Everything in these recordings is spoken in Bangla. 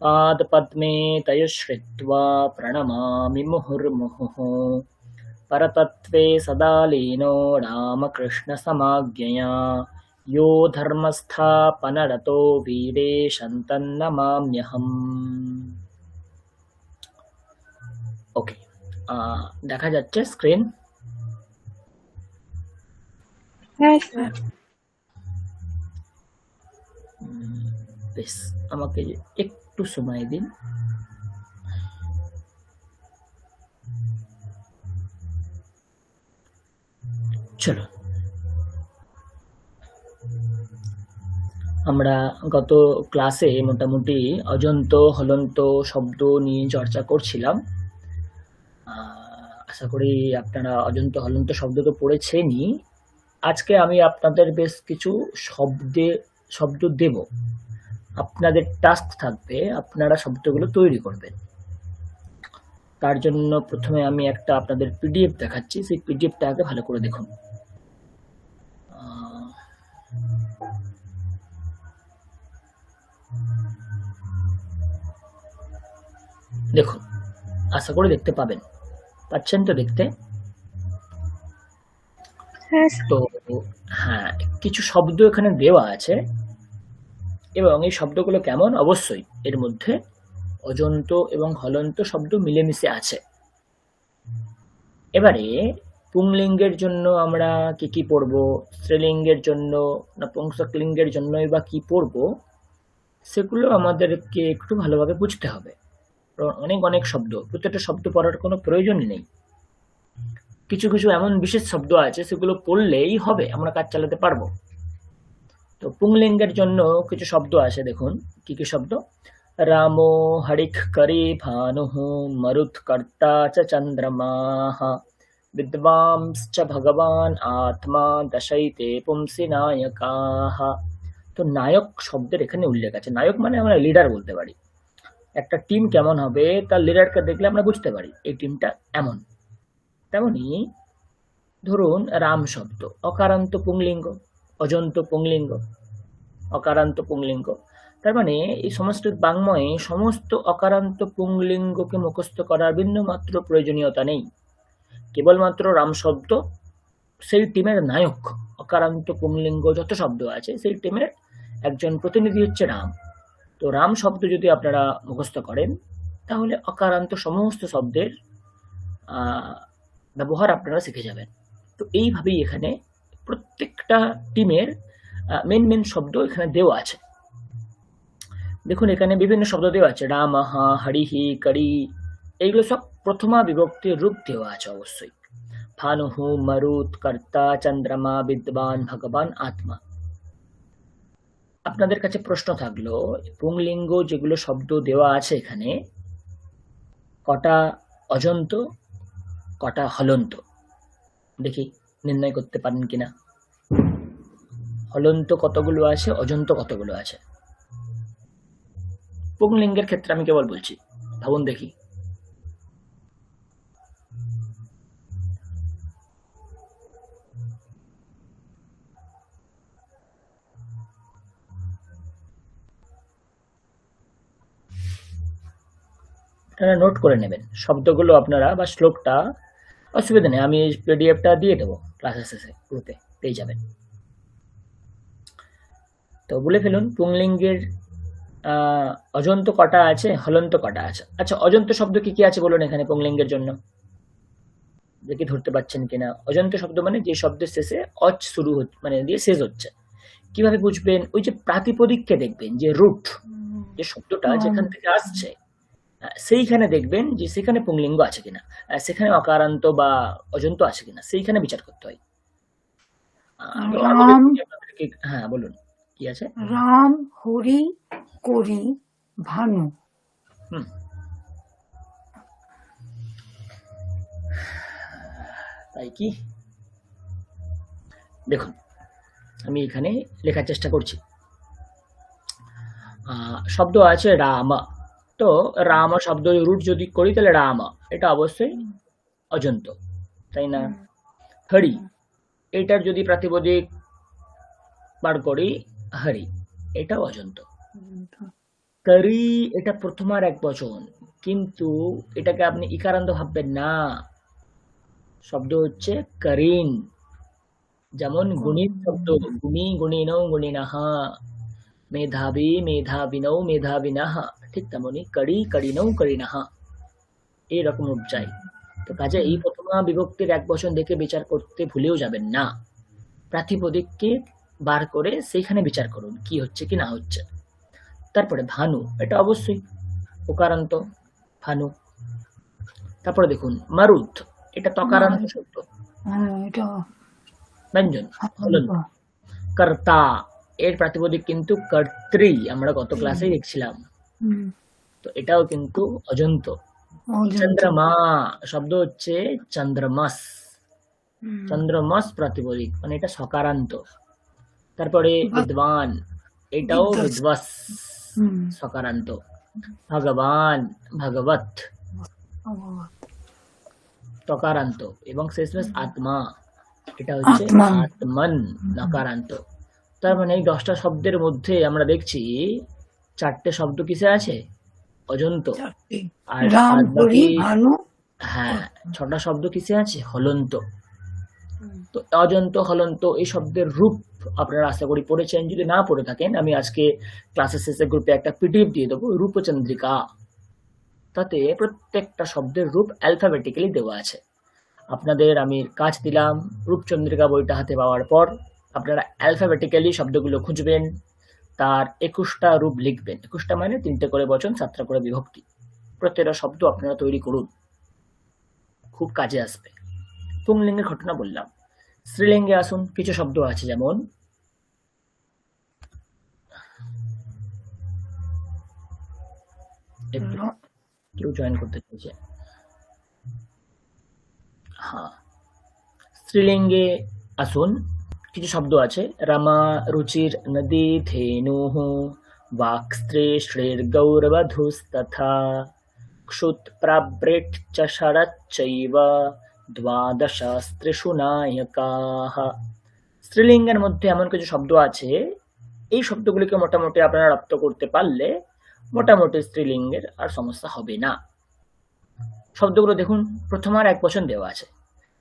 पादपद्मे तयश्रित्वा प्रणमामि मुहुर्मुहुः परतत्त्वे सदा लीनो रामकृष्णसमाज्ञया यो धर्मस्थापनरतो वीरेशन्तन्नमाम्यहम्। ওকে, দেখা যাচ্ছে স্ক্রিন? হ্যাঁ স্যার। বেশ, আমাকে একটু সময় দিন। চলো, আমরা গত ক্লাসে মোটামুটি অজন্ত হলন্ত শব্দ নিয়ে চর্চা করছিলাম। আশা করি আপনারা অজন্ত হলন্ত শব্দ তো পড়েছেনই। আজকে আমি আপনাদের বেশ কিছু শব্দ দেব। আপনাদের টাস্ক থাকবে আপনারা শব্দগুলো তৈরি করবেন। তার জন্য প্রথমে আমি একটা আপনাদের পিডিএফ দেখাচ্ছি, সেই পিডিএফটা আগে ভালো করে দেখুন। দেখুন, আশা করি দেখতে পাবেন। পাচ্ছেন তো দেখতে? তো হ্যাঁ, কিছু শব্দ এখানে দেওয়া আছে এবং এই শব্দগুলো কেমন, অবশ্যই এর মধ্যে অজন্ত এবং হলন্ত শব্দ মিলেমিশে আছে। এবারে পুংলিঙ্গের জন্য আমরা কি পড়ব, স্ত্রীলিঙ্গের জন্য নপুংসকলিঙ্গের জন্যই বা কি পড়ব, সেগুলো আমাদেরকে একটু ভালোভাবে বুঝতে হবে। অনেক শব্দ, প্রত্যেকটা শব্দ পড়ার কোনো প্রয়োজনই নেই। কিছু কিছু এমন বিশেষ শব্দ আছে সেগুলো পড়লেই হবে, আমরা কাজ চালাতে পারবো। তো পুংলিঙ্গের জন্য কিছু শব্দ আছে, দেখুন কি কি শব্দ। রামো হরিখ করি ভানুঃ মরুৎকর্তা চ চন্দ্রমাঃ বিদ্বাংশ্চ ভগবান আত্মা দশৈতে পুংসি নায়কাঃ। তো নায়ক শব্দের এখানে উল্লেখ আছে। নায়ক মানে আমরা লিডার বলতে পারি। একটা টিম কেমন হবে তার লিডারকে দেখলে আমরা বুঝতে পারি এই টিমটা এমন। তেমনি ধরুন রাম শব্দ অকারান্ত পুংলিঙ্গ, অজন্ত পুংলিঙ্গ, অকারান্ত পুংলিঙ্গ। তার মানে এই সংস্কৃত বাংময়ে সমস্ত অকারান্ত পুংলিঙ্গকে মুখস্থ করার বিন্দুমাত্র প্রয়োজনীয়তা নেই। কেবলমাত্র রাম শব্দ সেই টিমের নায়ক। অকারান্ত পুংলিঙ্গ যত শব্দ আছে সেই টিমের একজন প্রতিনিধি হচ্ছে রাম। তো রাম শব্দ যদি আপনারা মুখস্থ করেন তাহলে অকারান্ত সমস্ত শব্দের ব্যবহার আপনারা শিখে যাবেন। তো এইভাবেই এখানে প্রত্যেকটা টিমের মেন শব্দ এখানে দেওয়া আছে। দেখুন এখানে বিভিন্ন শব্দ দেওয়া আছে, রামঃ, হরিহি, করি, এইগুলো সব প্রথমা বিভক্তির রূপ দেওয়া আছে অবশ্যই। ভানুঃ, মরুৎ, কর্তা, চন্দ্রমা, বিদ্বান, ভগবান, আত্মা। আপনাদের কাছে প্রশ্ন থাকলো, পুংলিঙ্গ যেগুলো শব্দ দেওয়া আছে এখানে কটা অজন্ত কটা হলন্ত, দেখি নির্ণয় করতে পারেন কিনা। হলন্ত কতগুলো আছে, অজন্ত কতগুলো আছে? পুংলিঙ্গের ক্ষেত্রে আমি কেবল বলছি, ভাবুন দেখি। আপনারা নোট করে নেবেন শব্দগুলো আপনারা, বা শ্লোকটা, অসুবিধা নেই, আমি পিডিএফটা দিয়ে দেবো ক্লাসের শেষে, গ্রুপে পেয়ে যাবেন। তো বলে ফেলুন পুংলিঙ্গের অজন্ত কটা আছে, হলন্ত কটা আছে। আচ্ছা, অজন্ত শব্দ কি কি আছে বলুন এখানে পুংলিঙ্গের জন্য, দেখি ধরতে পারছেন কিনা। অজন্ত শব্দ মানে যে শব্দের শেষে অচ শুরু হচ্ছে, মানে দিয়ে শেষ হচ্ছে। কিভাবে বুঝবেন? ওই যে প্রাতিপদিককে দেখবেন, যে রুট, যে শব্দটা যেখান থেকে আসছে সেইখানে দেখবেন যে সেখানে পুংলিঙ্গ আছে কিনা, সেখানে অকারান্ত বা অজন্ত আছে কিনা, সেইখানে বিচার করতে হয়। হ্যাঁ বলুন কি আছে। রাম, হরি, করি, ভানু। তাই কি? দেখুন আমি এখানে লেখার চেষ্টা করছি। শব্দ আছে রাম, তো রাম শব্দ রুট যদি করি তাহলে রাম, এটা অবশ্যই অজন্ত, তাই না? হরি, এটার যদি প্রাতিপদিক বার করি হরি, এটাও অজন্ত। করি এটা প্রথমার এক বচন, কিন্তু এটাকে আপনি ইকারান্ত ভাববেন না। শব্দ হচ্ছে করিন। যেমন গুণিত শব্দ, গুণী গুণিনৌ গুণিনঃ, মেধাবী মেধাবিনৌ মেধাবিনঃ, ঠিক তেমনি করি করিনৌ করিনঃ, এইরকম রূপ চাই। তো কাজে এই প্রথমা বিভক্তির এক বচন দেখে বিচার করতে ভুলেও যাবেন না। প্রাতিপদিককে বার করে সেইখানে বিচার করুন কি হচ্ছে কি না হচ্ছে। তারপরে ভানু, এটা অবশ্যই ওকারান্ত, ভানু। তারপরে দেখুন মারুত, এটা তকারান্ত শব্দ, এটা ব্যঞ্জন, হলন্ত। কর্তা, এর প্রাতিপদিক কিন্তু কর্ত্রী, আমরা গত ক্লাসেই দেখছিলাম। তো এটাও কিন্তু অজন্ত। চন্দ্রমা শব্দ হচ্ছে চন্দ্রমাস, চন্দ্রমাস প্রাতিপদিক, মানে এটা সকারান্ত। তারপরে বিদ্বান, এটাও বিদ্বাস, সকারান্ত। ভগবান, ভগবত, তকারান্ত। এবং শেষমেশ আত্মা, এটা হচ্ছে আত্মন, নকারান্ত। তার মানে এই 10টা শব্দের মধ্যে আমরা দেখছি 4টে শব্দ কিসে আছে? অজন্ত। আর বাকি হ্যাঁ 6টা শব্দ কিসে আছে? হলন্ত। তো অজন্ত, হলন্ত এই শব্দের রূপ আপনারা আশা করি পড়েছেন। যদি না পড়ে থাকেন, আমি আজকে ক্লাসের শেষে গ্রুপে একটা পিডিএফ দিয়ে দেবো, রূপচন্দ্রিকা। তাতে প্রত্যেকটা শব্দের রূপ অ্যালফাবেটিক্যালি দেওয়া আছে। আপনাদের আমি কাজ দিলাম, রূপচন্দ্রিকা বইটা হাতে পাওয়ার পর আপনারা অ্যালফাবেটিক্যালি শব্দগুলো খুঁজবেন, তার 21টা রূপ লিখবেন। 21টা মানে 3টে করে বচন, 7টা করে বিভক্তি। প্রত্যেকটা শব্দ আপনারা তৈরি করুন, খুব কাজে আসবে। পুংলিঙ্গের ঘটনা বললাম, স্ত্রীলিঙ্গে আসুন। কিছু শব্দ আছে যেমন একটু কেউ জয়েন করতে চাইছে, হ্যাঁ। স্ত্রীলিঙ্গে আসুন, কিছু শব্দ আছে। রামা, রুচির, নদী, ধেনুঃ, বাক, স্ত্রী, শ্রীর, গৌরবধূস্তথা, ক্ষুৎ, প্রাবৃট চ ষড়চ্চৈব, দ্বাদশ স্ত্রীষু নায়কাঃ। স্ত্রীলিঙ্গের মধ্যে এমন কিছু শব্দ আছে, এই শব্দগুলিকে মোটামুটি আপনারা রপ্ত করতে পারলে মোটামুটি স্ত্রীলিঙ্গের আর সমস্যা হবে না। শব্দগুলো দেখুন, প্রথমার এক বচন দেওয়া আছে।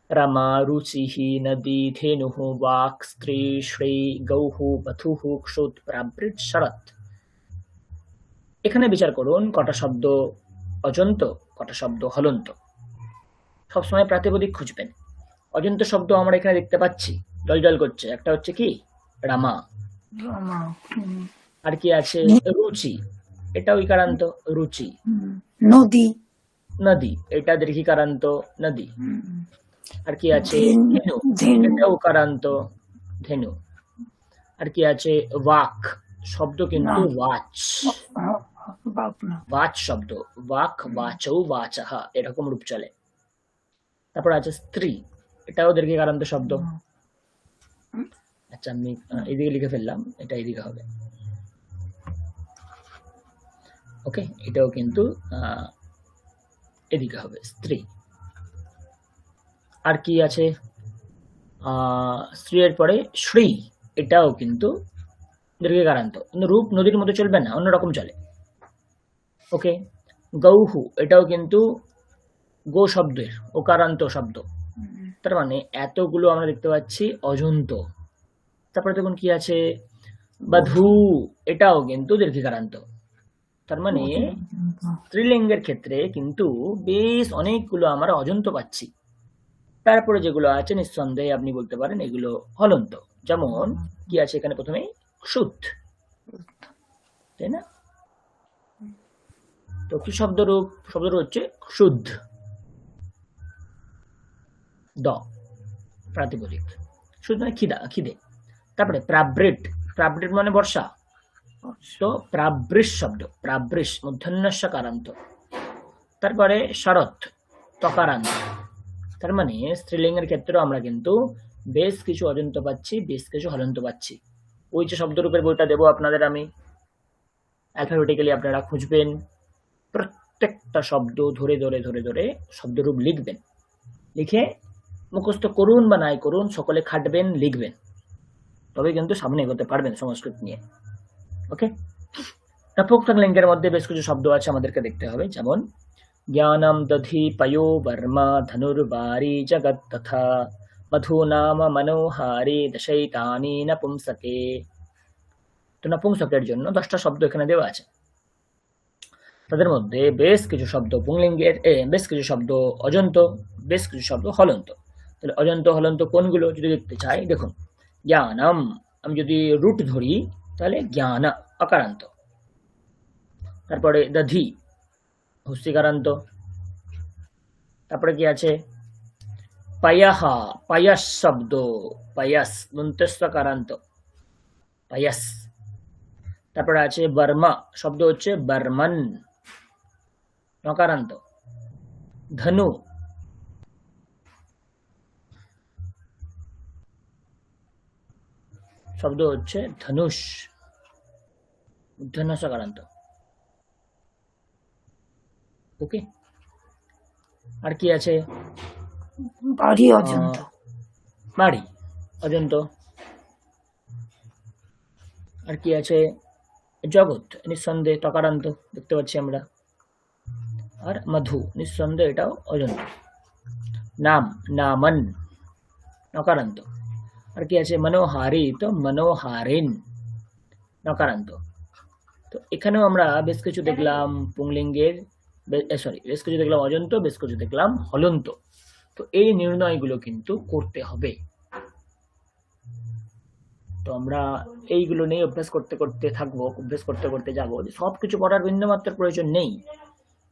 রামা, রুচিঃ, নদী, ধেনুঃ, বাক, স্ত্রী, শ্রী, গৌঃ, বধূঃ, ক্ষুৎ, প্রাবৃট, শরৎ। এখানে বিচার করুন কটা শব্দ অজন্ত, কটা শব্দ হলন্ত। সবসময় প্রাতিপদিক খুঁজবেন। অজন্ত শব্দ আমরা এখানে দেখতে পাচ্ছি, জল করছে। একটা হচ্ছে কি? রামা। আর কি আছে? রুচি, এটাও ইকারান্ত, রুচি। নদী, নদী, এটা দীর্ঘিকারান্ত, নদী। আর কি আছে? ধেনু, এটাও উকারান্ত, ধেনু। আর কি আছে? ওয়াক শব্দ, কিন্তু ওয়াচ, ওয়াচ শব্দ, ওয়াক, ওয়াচৌ, ওয়াচঃ, এরকম রূপ চলে। তারপর আছে স্ত্রী, এটাও দীর্ঘিকারান্ত শব্দ। আচ্ছা, আমি এদিকে লিখে ফেললাম, এটা এদিকে হবে। ওকে, এটাও কিন্তু এদিকে হবে, স্ত্রী। আর কি আছে? স্ত্রী এর পরে শ্রী, এটাও কিন্তু দীর্ঘিকারান্ত, কিন্তু রূপ নদীর মতো চলবে না, অন্যরকম চলে। ওকে, গৌহু, এটাও কিন্তু গো শব্দের ওকারান্ত শব্দ। তার মানে এতগুলো আমরা দেখতে পাচ্ছি অজন্ত। তারপরে দেখুন কি আছে? বধূ, এটাও কিন্তু দীর্ঘিকারান্ত। তার মানে স্ত্রীলিঙ্গের ক্ষেত্রে কিন্তু বেশ অনেকগুলো আমরা অজন্ত পাচ্ছি। তারপরে যেগুলো আছে নিঃসন্দেহে আপনি বলতে পারেন এগুলো হলন্ত। যেমন কি আছে এখানে? প্রথমে ক্ষুৎ, তাই না? তো কি শব্দরূপ? শব্দরূপ হচ্ছে ক্ষুধ, দ প্রাতিপদিক। শুধু মানে খিদা, খিদে। তারপরে প্রাবৃট, প্রাবৃট মানে বর্ষা। তো প্রাবৃষ শব্দ, প্রাবৃষ মূর্ধন্যস্য কারান্ত। তারপরে শরৎ, তকারান্ত। তার মানে স্ত্রীলিঙ্গের ক্ষেত্রেও আমরা কিন্তু বেশ কিছু অজন্ত পাচ্ছি, বেশ কিছু হলন্ত পাচ্ছি। ওই যে শব্দরূপের বইটা দেবো আপনাদের আমি, অ্যালফাবেটিক্যালি আপনারা খুঁজবেন, প্রত্যেকটা শব্দ ধরে ধরে ধরে ধরে শব্দরূপ লিখবেন। লিখে মুখস্থ করুন বা নাই করুন, সকলে খাটবেন, লিখবেন, তবে কিন্তু সামনে এগোতে পারবেন সংস্কৃত নিয়ে। ওকে, নপুংসকলিঙ্গের মধ্যে বেশ কিছু শব্দ আছে, আমাদেরকে দেখতে হবে। যেমন জ্ঞানম দধি পयो বর্মা ধনুর্বারি জগৎ তথা মধুনাম মনোহারি দশৈতানি নপুংসকে। তো নপুংসকের জন্য 10টা শব্দ এখানে দেওয়া আছে। তাদের মধ্যে বেশ কিছু শব্দ পুংলিঙ্গের, বেশ কিছু শব্দ অজন্ত, বেশ কিছু শব্দ হলন্ত। তাহলে অজন্ত হলন্ত কোনগুলো যদি দেখতে চাই, দেখুন জ্ঞানম, আমি যদি রুট ধরি তাহলে জ্ঞান অকারান্ত। তারপরে দধি হস্যিকারান্ত। তারপরে কি আছে পায়াহা, পায়াস শব্দ, পায়াস দন্তস্বকারান্ত, পায়াস। তারপরে আছে বর্মা শব্দ হচ্ছে বর্মন নকারান্ত। ধনু শব্দ হচ্ছে ধনুষ ধনুষকারান্ত। ওকে, আর কি আছে বাড়ি অজন্ত। বাড়ি অজন্ত। আর কি আছে জগৎ নিঃসন্দেহ টকারান্ত, দেখতে পাচ্ছি আমরা। আর মধু নিঃসন্দেহ এটাও অজন্ত। নাম নামন নকারান্ত। আর কি আছে মনোহারি, তো মনোহারিন নকারান্ত। তো এখানেও আমরা বেশ কিছু দেখলাম পুংলিঙ্গের, বেশ কিছু দেখলাম অজন্ত, বেশ কিছু দেখলাম হলন্ত। তো এই নির্ণয়গুলো কিন্তু করতে হবে। তো আমরা এইগুলো নিয়ে অভ্যাস করতে করতে থাকবো, অভ্যাস করতে করতে যাবো। সবকিছু পড়ার বিন্দুমাত্র প্রয়োজন নেই।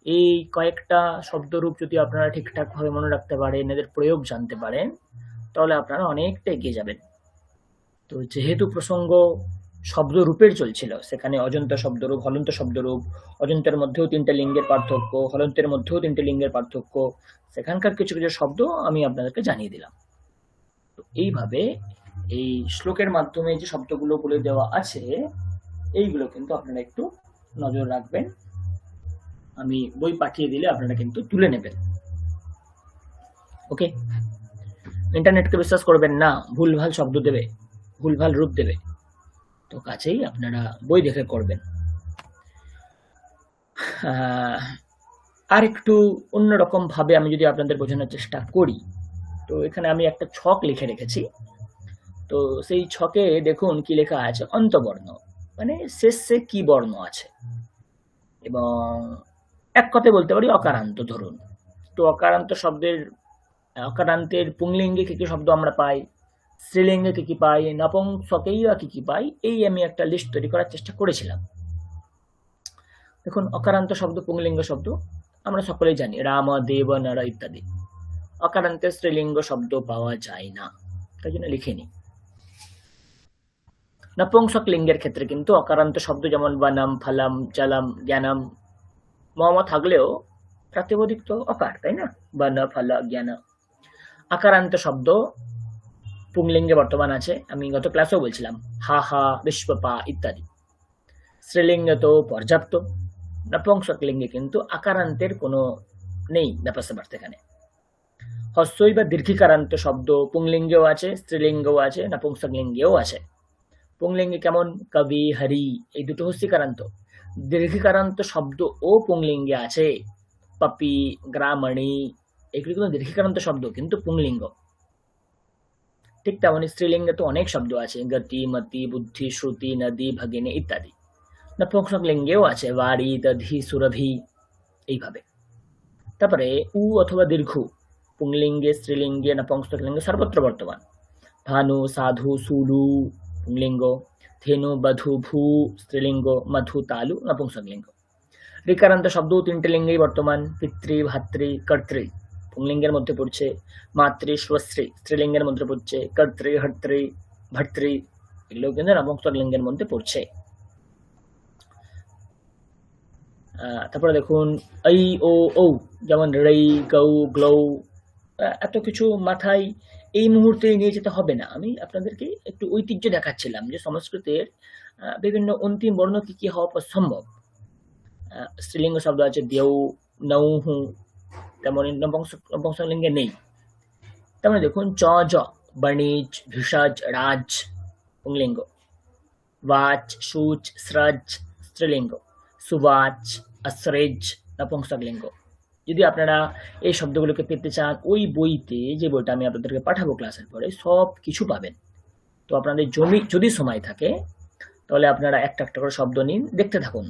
এই কয়েকটা শব্দরূপ যদি আপনারা ঠিকঠাক ভাবে মনে রাখতে পারেন, এদের প্রয়োগ জানতে পারেন, তাহলে আপনারা অনেকটা এগিয়ে যাবেন। তো যেহেতু প্রসঙ্গ শব্দরূপের চলছিল, সেখানে অজন্ত শব্দরূপ, হলন্ত শব্দরূপ, অজন্তের মধ্যেও 3টে লিঙ্গের পার্থক্য, হলন্তের মধ্যেও 3টে লিঙ্গের পার্থক্য, সেখানকার কিছু কিছু শব্দ আমি আপনাদেরকে জানিয়ে দিলাম। তো এইভাবে এই শ্লোকের মাধ্যমে যে শব্দগুলো বলে দেওয়া আছে, এইগুলো কিন্তু আপনারা একটু নজর রাখবেন। আমি বই পাঠিয়ে দিলে আপনারা কিন্তু তুলে নেবেন। ওকে, ইন্টারনেটকে বিশ্বাস করবেন না, ভুলভাল শব্দ দেবে, ভুলভাল রূপ দেবে। তো কাছেই আপনারা বই দেখে করবেন। আর একটু অন্যরকম ভাবে আমি যদি আপনাদের বোঝানোর চেষ্টা করি, তো এখানে আমি একটা ছক লিখে রেখেছি। তো সেই ছকে দেখুন কি লেখা আছে, অন্তবর্ণ মানে শেষে কি বর্ণ আছে, এবং এক কথায় বলতে পারি অকারান্ত ধরুন। তো অকারান্ত শব্দের, অকারান্তের পুংলিঙ্গে কি কি শব্দ আমরা পাই, স্ত্রীলিঙ্গে কি কি পাই, নপুংসকেই বা কি কি পাই, এই আমি একটা লিস্ট তৈরি করার চেষ্টা করেছিলাম। দেখুন অকারান্ত শব্দ, পুংলিঙ্গ শব্দ আমরা সকলেই জানি, রাম দেব নর ইত্যাদি। অকারান্তে স্ত্রীলিঙ্গ শব্দ পাওয়া যায় না, তাই জন্য লিখিনি। নপুংসক লিঙ্গের ক্ষেত্রে কিন্তু অকারান্ত শব্দ যেমন বনম, ফলম, জলম, জ্ঞানম, মম থাকলেও প্রাতিপদিক তো অকার, তাই না? বন, ফল, জ্ঞান। আকারান্ত শব্দ পুংলিঙ্গে বর্তমান আছে, আমি গত ক্লাসেও বলছিলাম, হা হা, বিশ্বপা ইত্যাদি। স্ত্রীলিঙ্গে তো পর্যাপ্ত। নপুংসক লিঙ্গে কিন্তু আকারান্তের কোনো নেই ব্যাপার স্যাপার। এখানে হস্যই বা দীর্ঘিকারান্ত শব্দ পুংলিঙ্গেও আছে, স্ত্রীলিঙ্গেও আছে, নপুংসক লিঙ্গেও আছে। পুংলিঙ্গে কেমন কবি, হরি, এই দুটো হস্যিকারান্ত। দীর্ঘিকারান্ত শব্দ ও পুংলিঙ্গে আছে, পপি, গ্রামণী, এগুলি কিন্তু দীর্ঘিকারান্ত শব্দ, কিন্তু পুংলিঙ্গ। ঠিক তেমনি স্ত্রীলিঙ্গে তো অনেক শব্দ আছে, গতি, মতি, বুদ্ধি, শ্রুতি, নদী, ভগিনী ইত্যাদি। নপুংসক লিঙ্গেও আছে, বাড়ি, দধি, সুরভি, এইভাবে। তারপরে উ অথবা দীর্ঘ পুংলিঙ্গে, স্ত্রীলিঙ্গে, নপুংসক লিঙ্গে সর্বত্র বর্তমান। ভানু, সাধু, সুলু পুংলিঙ্গ, ধেনু, বধু, ভূ স্ত্রীলিঙ্গ, মধু, তালু নপুংসকলিঙ্গ। ঋকারান্ত শব্দ 3টে লিঙ্গেই বর্তমান, পিতৃ, ভাতৃ, কর্তৃ পুংলিঙ্গের মধ্যে পড়ছে, মাতৃ, স্বস্ত্রী স্ত্রীলিঙ্গের মধ্যে পড়ছে, কর্তৃ, হর্তৃ, ভর্তৃ এগুলো কিন্তু নপুংসকলিঙ্গের মধ্যে পড়ছে। তারপরে দেখুন ঐ, ও, ঔ, যেমন রৈ, গৌ, গ্লৌ, এত কিছু মাথায় এই মুহূর্তে নিয়ে যেতে হবে না। আমি আপনাদেরকে একটু ঐতিহ্য দেখাচ্ছিলাম যে সংস্কৃতের বিভিন্ন অন্তিম বর্ণ কি কি হওয়া সম্ভব। স্ত্রীলিঙ্গ শব্দ আছে দেউ, নৌহু, তেমন নপুংসকলিঙ্গে নেই। তেমন দেখুন চ, জ, বণিজ, ভিষজ, রাজ পুংলিঙ্গ, বাচ, সূচ, স্রজ স্ত্রীলিঙ্গ, সুবাচ, আশ্রেজ, নপুংসকলিঙ্গ। যদি আপনারা এই শব্দগুলোকে পেতে চান, ওই বইতে, যে বইটা আমি আপনাদেরকে পাঠাবো ক্লাসের পরে, সব কিছু পাবেন। তো আপনাদের যদি সময় থাকে তাহলে আপনারা একটা একটা করে শব্দ নিন, দেখতে থাকুন,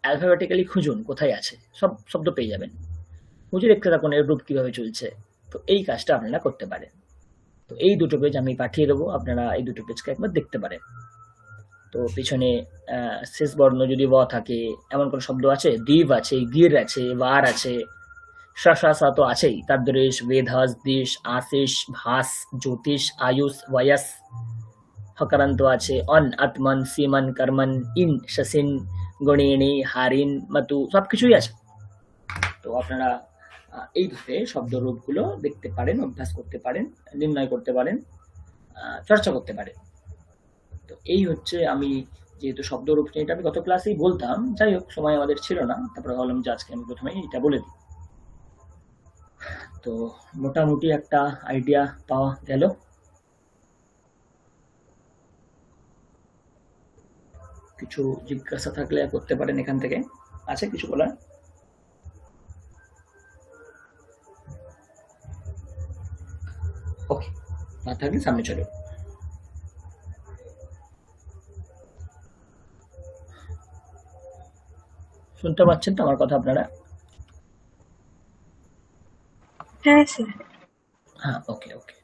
অ্যালফাবেটিক্যালি খুঁজুন কোথায় আছে, সব শব্দ পেয়ে যাবেন। খুঁজে দেখতে থাকুন এর রূপ কিভাবে চলছে। তো এই কাজটা আপনারা করতে পারেন। তো এই দুটো পেজ আমি পাঠিয়ে দেবো, আপনারা এই দুটো পেজকে একবার দেখতে পারেন। তো পিছনে শেষ বর্ণ যদি ব থাকে, এমন কোনো শব্দ আছে, দ্বীপ আছে, গির আছে, বার আছে, সা তো আছেই, তাদ্রেশ, বেধাস, দেশ, আশিস, ভাস, জ্যোতিষ, আয়ুষ, বয়স, হকারান্ত আছে, অন, আত্মন, সীমন, কর্মন, ইন, শসিন, গণিনী, হারিন, মতু, সবকিছুই আছে। তো আপনারা এইভাবে শব্দ রূপগুলো দেখতে পারেন, অভ্যাস করতে পারেন, নির্ণয় করতে পারেন, চর্চা করতে পারেন। তো এই হচ্ছে, আমি যেহেতু শব্দ রূপ নিয়ে এটা আমি গত ক্লাসেই বলতাম, যাই হোক সময় আমাদের ছিল না, তারপরে ভাবলাম যে আজকে আমি প্রথমেই এটা বলে দিই। তো মোটামুটি একটা আইডিয়া পাওয়া গেল। কিছু জিজ্ঞাসা থাকলে করতে পারেন এখান থেকে, আছে কিছু বলার? ওকে, না থাকলে সামনে চলো। শুনতে পাচ্ছেন তো আমার কথা আপনারা? হ্যাঁ স্যার। হ্যাঁ, ওকে ওকে।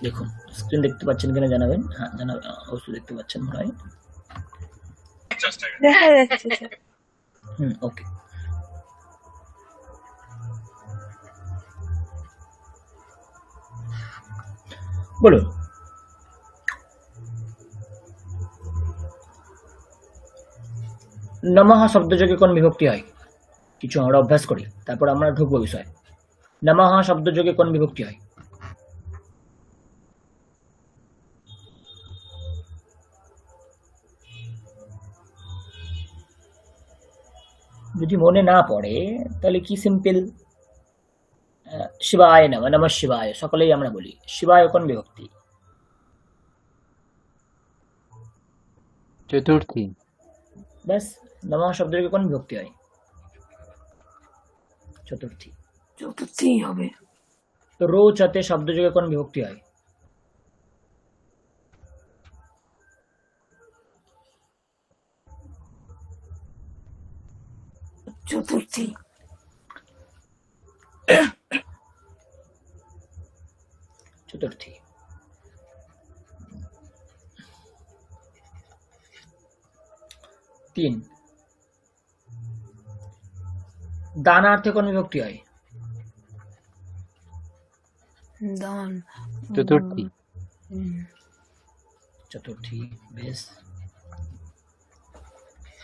দেখুন স্ক্রিন দেখতে পাচ্ছেন কিনা জানাবেন। হ্যাঁ জানাবেন, অবশ্যই দেখতে পাচ্ছেন মনে হয়। দেখা যাচ্ছে স্যার। ওকে। বলুন। নমঃ শব্দযোগে কোন বিভক্তি হয়? কিছু আমরা অভ্যাস করি, তারপর আমরা ঢুকবো বিষয়। নমঃ শব্দযোগে কোন বিভক্তি হয়? যদি মনে না পড়ে তাহলে কি সিম্পল, শিবায় নমঃ, নমঃ শিবায়, সকলেই আমরা বলি। শিবায় কোন বিভক্তি? চতুর্থী। ব্যাস, নমঃ শব্দযোগে কোন বিভক্তি হয়? চতুর্থী। চতুর্থী হবে। তো রোচতে শব্দযোগে কোন বিভক্তি হয়? চতুর্থী। চতুর্থী। তিন, দানার্থে কোন বিভক্তি হয়? দান। চতুর্থী। চতুর্থী, বেশ।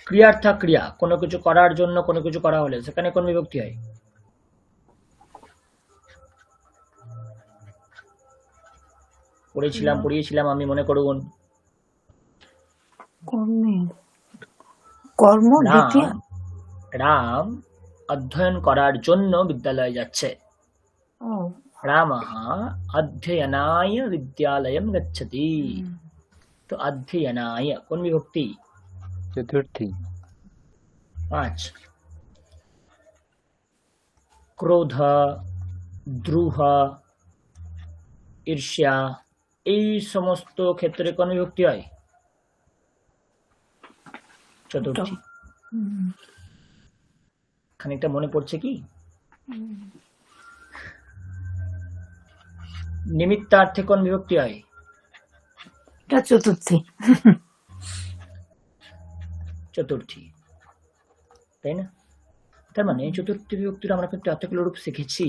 ক্রিয়ার্থ ক্রিয়া, কোনো কিছু করার জন্য কোনো কিছু করা হলে সেখানে কোন বিভক্তি হয়? পড়িয়েছিলাম আমি, মনে করুন। কর্মে। কর্ম দ্বিতীয়। রাম অধ্যয়ন করার জন্য বিদ্যালয়ে যাচ্ছে। ও। রামঃ অধ্যয়নায় বিদ্যালয়ম গচ্ছতি। তো অধ্যয়নায় কোন বিভক্তি? চতুর্থী। 5, ক্রোধ, দ্রুহ, ঈর্ষ্যা, এই সমস্ত ক্ষেত্রে কোন বিভক্তি হয়? চতুর্থী। খানিকটা মনে পড়ছে কি? নিমিত্তার্থে কোন বিভক্তি হয়? এটা চতুর্থী। চতুর্থী, তাই না? তার মানে চতুর্থী বিভক্তির আমরা কিন্তু এতগুলো রূপ শিখেছি।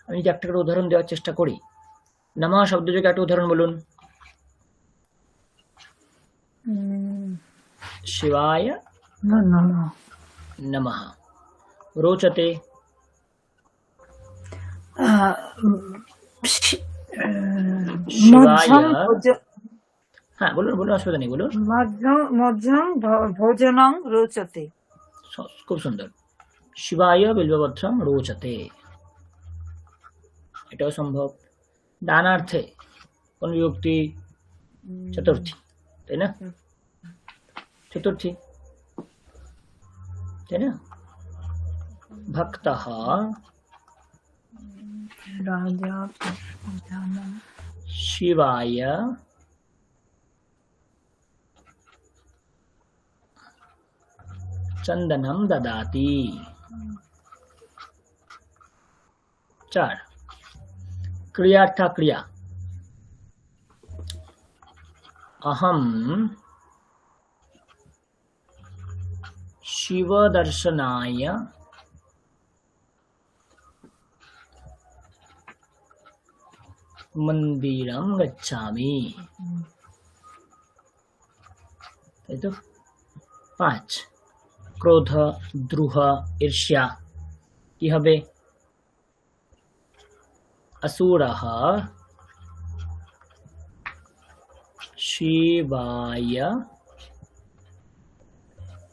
আমি যদি একটা করে উদাহরণ দেওয়ার চেষ্টা করি, নমঃ শব্দযোগে একটা উদাহরণ বলুন। শিবায় নমঃ। রোচতে? হ্যাঁ বলুন, অসুবিধা নেই, বলুন। মধ্যম ভোজনং রোচতে। খুব সুন্দর। শিবায় বিল্বপত্রম রোচতে। এটাও সম্ভব। দানার্থে কোন বিভক্তি? চতুর্থী, তাই না? চতুর্থী, তাই না? ভক্তः রাজা প্রধানম শিবায় চন্দনম দদাতি। 4 क्रियार्था क्रिया। अहम शिव दर्शनाय मंदिरम गच्छामि। তাই তো। 5 क्रोध द्रुह ईर्ष्या কি হবে? असुरः शिवाय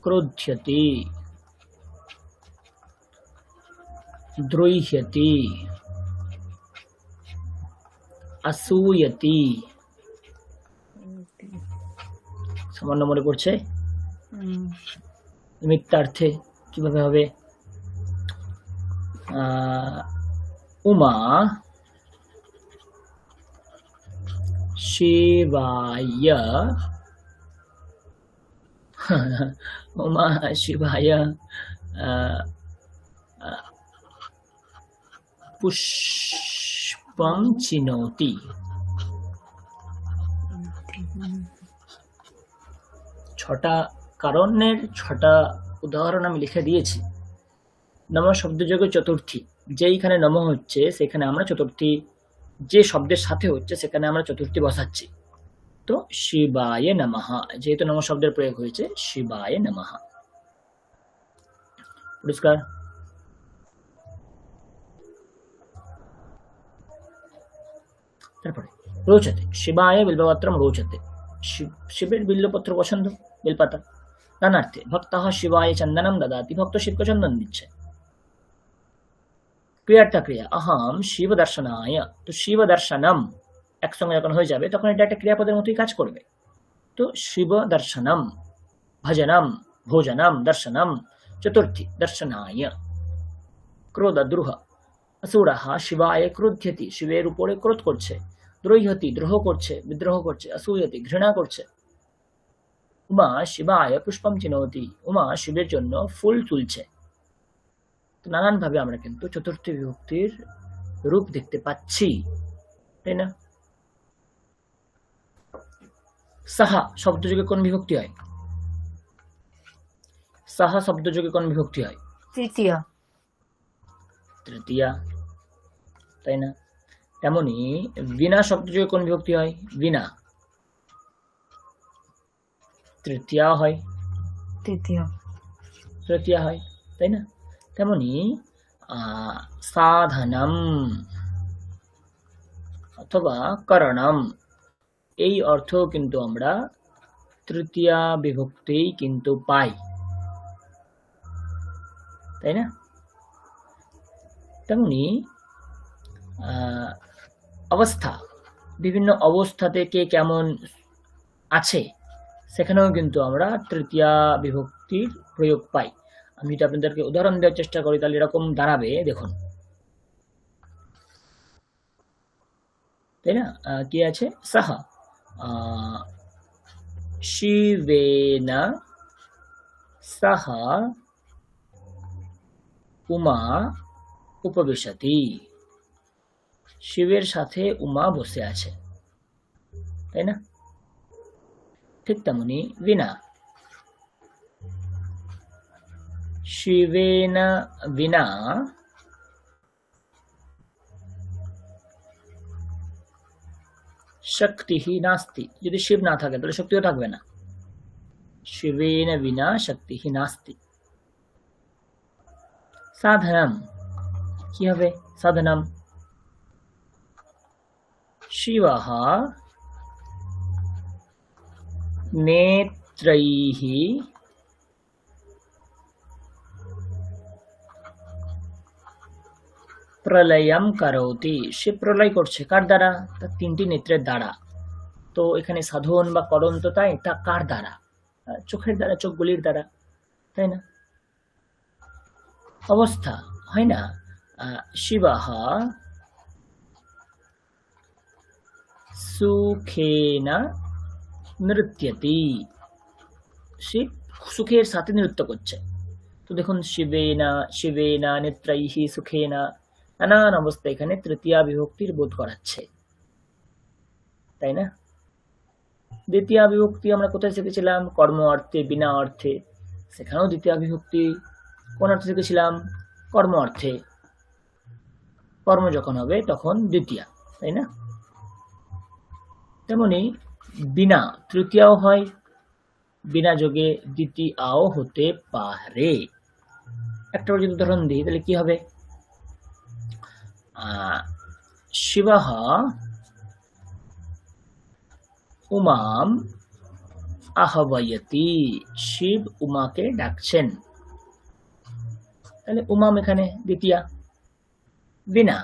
क्रोध्यति द्रोह्यति असूयति। সামান্য মনে পড়ছে? মিথ্যার্থে কিভাবে হবে? উমা शिवाय उमा शिवाय पुष्पं चिनोति। ছটা কারণের 6টা উদাহরণ আমি লিখে দিয়েছি। নম শব্দযোগে চতুর্থী, যেইখানে নম হচ্ছে সেখানে আমরা চতুর্থী, যে শব্দের সাথে হচ্ছে সেখানে আমরা চতুর্থী বসাচ্ছি। তো শিবায় নমঃ, যেহেতু নম শব্দের প্রয়োগ হয়েছে, শিবায় নমঃ। পরিষ্কার? তারপরে রোচতে, শিবায় বিল্বপত্রম রোচতে, শিবের বিল্বপত্র পছন্দ, বেলপাতা। নানার্থে ভক্তः শিবায় চন্দনম দদাতি, ভক্ত শিবকে চন্দন দিচ্ছে। ক্রিয়াটা ক্রিয়া, अहम शिव दर्शनाय, তো শিব দর্শনম একসঙ্গে যখন হয়ে যাবে তখন এটা একটা ক্রিয়াপদের মতোই কাজ করবে। তো শিব দর্শনম, ভজনম, ভোজনম, দর্শনম, চতুর্থী দর্শনায়। ক্রোধ দ্রুহ, असुरः শিবায় ক্রোধ্যতি, শিবের উপরে ক্রোধ করছে। দ্রোহ্যতি, দ্রোহ করছে, বিদ্রোহ করছে। असूयति, ঘৃণা করছে। উমা শিবায় পুষ্পম চিনোতি, উমা শিবের জন্য ফুল তুলছে। তো নানানভাবে আমরা কিন্তু চতুর্থী বিভক্তির রূপ দেখতে পাচ্ছি, তাই না? সাহা শব্দযোগে কোন বিভক্তি হয়? সাহা শব্দযোগে কোন বিভক্তি হয়? তৃতীয়া। তৃতীয়া, তাই না? তেমনি বিনা শব্দযোগে কোন বিভক্তি হয়? বিনা, তৃতীয়া হয়। তৃতীয়া। তৃতীয়া হয়, তাই না? তেমনি সাধনম অথবা করণম, এই অর্থ কিন্তু আমরা তৃতীয়া বিভক্তিই কিন্তু পাই, তাই না? তেমনি অবস্থা, বিভিন্ন অবস্থাতে কে কেমন আছে সেখানেও কিন্তু আমরা তৃতীয়া বিভক্তির প্রয়োগ পাই। আমি যদি আপনাদেরকে উদাহরণ দেওয়ার চেষ্টা করি তাহলে এরকম দাঁড়াবে, দেখুন, তাই না? কি আছে? সহ শিবেন সহ উমা উপবিশতি, শিবের সাথে উমা বসে আছে, তাই না? ঠিক তেমনি বিনা, শিবেন বিনা শক্তি নাস্তি, যদি শিব না থাকে তাহলে শক্তিও থাকবে না। শিবেন বিনা শক্তি নাস্তি। সাধনম কি হবে? সাধনম শিবঃ নেত্রৈঃ প্রলয়ম করোতি, সে প্রলয় করছে কার দ্বারা? তার তিনটি নেত্রের দ্বারা। তো এখানে সাধন বা করণ তো তাই, তা কার দ্বারা? চোখের দ্বারা, চোখগুলির দ্বারা, তাই না? অবস্থা হয় না? শিবঃ সুখেন নৃত্যতি, শিব সুখের সাথে নৃত্য করছে। তো দেখুন, শিবেনা শিবেনা নেত্রাইহি সুখেনা, নানান অবস্থা এখানে তৃতীয়া বিভক্তির বোধ করাচ্ছে, তাই না? দ্বিতীয় বিভক্তি আমরা কোথায় শিখেছিলাম? কর্ম অর্থে, বিনা অর্থে। সেখানেও দ্বিতীয় বিভক্তি কোন অর্থে শিখেছিলাম? কর্ম অর্থে। কর্ম যখন হবে তখন দ্বিতীয়া, তাই না? তেমনি বিনা তৃতীয়াও হয়, বিনা যোগে দ্বিতীয়াও হতে পারে। একটা যদি উদাহরণ দিই তাহলে কি হবে? শিবঃ উমাম আহ্বয়তি, শিব উমাকে ডাকছেন। তাহলে উমাম এখানে দ্বিতীয়া, বিনা।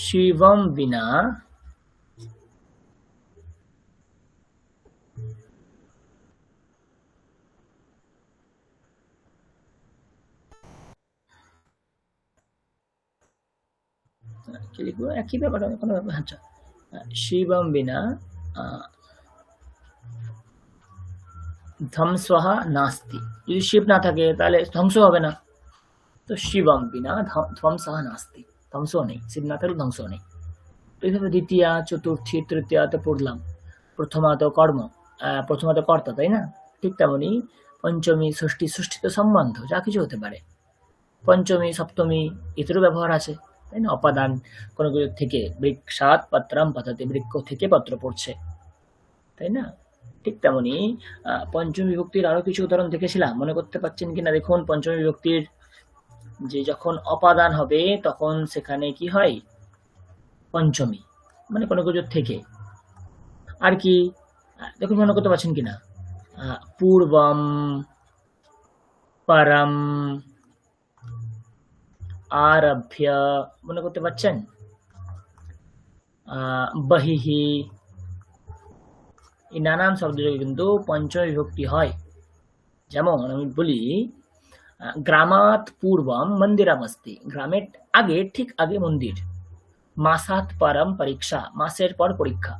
শিবম বিনা কি লিখবো? একই ব্যাপার, কোনো ব্যাপার। আচ্ছা, শিবম বিনা ধ্বংসঃ নাস্তি। যদি শিব না থাকে তাহলে ধ্বংস হবে না। তো শিবম বিনা ধ্বংসঃ নাস্তি, ধ্বংস নেই, শিব না থাকলে ধ্বংস নেই। তো এইভাবে দ্বিতীয়া, চতুর্থী, তৃতীয়া তো পড়লাম। প্রথমা তো কর্ম, প্রথমা তো কর্তা, তাই না? ঠিক তেমনি পঞ্চমী, ষষ্ঠী, ষষ্ঠী তো সম্বন্ধ, যা কিছু হতে পারে। পঞ্চমী, সপ্তমী এদেরও ব্যবহার আছে, তাই না? অপাদান, কোনো কিছু থেকে, বৃক্ষাৎ পত্রম পততি, বৃক্ষ থেকে পত্র পড়ছে, তাই না? ঠিক তেমনি পঞ্চমী বিভক্তির আরো কিছু উদাহরণ দেখেছিলাম, মনে করতে পারছেন কিনা দেখুন। পঞ্চমী বিভক্তির যে যখন অপাদান হবে তখন সেখানে কি হয়? পঞ্চমী, মানে কোনো কিছু থেকে। আর কি দেখুন, মনে করতে পারছেন কিনা? পূর্বম, পরম, আরভ্য, মনে করতে পারছেন? বহিহি, এই নানান শব্দ যোগে কিন্তু পঞ্চমী বিভক্তি হয়। যেমন আমি বলি, গ্রামাত পূর্বম মন্দিরম अस्ति, গ্রামের আগে, ঠিক আগে মন্দির। মাসাত পরম পরীক্ষা, মাসের পর পরীক্ষা,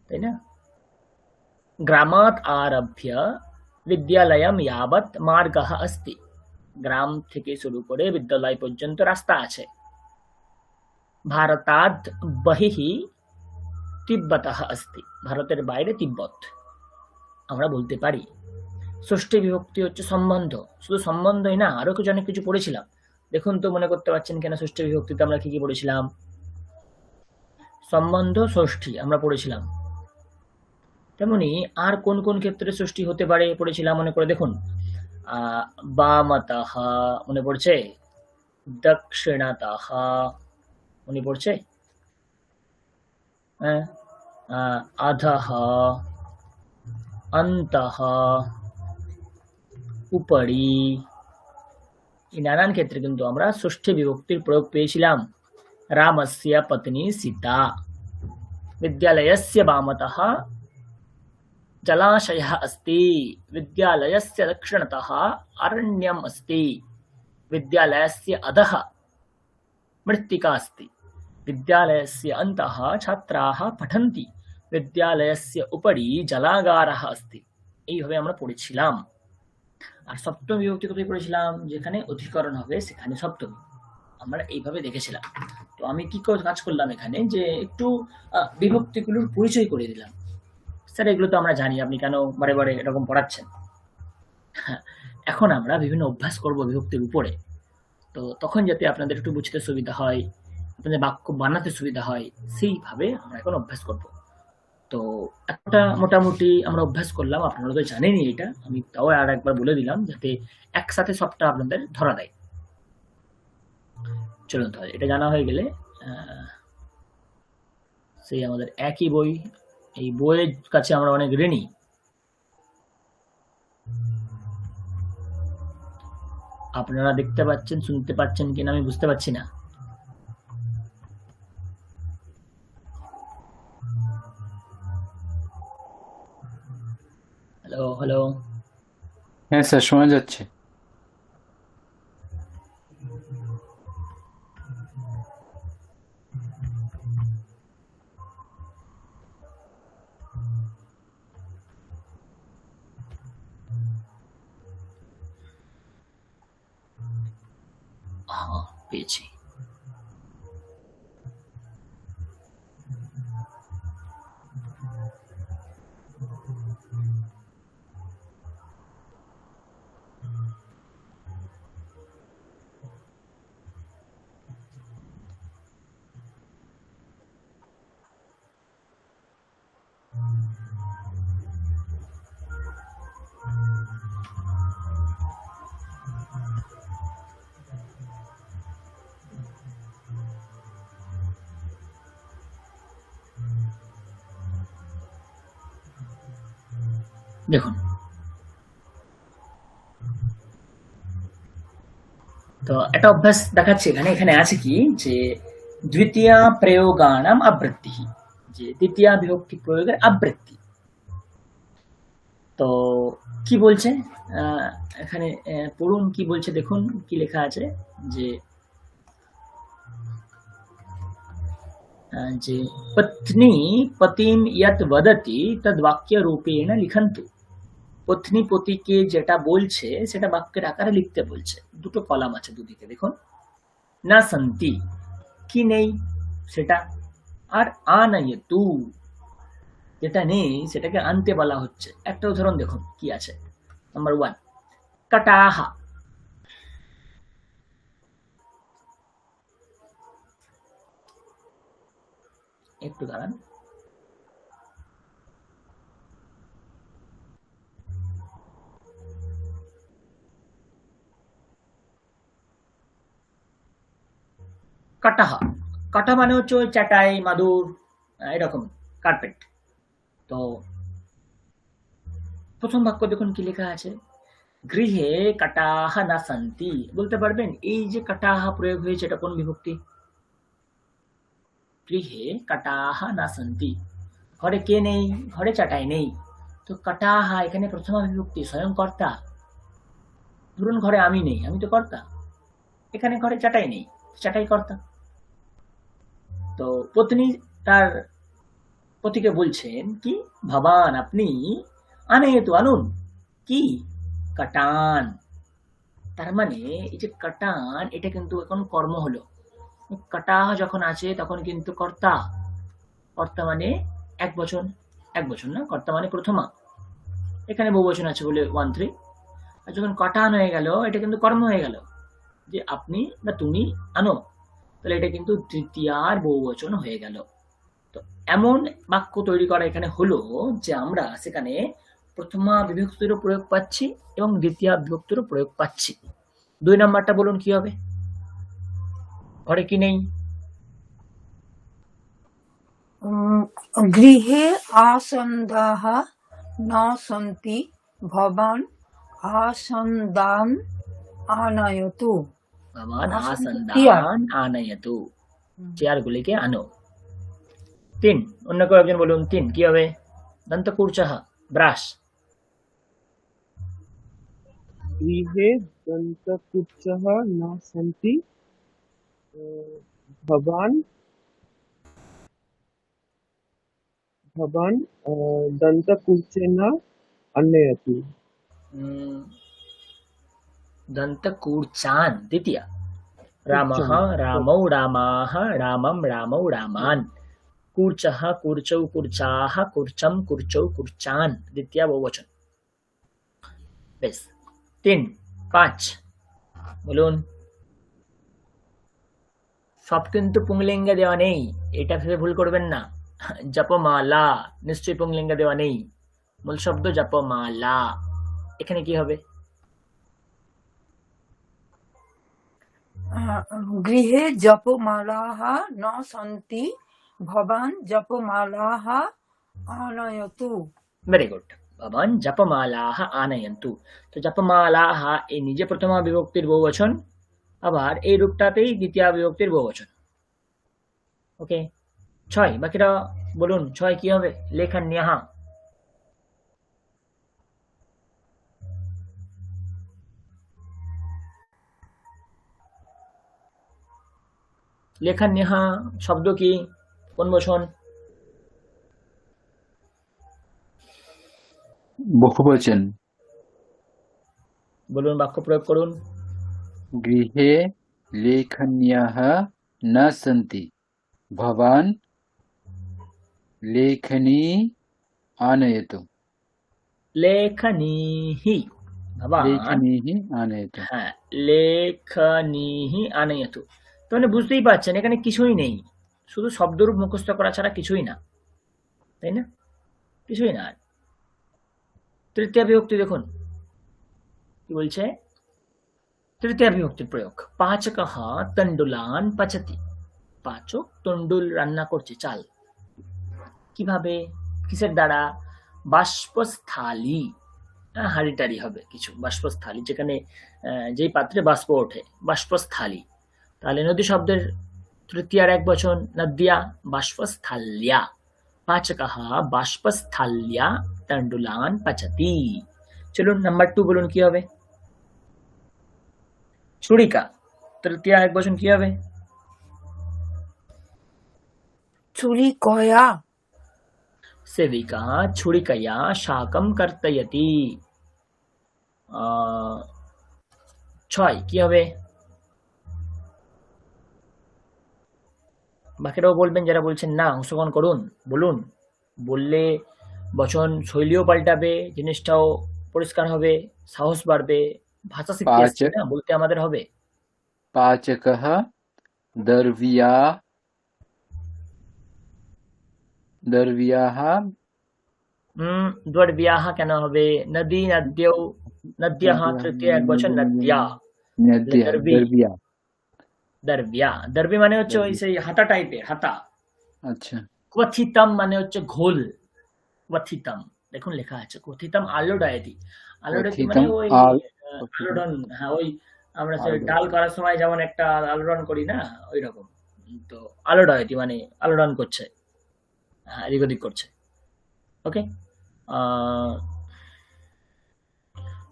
তাই না? গ্রামাত আরভ্য বিদ্যালয়ম यावत् মার্গः अस्ति, গ্রাম থেকে শুরু করে বিদ্যালয় পর্যন্ত রাস্তা আছে। ভারতাৎ বহিঃ তিব্বতः अस्ति, ভারতের বাইরে তিব্বত, আমরা বলতে পারি। ষষ্ঠী বিভক্তি হচ্ছে সম্বন্ধ। শুধু সম্বন্ধই না, আরো কিছু অনেক কিছু পড়েছিলাম। দেখুন তো, মনে করতে পারছেন কেন ষষ্ঠী বিভক্তিতে আমরা কি কি পড়েছিলাম? সম্বন্ধ, ষষ্ঠী আমরা পড়েছিলাম। তেমনি আর কোন কোন ক্ষেত্রে ষষ্ঠী হতে পারে পড়েছিলাম, মনে করে দেখুন। বামতঃ মনে পড়ছে? দক্ষিণতঃ মনে পড়ছে? হ্যাঁ। অধঃ, অন্তঃ, উপরি, এই নানান ক্ষেত্রে কিন্তু আমরা ষষ্ঠী বিভক্তির প্রয়োগ পেয়েছিলাম। রামস্য পত্নী সীতা, বিদ্যালয়স্য বামতঃ জলাশয়ः अस्ति, विद्यालयस्य दक्षिणतः अरण्यम् अस्ति, विद्यालयस्य अधः मृत्तिका अस्ति, विद्यालयस्य अन्तः छात्राः पठन्ति, विद्यालयस्य उपरि जलागारः अस्ति। এইভাবে আমরা পড়েছিলাম। আর সপ্তম বিভক্তি কোথায় পড়েছিলাম? যেখানে অধিকরণ হবে সেখানে সপ্তমী, আমরা এইভাবে দেখেছিলাম। তো আমি কি কাজ করলাম এখানে, যে একটু বিভক্তিগুলোর পরিচয় করে দিলাম। স্যার এগুলো তো আমরা জানি, আপনি কেন বারে বারে এরকম পড়াচ্ছেন? এখন আমরা বিভিন্ন অভ্যাস করব বিভক্তির উপরে। তো তখন যাতে আপনাদের একটু বুঝতে সুবিধা হয়, আপনাদের বাক্য বানাতে সুবিধা হয়, সেইভাবে আমরা এখন অভ্যাস করব। তো একটা মোটামুটি আমরা অভ্যাস করলাম, আপনারা তো জানেনই এটা, আমি তাও আর একবার বলে দিলাম যাতে একসাথে সবটা আপনাদের ধরা দেয়। চলুন তাহলে এটা জানা হয়ে গেলে সেই আমাদের একই বই এই বইয়ের কাছে আমরা অনেক ঋণী। আপনারা দেখতে পাচ্ছেন, শুনতে পাচ্ছেন কিনা আমি বুঝতে পারছি না। Hello hello. হ্যাঁ স্যার শোনা যাচ্ছে। হ্যাঁ, পেয়েছি। দেখুন, তো একটা অভ্যাস দেখাচ্ছি এখানে। এখানে আছে কি যে দ্বিতীয়া প্রয়োগানাম আবৃত্তি, যে দ্বিতীয়া বিভক্তি প্রয়োগের আবৃত্তি। তো কি বলছে এখানে, পড়ুন কি বলছে, দেখুন কি লেখা আছে যে যে পত্নী পতিম ইয়ৎ বদতি তদ বাক্য রূপেণ লিখন্তু। পত্নী পতিকে যেটা বলছে সেটা বাক্যের আকারে লিখতে বলছে। দুটো কলাম আছে দুদিকে, দেখুন। না সন্তি, কি নেই সেটা, আর আনয়তু, যেটা নেই সেটাকে আনতে বলা হচ্ছে। একটা উদাহরণ দেখুন কি আছে। নাম্বার 1, কাটাহা। একটু দাঁড়ান। কাটাহা, কাটা মানে হচ্ছে ওই চাটাই, মাদুর, এরকম কার্পেট। তো প্রথম বাক্য দেখুন কি লেখা আছে, গৃহে কাটাহা না সন্তি। বলতে পারবেন এই যে কাটাহা প্রয়োগ হয়েছে এটা কোন বিভক্তি? গৃহে কাটাহা না সন্তি, ঘরে কে নেই? ঘরে চাটাই নেই। তো কাটাহা এখানে প্রথমা বিভক্তি, স্বয়ং কর্তা। ধরুন ঘরে আমি নেই, আমি তো কর্তা। এখানে ঘরে চাটাই নেই, চাটাই কর্তা। তো পত্নী তার পতিকে বলছেন কি, ভবান আপনি, আনে তো আনুন, কি, কাটান। তার মানে এই যে কাটান, এটা কিন্তু এখন কর্ম হলো। কাটা যখন আছে তখন কিন্তু কর্তা, কর্তা মানে এক বচন, এক বচন না, কর্তা মানে প্রথমা। এখানে বহু বচন আছে বলে 1 3। আর যখন কাটান হয়ে গেল, এটা কিন্তু কর্ম হয়ে গেল, যে আপনি বা তুমি আনো, তাহলে এটা কিন্তু তৃতীয়ার বহু বচন হয়ে গেল। তো এমন বাক্য তৈরি করা এখানে হলো যে আমরা সেখানে প্রথমা বিভক্তিরও প্রয়োগ পাচ্ছি এবং দ্বিতীয় বিভক্তিরও প্রয়োগ পাচ্ছি। 2 নাম্বারটা বলুন কি হবে? ঘরে কি নেই? গৃহে আসন্দাः ন সন্তি ভবান আসন্দান আনয়তু। ভবান আসন্দ চেয়ার। আসন্দান আনয়তু, চেয়ারগুলিকে আনো। 3, অন্য কেউ একজন বলুন 3 কি হবে? দন্তকুর্চः, ব্রাশ। गृहे दन्तकुच्चः न सन्ति भवान् भवान् दन्तकुच्चेन अन्नयतु। दन्तकूर्चान्, द्वितीय। रामः कुच्चम् रामौ रामाः रामं रामौ रामान्। कूर्चः कूर्चौ कूर्चाः कूर्चं कूर्चौ कूर्चान्, द्वितीय बहुवचन। বেশ। 3 5 বলুন। সব কিন্তু পুংলিঙ্গে দেওয়া নেই, এটা ভেবে ভুল করবেন না। জপমালা নিশ্চয়ই পুংলিঙ্গে দেওয়া নেই, মূল শব্দ জপমালা। এখানে কি হবে? গৃহে জপমালাः ন সন্তি ভবান জপমালাः आनयतु ভেরি গুড। ভবান জপমালাহ আনয়ন্তু। তো জপমালাহ এই নিজে প্রথমা বিভক্তির বহুবচন, আবার এই রূপটাতেই দ্বিতীয় বিভক্তির বহুবচন। ওকে, 6 বাকিটা বলুন, 6 কি হবে? লেখন নিহা। লেখন নিহা শব্দ কি, কোন বচন? বহুবচন। বলুন, বাক্য প্রয়োগ করুন। গৃহে লেখন্যাः ন সন্তি, ভবান লেখনী আনয়তু। লেখনীহি। ভবান, লেখনীः আনয়তু। হ্যাঁ, লেখনীহি আনয়তু। তো মানে বুঝতেই পারছেন এখানে কিছুই নেই, শুধু শব্দরূপ মুখস্থ করা ছাড়া কিছুই না, তাই না? কিছুই না। তৃতীয় বিভক্তি দেখুন কি বলছে, তৃতীয় বিভক্তির প্রয়োগ। পাচকः তণ্ডুলান পচতি। পাচক তণ্ডুল রান্না করছে, চাল। কিভাবে, কিসের দ্বারা? বাষ্পস্থলী, হাঁড়িটারি হবে কিছু, বাষ্পস্থলী যেখানে যেই পাত্রে বাষ্প ওঠে, বাষ্পস্থলী। তাহলে নদী শব্দের তৃতীয়ার এক বচন নদ্যা, বাষ্পস্থল্যা। পাচকः বাষ্পস্থল্যা তণ্ডুলান পচতি। চলুন নাম্বার 2 বলুন কি হবে? ছুরিকা, তৃতীয় এক বচন কি হবে? चुरिकया सेविका छुरिकया शाकं कर्तयति। 6 কি হবে? বাকিরাও বলবেন, যারা বলছেন না অংশগ্রহণ করুন, বলুন। বললে বচন শৈলীও পাল্টাবে, জিনিসটাও পরিষ্কার হবে, সাহস বাড়বে, ভাষা শিখতে আসছি পাচক না, বলতে আমাদের হবে। পাচকः দ্রব্যাः দ্রব্যাः কেন হবে? নদী নদ্যৌ, নদ্যাः তৃতীয় এক বচন নদ্যা। নদ্যাः দর্বি, দ্রব্যা। দর্ব্যা। দর্বি মানে হচ্ছে ওই সেই হাতা টাইপের, হাতা। আচ্ছা, ক্বথিতম মানে হচ্ছে ঘোল, ক্বথিতম। দেখুন লেখা আছে ক্বথিতম আলোডায়তি। আলোডায়তি মানে কথিতম ওই কথিতম আলোড়ন, হ্যাঁ ওই আমরা সেই আলোড়ন। ডাল করার সময় যেমন একটা আলোড়ন করি না, ওই রকম। তো আলোডায়তি মানে আলোড়ন করছে, হ্যাঁ এদিক ওদিক করছে। ওকে,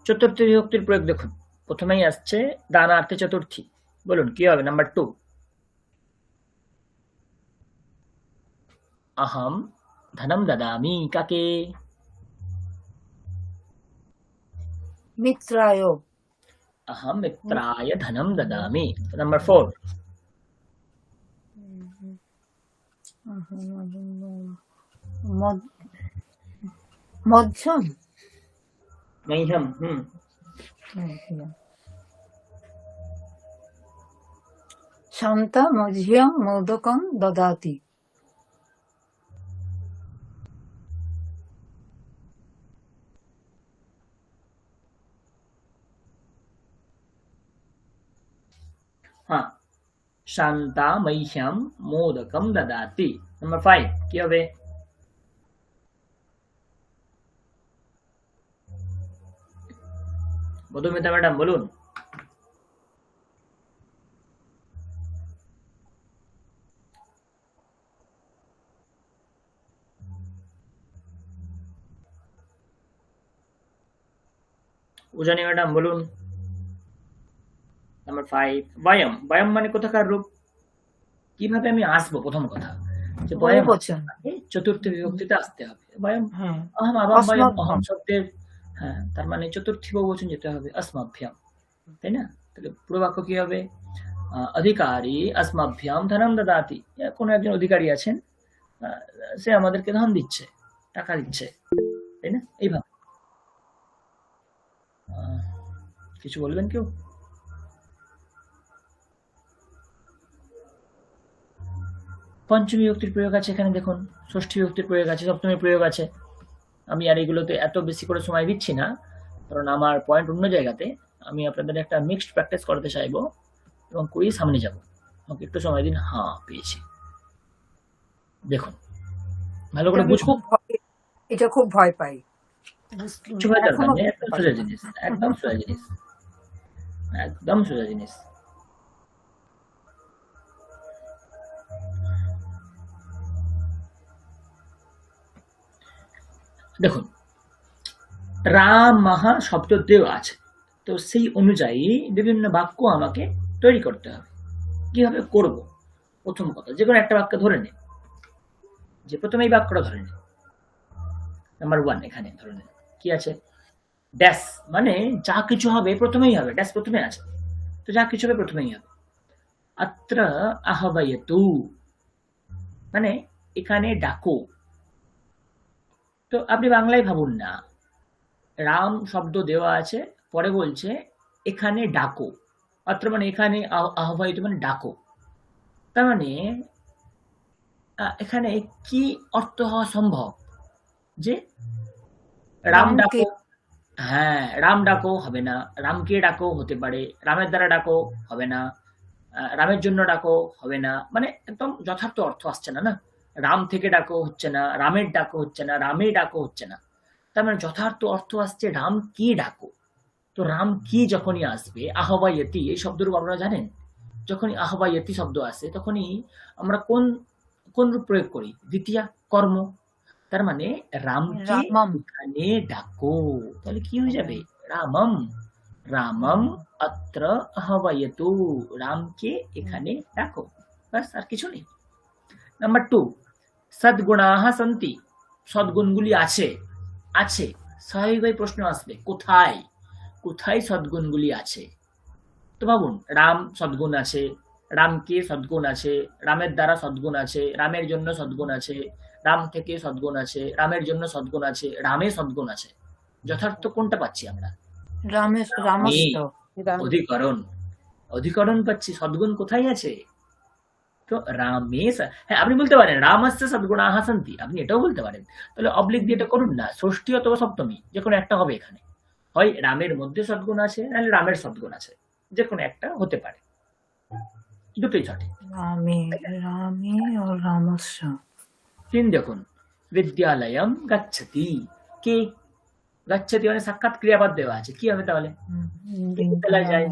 চতুর্থ বিভক্তির প্রয়োগ দেখুন, প্রথমেই আসছে দানার্থে চতুর্থী। বলুন কি হবে? নাম্বার 2। अहम धनम ददामि, काके? मित्राय अहम मित्राय धनम ददामि। नंबर 4। मध्यम मह्यम, शान्ता मह्यं मोदकं ददाति हाँ, शांता मह्यम मोदकम ददाति। नंबर 5 কি হবে? মধুমিতা ম্যাডাম বলুন। উজানি ম্যাডাম বলুন। নাম্বার 5 বয়ম। বয়ম মানে কোথাকার রূপ? কিভাবে আমি আসবো? প্রথম কথা যে বয়ম বহুবচন চতুর্থ বিভক্তিতে আসতে হবে। বয়ম, হ্যাঁ अहम আবাম বয়ম, अस्मभ्यं অহম শব্দের, হ্যাঁ তার মানে চতুর্থী বহুবচন যেতে হবে अस्मभ्यम, তাই না? তাহলে পুরো বাক্য কি হবে? অধিকারী अस्मभ्यम ধনম দদাতি। কোন একজন অধিকারী আছেন, সে আমাদেরকে ধন দিচ্ছে, টাকা দিচ্ছে, তাই না? এইভাবে। কিছু বলবেন কেউ? পঞ্চমী বিভক্তির প্রয়োগ আছে এখানে দেখুন, ষষ্ঠী বিভক্তির প্রয়োগ আছে, সপ্তমী প্রয়োগ আছে। আমি আর এগুলোতে এত বেশি করে সময় দিচ্ছি না, কারণ আমার পয়েন্ট অন্য জায়গাতে। আমি আপনাদের একটা মিক্সড প্র্যাকটিস করতে চাইবো এবং করিয়ে সামনে যাব। আমাকে একটু সময় দিন। হ্যাঁ পেয়েছি, দেখুন ভালো করে আমি বুঝুন। খুব ভয় এটা খুব ভয় পাই কিছু ভয় দরকার এখনো নেই, বুঝতে একদম পারি সোজা না। জিনিস, একদম সোজা জিনিস, একদম সোজা জিনিস। দেখুন, রাম মহা শব্দ দেওয়া আছে, তো সেই অনুযায়ী বিভিন্ন বাক্য আমাকে তৈরি করতে হবে। কিভাবে করব? প্রথম কথা, যে কোনো একটা বাক্য ধরে নিন, যে প্রথমে এই বাক্যটা ধরে নিন। নাম্বার 1 এখানে ধরে নিন কি আছে, ড্যাশ, মানে যা কিছু হবে প্রথমেই হবে, ড্যাশ প্রথমে আছে, তো যা কিছু হবে প্রথমেই হবে। অত্র আহ্বায়তু, মানে এখানে ডাকো। তো আপনি বাংলায় ভাবুন না, রাম শব্দ দেওয়া আছে, পরে বলছে এখানে ডাকো। অত্র মানে এখানে, আহ্বায়িত মানে ডাকো। তার মানে এখানে কি অর্থ হওয়া সম্ভব? যে রাম রামকে ডাকো, হ্যাঁ রাম ডাকো হবে না, রামকে ডাকো হতে পারে, রামের দ্বারা ডাকো হবে না, রামের জন্য ডাকো হবে না, মানে একদম যথার্থ অর্থ আসছে না, না রাম থেকে ডাকো হচ্ছে না, রামের ডাকো হচ্ছে না, রামের ডাকো হচ্ছে না। তার মানে যথার্থ অর্থ আসছে রাম কি ডাকো। তো রাম কি যখনই আসবে, আহ্বায়তি এই শব্দরূপ আপনারা জানেন, যখনই আহ্বায়তি শব্দ আসে তখনই আমরা কোন কোন রূপ প্রয়োগ করি? দ্বিতীয়া, কর্ম। তার মানে রামকে রামম এখানে ডাকো, তাহলে কি হয়ে যাবে? রামম, রামম অত্র আহ্বায়তু, রামকে এখানে ডাকো, ব্যাস আর কিছু নেই। নাম্বার 2, সদ্গুণাহ সন্তি, সদ্গুণগুলি আছে, আছে, স্বাভাবিকভাবে প্রশ্ন আসবে কোথায়, কোথায় সদ্গুণগুলি আছে। তো ভাবুন, রাম সদ্গুণ আছে, রামকে সদ্গুণ আছে, রামের দ্বারা সদ্গুণ আছে, রামের জন্য সদ্গুণ আছে, রাম থেকে সদ্গুণ আছে, রামের জন্য সদ্গুণ আছে, রামে সদ্গুণ আছে। যথার্থ কোনটা পাচ্ছি আমরা? রামের রামে, রামস্য অধিকরণ, অধিকরণ পাচ্ছি, সদ্গুণ কোথায় আছে? তো রামে হ্যাঁ আপনি বলতে পারেন রামস্য সদ্গুণাহ সন্তি, আপনি এটাও বলতে পারেন। তাহলে অবলিক দিয়ে এটা করুন না, ষষ্ঠী অথবা সপ্তমী যে কোনো একটা হবে এখানে, হয় রামের মধ্যে সদ্গুণ আছে, নাহলে রামের সদ্গুণ আছে, যে কোনো একটা হতে পারে, দুটোই সঠিক। রামে রামে ও রামস্য 3 দেখুন, বিদ্যালয়ম গচ্ছতি, কে গচ্ছতি মানে সাক্ষাৎ ক্রিয়াপদ দেওয়া আছে, কি হবে তাহলে? কে বিদ্যালয়ে যায়?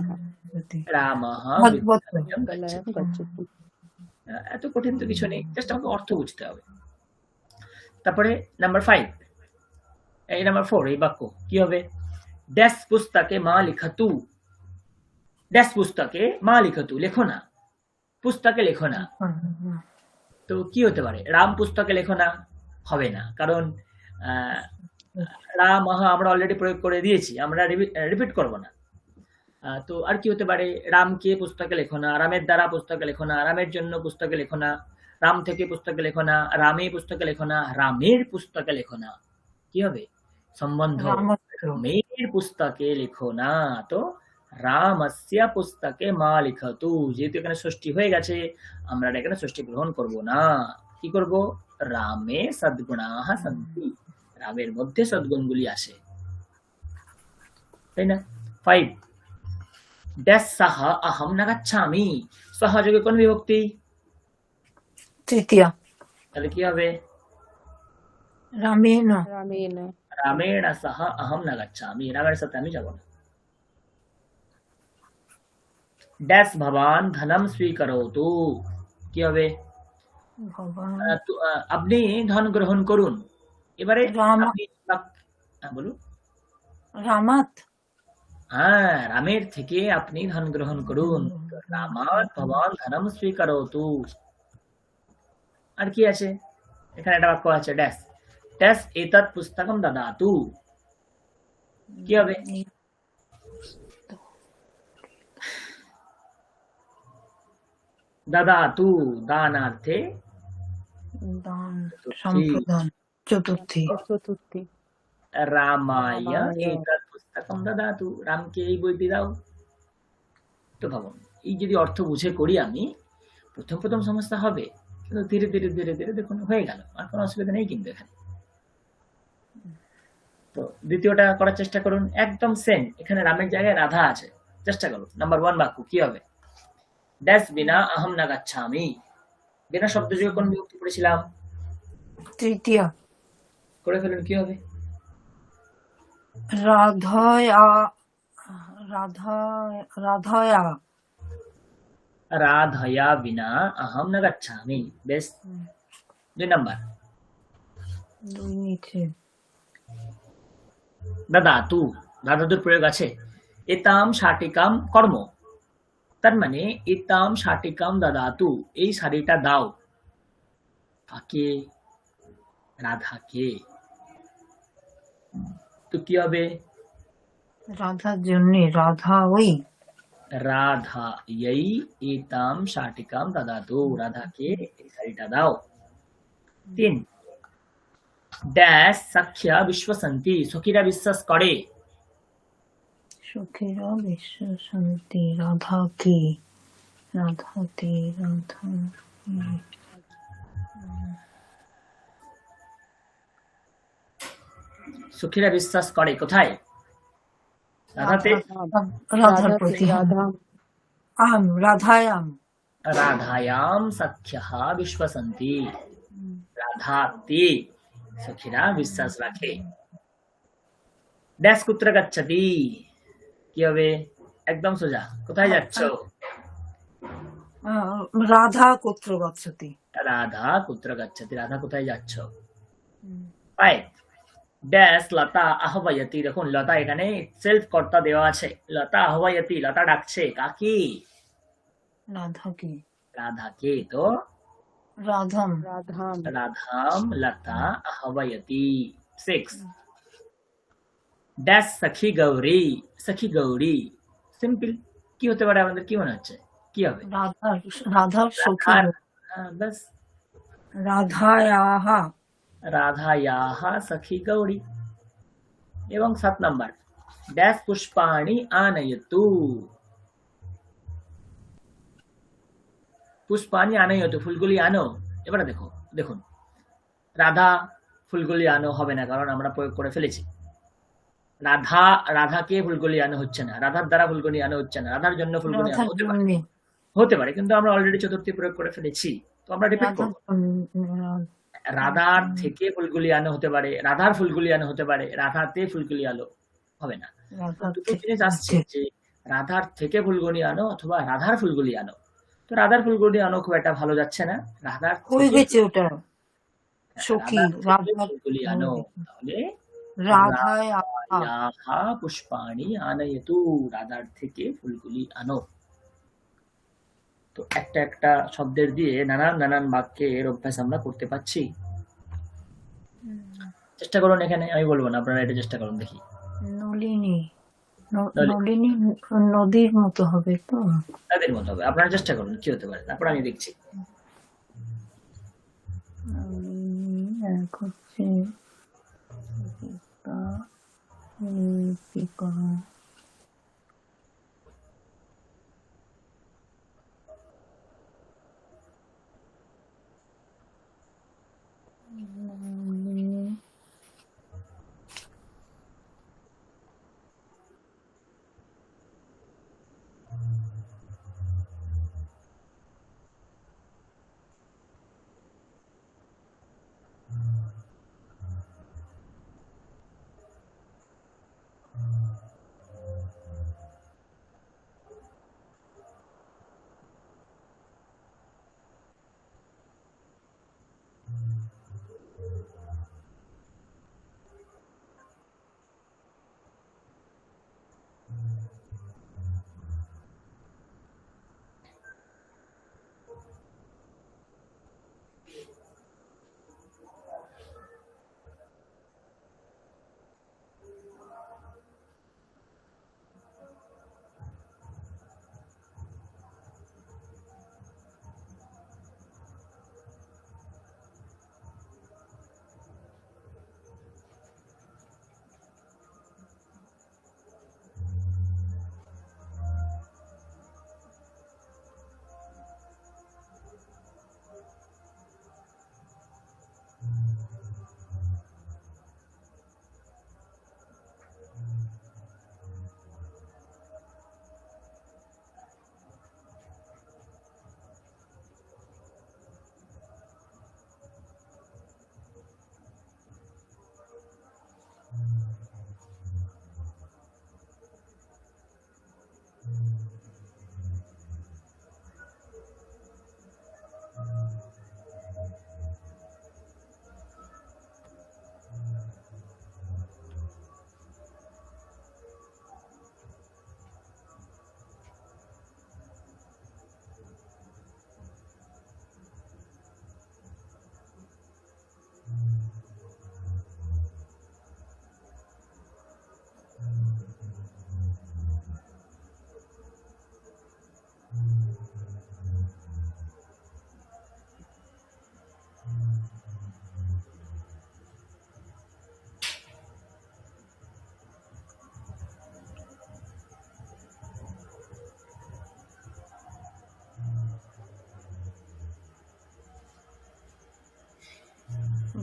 রামঃ ভগবত বিদ্যালয়ম গচ্ছতি। এত কঠিন তো কিছু নেই, জাস্ট আমাকে অর্থ বুঝতে হবে। তারপরে নাম্বার 5, এই নাম্বার 4 এই বাক্য কি হবে? ড্যাশ পুস্তকে মা লিখতু, ড্যাশ পুস্তকে মা লিখতু, লেখো না, পুস্তকে লেখো না। তো কি হতে পারে? রাম পুস্তকে লেখো না হবে না, কারণ রাম আমরা অলরেডি প্রয়োগ করে দিয়েছি, আমরা রিপিট করব না। তো আর কি হতে পারে? রামকে পুস্তকে লেখো না, রামের দ্বারা পুস্তকে লেখো না, রামের জন্য পুস্তকে লেখো না, রাম থেকে পুস্তকে লেখো না, রামে পুস্তকে লেখো না, রামের পুস্তকে লেখো না। কি হবে? সম্বন্ধ, রামস্য রামের পুস্তকে লেখো না। তো রামস্য পুস্তকে মা লিখতু, যেহেতু এখানে ষষ্ঠী হয়ে গেছে, আমরা এখানে ষষ্ঠী গ্রহণ করব না। কি করব? রামে সদ্গুণাহ সন্তি, রামের মধ্যে সদ্গুণগুলি আছে, তাই না? 5, ড্যাশ সাহা আহম না গাচ্ছামি, সাহা যোগে কোন বিভক্তি? তৃতীয়া তাহলে কি হবে? রামেণ রামেণ সাহা আহম না গাচ্ছামি, রামের সাথে আমি যাব না। ড্যাশ ভবান ধনম স্বীকরোতু, কি হবে? ভগবান আপনি ধন গ্রহণ করুন। এবারে রাম আপনি বলুন। রামাত হ্যাঁ, রামের থেকে আপনি ধন গ্রহণ করুন। রামাৎ ভবান ধনম স্বীকরোতু। আর কি আছে? এখানে একটা বাক্য আছে, ড্যাশ ড্যাশ এতৎ পুস্তকম দদাতু, কি হবে? দদাতু দানার্থে দান চতুর্থী, সম্প্রদান চতুর্থী রামায় এতৎ পুস্তকম দদাতু, রামকে এই বইটি দাও। তো ভাবুন, এই যদি অর্থ বুঝে করি আমি, প্রথম সমস্যা হবে, কিন্তু ধীরে ধীরে ধীরে ধীরে দেখুন হয়ে গেল, আর কোনো অসুবিধা নেই কিন্তু এখানে। তো দ্বিতীয়টা করার চেষ্টা করুন, একদম সেম, এখানে রামের জায়গায় রাধা আছে, চেষ্টা করুন। নাম্বার 1 বাক্য কি হবে? ড্যাশ বিনা আহম না গাচ্ছামি, বিনা শব্দ যোগে কোন বিভক্তি পড়েছিলাম? তৃতীয়া করে ফেলুন, কি হবে? রাধয়া রাধা রাধয়া রাধয়া বিনা আহম ন গচ্ছামি। বেশ, 2 নাম্বার। দুই নিচে দাদাতু, দাদাতুর প্রয়োগ আছে। এতাম শাটিকাম কর্ম, তার মানে এতাম শাটিকাম দাদাতু, এই শাড়িটা দাও। কাকে? রাধাকে। তো কি হবে? রাধার জন্য রাধা ওই রাধা ইয়ৈ এতাম শাটিকাম দাদাতু, রাধাকে এই শাড়িটা দাও। 3, ড্যাশ সাখ্যা বিশ্বসন্তি, সখীরা বিশ্বাস করে। সুখেরা বিশ্ব শান্তি রাধা কি রাধাতে রাধা সখীরা বিশ্বাস করে কোথায়? রাধাতে। রাধার প্রতি আম রাধায়াম রাধায়াম সাখ্যাহ বিশ্বসন্তি, রাধাতে সখীরা বিশ্বাস রাখে। ড্যাশ কুত্র গচ্ছতি, কি হবে? একদম সোজা, কোথায় যাচ্ছ? রাধা কোত্র গচ্ছতি রাধা কুত্র গচ্ছতি, রাধা কোথায় যাচ্ছ? 5, ড্যাশ লতা আহ্বায়তি, দেখুন লতা এখানে সেলফ কর্তা দেওয়া আছে। লতা আহ্বায়তি, লতা ডাকছে কাকে? রাধা কি রাধাকে। তো রাধাম রাধাম লতা আহ্বায়তি। 6, ড্যাশ সখী গৌরী, সখী গৌরী, সিম্পল। কি হতে পারে আমাদের, কি মনে হচ্ছে কি হবে? রাধার সখী বাস, রাধায়াহা রাধায়াহ সখী গৌরী। এবং 7 নাম্বার, ড্যাশ পুষ্পাণি আনয়তু, পুষ্পাণি আনয়তু, ফুলগুলি আনো। এবারে দেখুন রাধা ফুলগুলি আনো হবে না, কারণ আমরা প্রয়োগ করে ফেলেছি। রাধাকে ফুলগুলি আনো হচ্ছে না, রাধার দ্বারা ফুলগুলি আনো হচ্ছে না, রাধার জন্য ফুলগুলি আনো হতে পারে, কিন্তু আমরা অলরেডি চতুর্থী প্রয়োগ করে ফেলেছি, তো আমরা রিপিট করব। রাধার থেকে ফুলগুলি আনো হতে পারে, রাধার ফুলগুলি আনো হতে পারে, রাধাতে ফুলগুলি আনো হবে না। দুটো জিনিস আসছে যে রাধার থেকে ফুলগুলি আনো অথবা রাধার ফুলগুলি আনো। তো রাধার ফুলগুলি আনো খুব একটা ভালো যাচ্ছে না, রাধার হয়ে গেছে ওটা সখী ফুলগুলি আনো, তাহলে রাধায়াহা পুষ্পাণি আনয়তু, রাধার থেকে ফুলগুলি আনো। তো একটা একটা শব্দের দিয়ে নানান বাক্যের অভ্যাস আমরা করতে পারছি। চেষ্টা করুন, এখানে আমি বলবো না, আপনারা এটা চেষ্টা করুন, দেখি। নলিনী নলিনী নদীর মতো হবে তো, তাদের মতো হবে, আপনারা চেষ্টা করুন কি হতে পারে, তারপর আমি দেখছি। এক হচ্ছে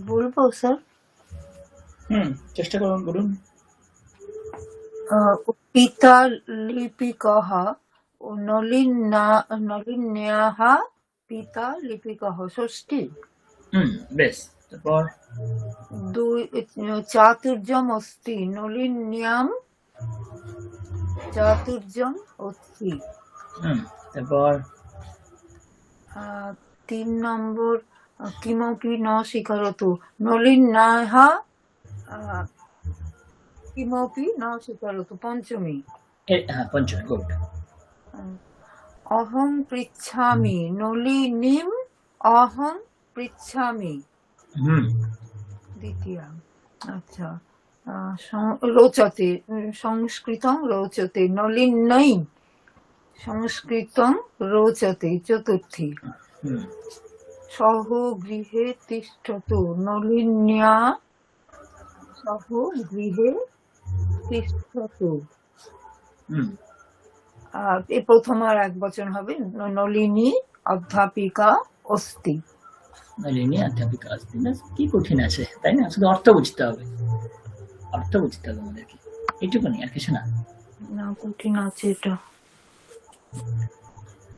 বলবো স্যার? চেষ্টা করুন, বলুন। পিতা লিপিকः নলিন্যাः পিতা লিপিকः, ষষ্ঠী। বেশ, তারপর চাতুর্যম অস্তি নলিন্যাম চাতুর্যম অস্তি। তারপর 3 নম্বর কিমপি ন স্বীকারতু নলিন্যাः কিমপি ন স্বীকারতু, পঞ্চমী। হ্যাঁ, পঞ্চমী, গুড। অহং পৃচ্ছামি নলিনীম অহং পৃচ্ছামি, দ্বিতীয়া। আচ্ছা, রোচতে সংস্কৃতং রোচতে নলিন্যৈ সংস্কৃতং রোচতে, চতুর্থী। সহ গৃহে তিষ্ঠতু নলিন্যা সহ গৃহে তিষ্ঠতু। এই প্রথম আর এক বচন হবে নলিনী অধ্যাপিকা অস্তি। নলিনী অধ্যাপিকা অস্তি, না কি কঠিন আছে, তাই না? শুধু অর্থ বুঝতে হবে, অর্থ বুঝতে হবে আমাদেরকে, এইটুকুনি, আর কিছু না। না, কঠিন আছে এটা।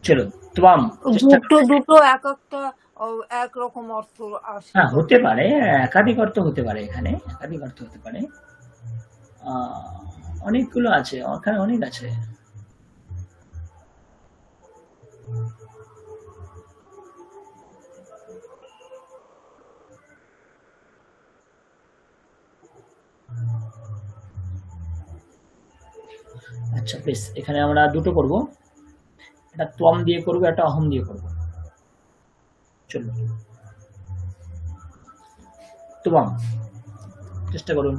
চলো, তোমাম দুটো এক একটা একরকম অর্থ আসে। হ্যাঁ, হতে পারে, একাধিক অর্থ হতে পারে, এখানে একাধিক অর্থ হতে পারে। অনেকগুলো আছে, ওখানে অনেক আছে। আচ্ছা বেশ, এখানে আমরা দুটো করব, একটা ত্বম দিয়ে করব, একটা অহম দিয়ে করব। চলো, ত্বম, চেষ্টা করুন,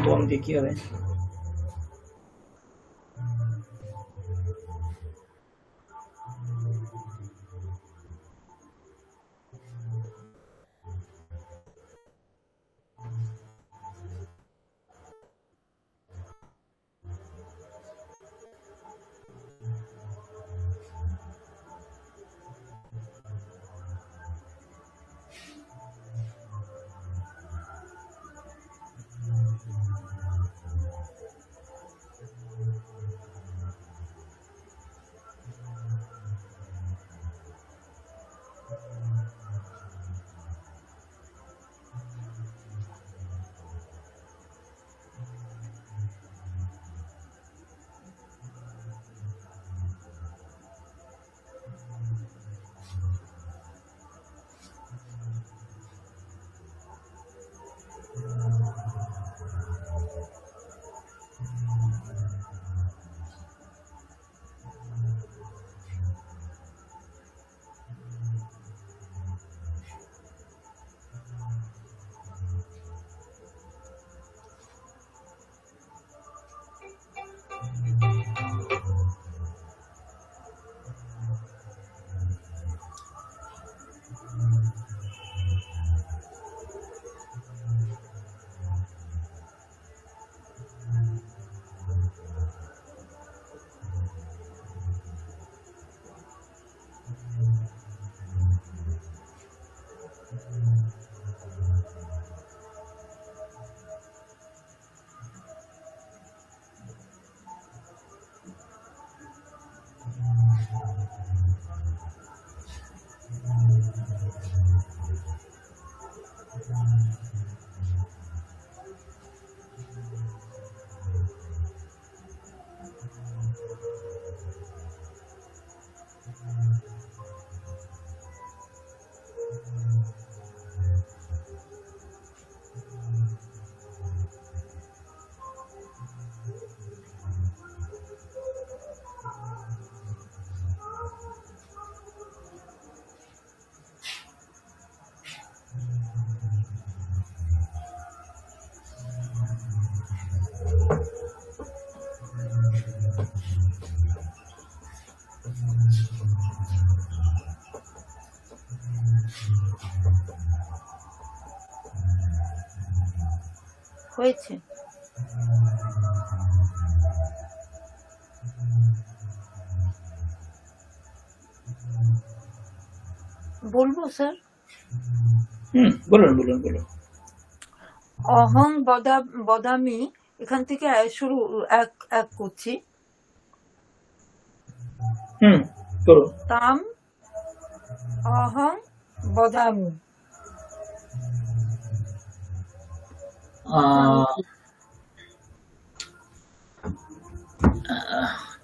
ত্বম দিয়ে কি হবে? হয়েছে। বলবো স্যার? বলুন বলুন বলুন। অহং বদামি, এখান থেকে শুরু, এক এক করছি। করুন। তাম অহং বদামি।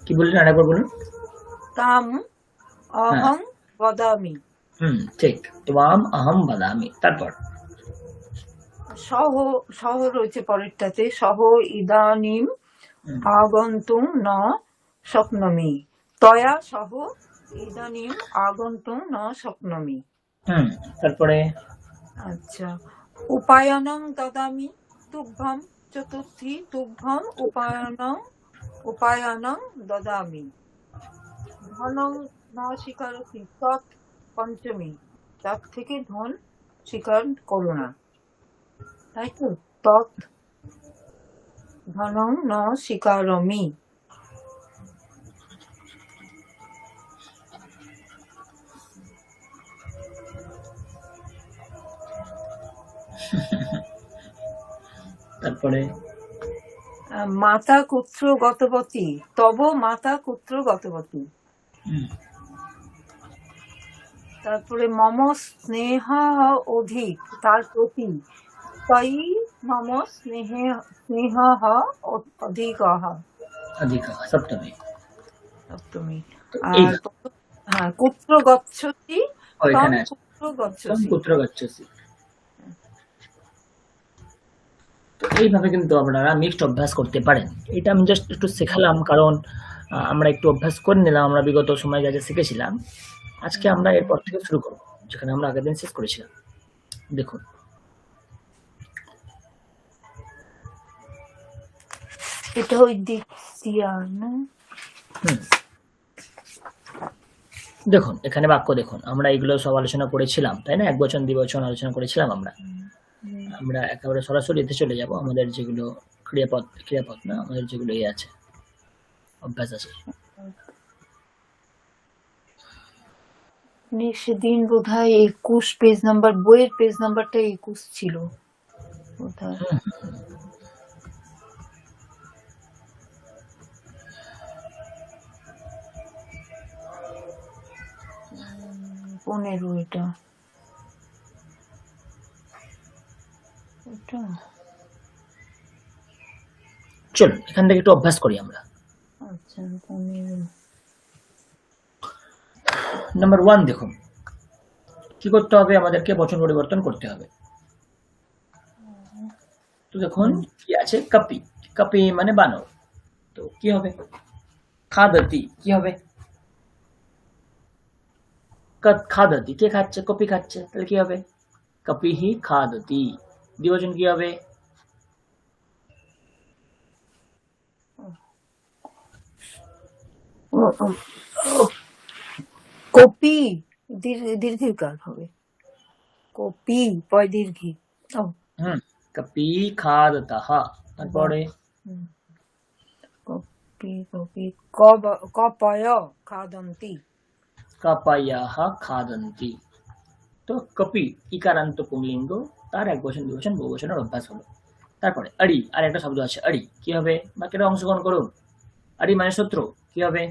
কি বললেন আরেকবার বলুন। তাম হ্যাঁ, অহং বদামি। ঠিক। ত্বাম আহম বাদামি, তারপর সহ সহ রয়েছে পরেরটাতে, সহ ইদানিম হুম, আগন্তুং ন স্বপ্নমি। তয়া সহ ইদানিম আগন্তুং ন স্বপ্নমি। তারপরে আচ্ছা, উপায়নং দদামি তুভ্যম। চতুর্থী, তুভ্যম উপায়নং দদামি। ধনং ন স্বীকারোতি তৎ পঞ্চমী। তার থেকে ধন স্বীকার করো না, তাই তো? তৎ ধনং ন স্বীকারমি। তারপরে মাতা কুত্র গতবতী, তব মাতা কুত্র গতবতী। হুম, তারপরে মম স্নেহ অধিক, তার প্রতি। তৈ মম স্নেহ অধিক। অধিক সপ্তমী। সপ্তমী। তো আর এইভাবে হ্যাঁ, কুত্র গচ্ছতি, তম এখানে আছে কুত্র তম গচ্ছসি। পুত্র গচ্ছসি। তো এইভাবে কিন্তু আপনারা মিক্সড অভ্যাস করতে পারেন। এটা আমি জাস্ট একটু শেখালাম, কারণ আমরা একটু অভ্যাস করে নিলাম, আমরা বিগত সময়ে যা যা শিখেছিলাম। আজকে আমরা এরপর থেকে শুরু করব, যেখানে আমরা আগের দিন শেষ করেছিলাম। দেখুন, এটা ওই দিকসিয়া না? হুম, দেখুন এখানে বাক্য দেখুন, আমরা এগুলো সব আলোচনা করেছিলাম, তাই না? একবচন দ্বিবচন আলোচনা করেছিলাম আমরা। আমরা একেবারে সরাসরি এতে চলে যাব, আমাদের যেগুলো ক্রিয়াপদ না, আমাদের যেগুলো আছে, অভ্যাস আছে। সেদিন বোধহয় 21 পেজ নাম্বার, বইয়ের পেজ নাম্বারটা 21 ছিল বোধহয়। 15 এটা। চলুন এখান থেকে একটু অভ্যাস করি আমরা। আচ্ছা, 15। নাম্বার 1 দেখুন, কি করতে হবে? আমাদেরকে বচন পরিবর্তন করতে হবে। তো দেখুন কি আছে, কাপি। কাপি মানে বানর। তো কি হবে? খাদতি কি হবে? খাদতি, কে খাচ্ছে? কপি খাচ্ছে, তাহলে কি হবে? কপিহি খাদতি। দ্বিবচন কি হবে? কপি দীর্ঘিকার হবে, কপি পয় দীর্ঘি। কপি খাদতঃ। তারপরে কপি কপি কপয় খাদন্তি। কপয়াহ খাদন্তি। তো কপি ইকারান্ত পুংলিঙ্গ, তার এক বচন দ্বিবচন বহুবচনের অভ্যাস হলো। তারপরে আড়ি, আর একটা শব্দ আছে আড়ি, কি হবে? বাকিটা অংশগ্রহণ করুন। আড়ি মানে শত্রু, কি হবে?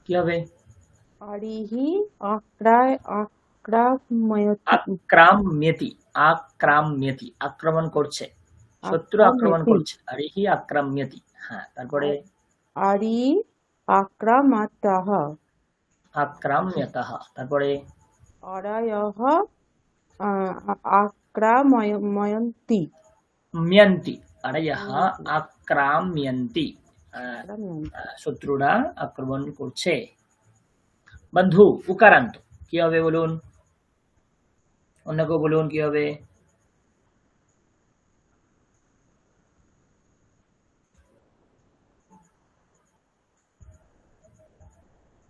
কি হবে? আরিহি আক্রাম্যতি। আক্রাম্যতি। আক্রাম্যতি, আক্রমণ করছে, শত্রু আক্রমণ আক্রাম্যতি। করছে। আরিহি আক্রাম্যতি। হ্যাঁ, তারপরে আরি আক্রামাতাহ। আক্রাম্যতঃ। তারপরে অরায়ঃ আক্রাময়ন্তি। মিয়ন্তি। আরায়াহ আক্রাম্যন্তি। শত্রুরা আক্রমণ করছে। বন্ধু উকারান্ত, কি হবে বলুন? অন্য কেউ বলুন কি হবে?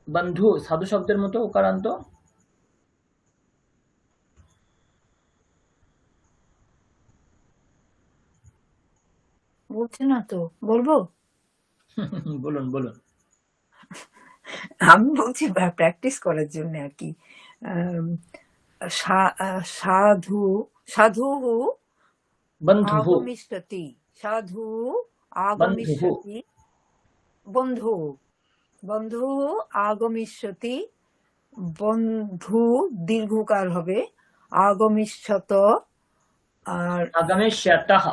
বন্ধু সাধু শব্দের মতো উকারান্ত। বলছে না তো, বলবো? বলুন বলুন। আমি বলছি প্র্যাকটিস করার জন্য আর কি। আম, সাধু সাধু বন্ধুः আগমিষ্যতি, সাধু বন্ধুः আগমিষ্যতি, বন্ধু বন্ধু আগমিষ্যতি, বন্ধু দীর্ঘকার হবে, আগমিষ্যত আর আগমিষ্যতः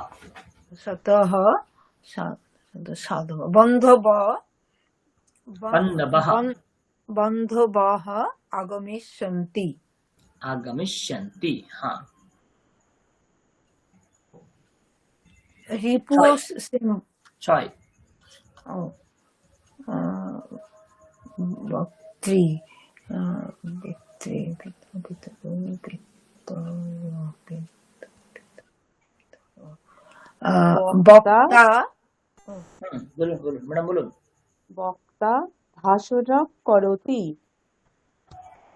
শতঃ সাধু বন্ধব বন্ধবः বন্ধবः আগমিষ্যন্তি। আগমিষ্যन्ति। हाँ, রিপু ছয় ছয় বক্ত্রী বক্তা বক্তা বলুন বলুন ম্যাডাম বলুন। বক্তা ভাষণম করোতি,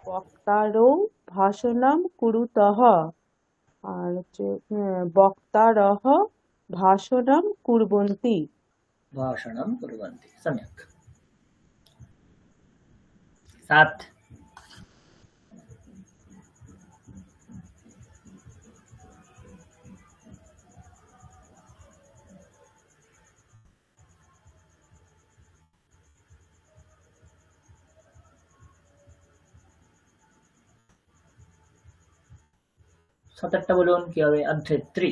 বক্তারৌ ভাষণম কুরুতঃ, আর হচ্ছে বক্তারः ভাষণম কুর্বন্তি। भाषणं कुर्वन्ति। सम्यक्। 7 7টা বলুন কি হবে? অধ্যেত্রী।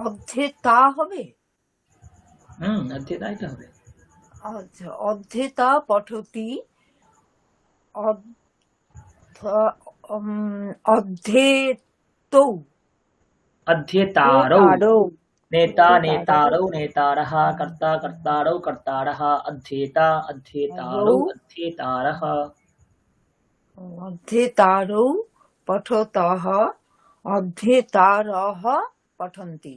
অধ্যেতা হবে। অধ্যেতাই তো হবে। আচ্ছা, অধ্যেতা পঠতি, অধ্যেতৌ अध्येतारौ তারৌ नेता তারৌ नेतारौ नेतारः कर्ता कर्तारौ कर्तारः अध्येता अध्येतारौ अध्येतारः। অধ্যেতারৌ পঠতः, অধ্যেতারः পঠন্তি।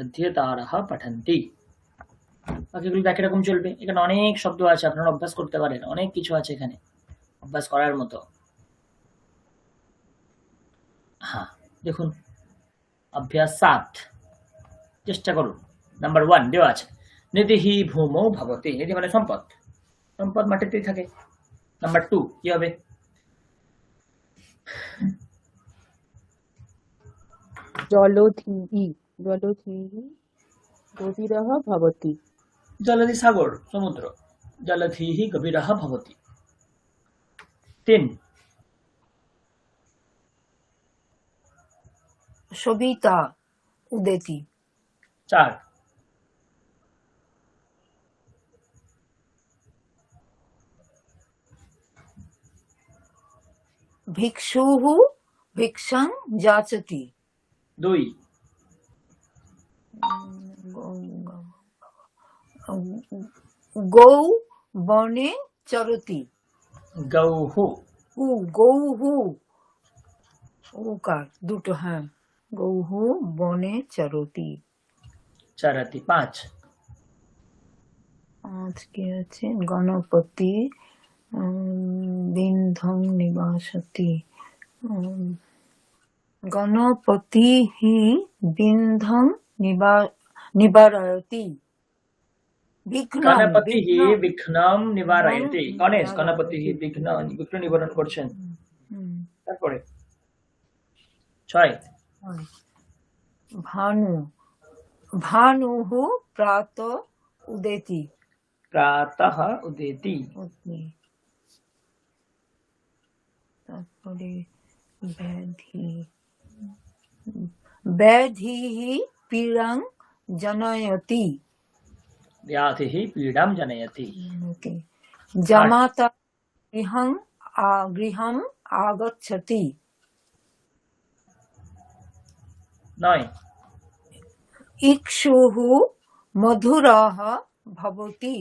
अध्येतारः पठन्ति। বাকিগুলো একই রকম চলবে। এখানে অনেক শব্দ আছে, আপনারা অভ্যাস করতে পারেন, অনেক কিছু আছে এখানে অভ্যাস করার মতো। হ্যাঁ, দেখুন অভ্যাস 7 চেষ্টা করুন। নাম্বার 1 দেওয়া আছে, নিধিঃ ভূমৌ ভবতি। নিধি মানে সম্পদ, সম্পদ মাটিতেই থাকে। নাম্বার 2 কি হবে? জলধিঃ, জলধিঃ গভীরः ভবতি। জলধি সাগর, সমুদ্র। জলধিঃ গভীরः ভবতি। 3 সবিতা উদেতি। 4 ভিক্ষুঃ ভিক্ষাং যাচতি। 2 গৌ বনে চরতি। গৌঃ গৌঃ ওকার দুটো, হ্যাঁ, গৌঃ বনে চরতি। চরতি। 5 আজকে আছে গণপতি বিন্ধং নিবাসতি। গণপতি হি বিন্ধং নিবারয়তি। বিঘ্নং গণপতিঃ বিঘ্নং নিবারয়তি। গণেশ গণপতিঃ বিঘ্ন নিবারণ করছেন। তারপরে 6 ভানু ভানুঃ প্রাত উদেতি। প্রাতঃ উদেতি। তারপরে ব্যাধি ব্যাধিঃ পীড়াং জনয়তি। ব্যাধিঃ পীড়াং জনয়তি। জামাতা গৃহম আগচ্ছতি। 9 ইক্ষুঃ মধুরः ভবতি।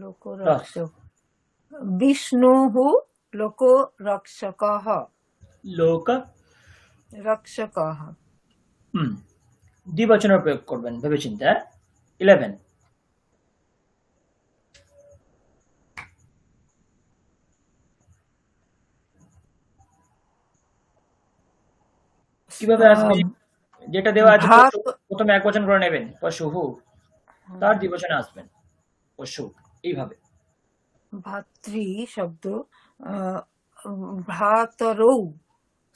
লোকরক্ষক। বিষ্ণুঃ লোকরক্ষকः। লোক রক্ষকः। দ্বিবচনের প্রয়োগ করবেন ভেবেচিন্তে। 11 কিভাবে আসবে? যেটা দেওয়া আছে ভাত প্রথমে একবচন করে নেবেন। পশুঃ তার দ্বিবচনে আসবেন অশোক, এইভাবে। ভাতৃ শব্দ ভ্রাতরৌ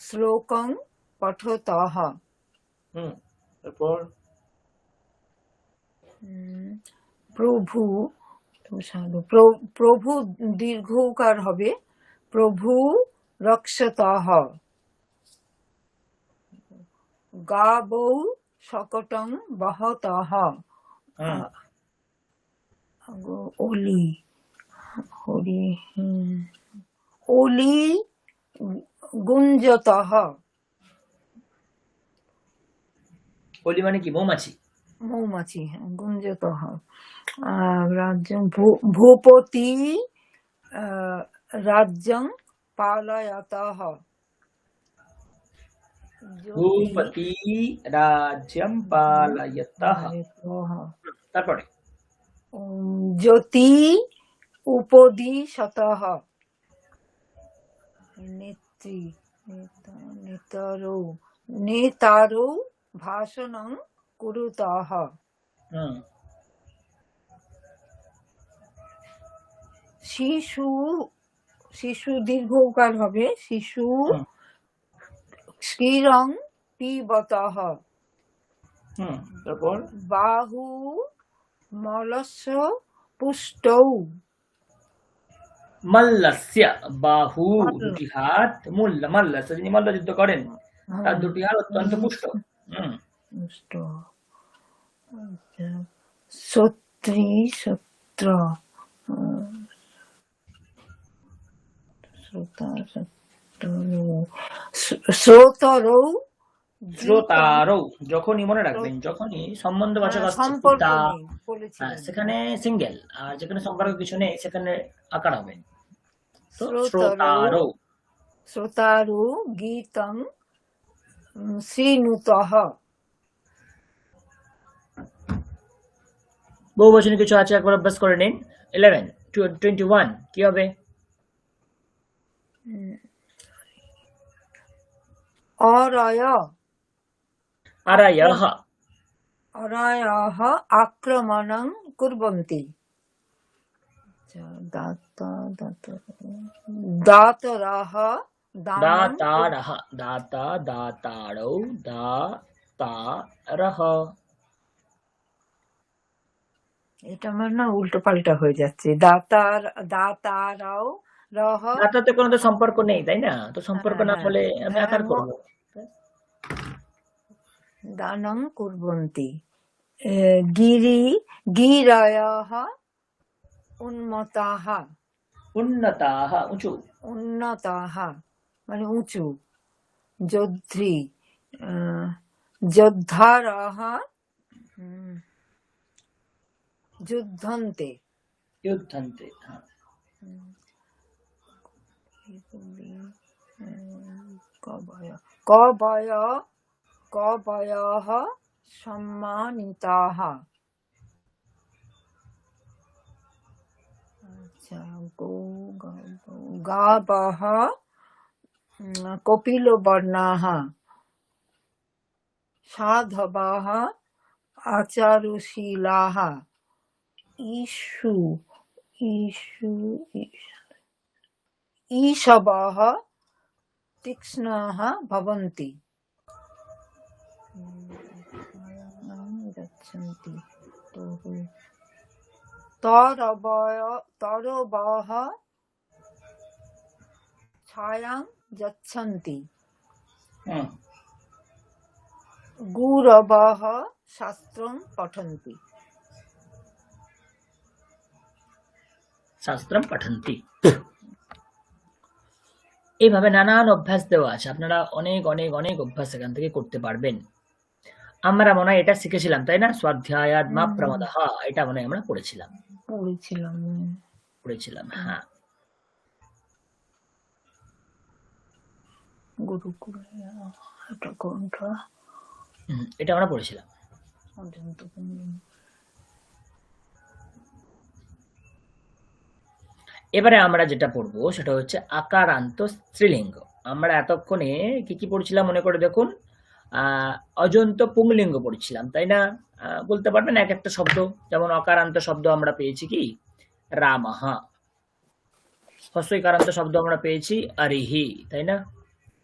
শ্লোকং পঠতঃ। তারপর প্রভু প্রভু দীর্ঘকার হবে, প্রভু রক্ষতঃ। গাবৌ শকটং বহতঃ। ওলি হরি ওলি গুঞ্জতঃ। অলি মানে কি? মৌমাছি। মৌমাছি, গুঞ্জতঃ। রাজ্যং ভূপতি রাজ্যং পালয়তঃ। ভূপতি রাজ্যম পালয়তঃ। তারপরে জ্যোতি উপদিশতঃ। নেত্রী নেতারৌ ভাষণং কুরুতঃ। শিশু দীর্ঘকার হবে, শিশু ক্ষীরং পিবতঃ। তারপর বাহু মলস্য পুষ্টৌ। মল্লস্য, বাহু দুটি হাত, মল্লস্য যিনি মল্ল যুদ্ধ করেন তার দুটি হাত অত্যন্ত পুষ্ট। পুষ্ট। সত্রী সত্র শ্রোতরৌ। শ্রোতারৌ, যখনই মনে রাখবেন, যখনই সম্বন্ধবাচক আসছে সম্পর্ক তা, নেই বলেছিলেন। সেখানে সিঙ্গেল, আর যেখানে সম্পর্ক কিছু নেই সেখানে আকার হবে। তো শ্রোতারৌ শ্রোতারৌ। শ্রোতারু গীতং শ্রীনুতঃ। বহুবচনে কিছু আছে, একবার অভ্যাস করে নিন। 11 21 কি হবে? অরয় আরায়ঃ। অরয়ঃ আক্রমণং কুর্বন্তি। দাতরঃ দানং দাতারঃ। দাতা দাতারৌ দাতারঃ। এটা আমার না উল্টো পাল্টা হয়ে যাচ্ছে। দাতারাও রহ দাতাতে কোনো তো সম্পর্ক নেই, তাই না? তো সম্পর্ক না হলে আমি আকার করব। দানং কুর্বন্তি। গিরয়ঃ উন্মতাঃ। উন্নতাঃ উঁচু। উন্নতাঃ মানে উঁচু। যোদ্ধৃ যোদ্ধারঃ যুদ্ধন্তে। যুদ্ধন্তে। কবয়ঃ সম্মানিতাঃ। আচ্ছা, গাবঃ কপিলবর্ণাঃ। সাধবঃ আচারুশীলাঃ। ঈশবঃ তীক্ষ্ণাঃ ভবন্তি। গচ্ছন্তি। তরবঃ ছায়াং গচ্ছন্তি। গুরবঃ শাস্ত্রং পঠন্তি। শাস্ত্রম পঠন্তি। এইভাবে নানান অভ্যাস দেওয়া আছে, আপনারা অনেক অনেক অনেক অভ্যাস এখান থেকে করতে পারবেন। আমরা মনে হয় এটা শিখেছিলাম, তাই না? স্বাধ্যায়াৎ মা প্রমাদাঃ, এটা মনে হয় আমরা পড়েছিলাম। হ্যাঁ। গুরুকুলে একটা গ্রন্থ, এটা আমরা পড়েছিলাম। এবারে আমরা যেটা পড়বো সেটা হচ্ছে আকারান্ত স্ত্রীলিঙ্গ। আমরা এতক্ষণে কি কি পড়ছিলাম মনে করে দেখুন। অজন্ত পুংলিঙ্গ পড়ছিলাম, তাই না? বলতে পারবেন এক একটা শব্দ। যেমন অকারান্ত শব্দ আমরা পেয়েছি কি রামঃ, হস্যইকারান্ত শব্দ আমরা পেয়েছি আরিহি, তাই না?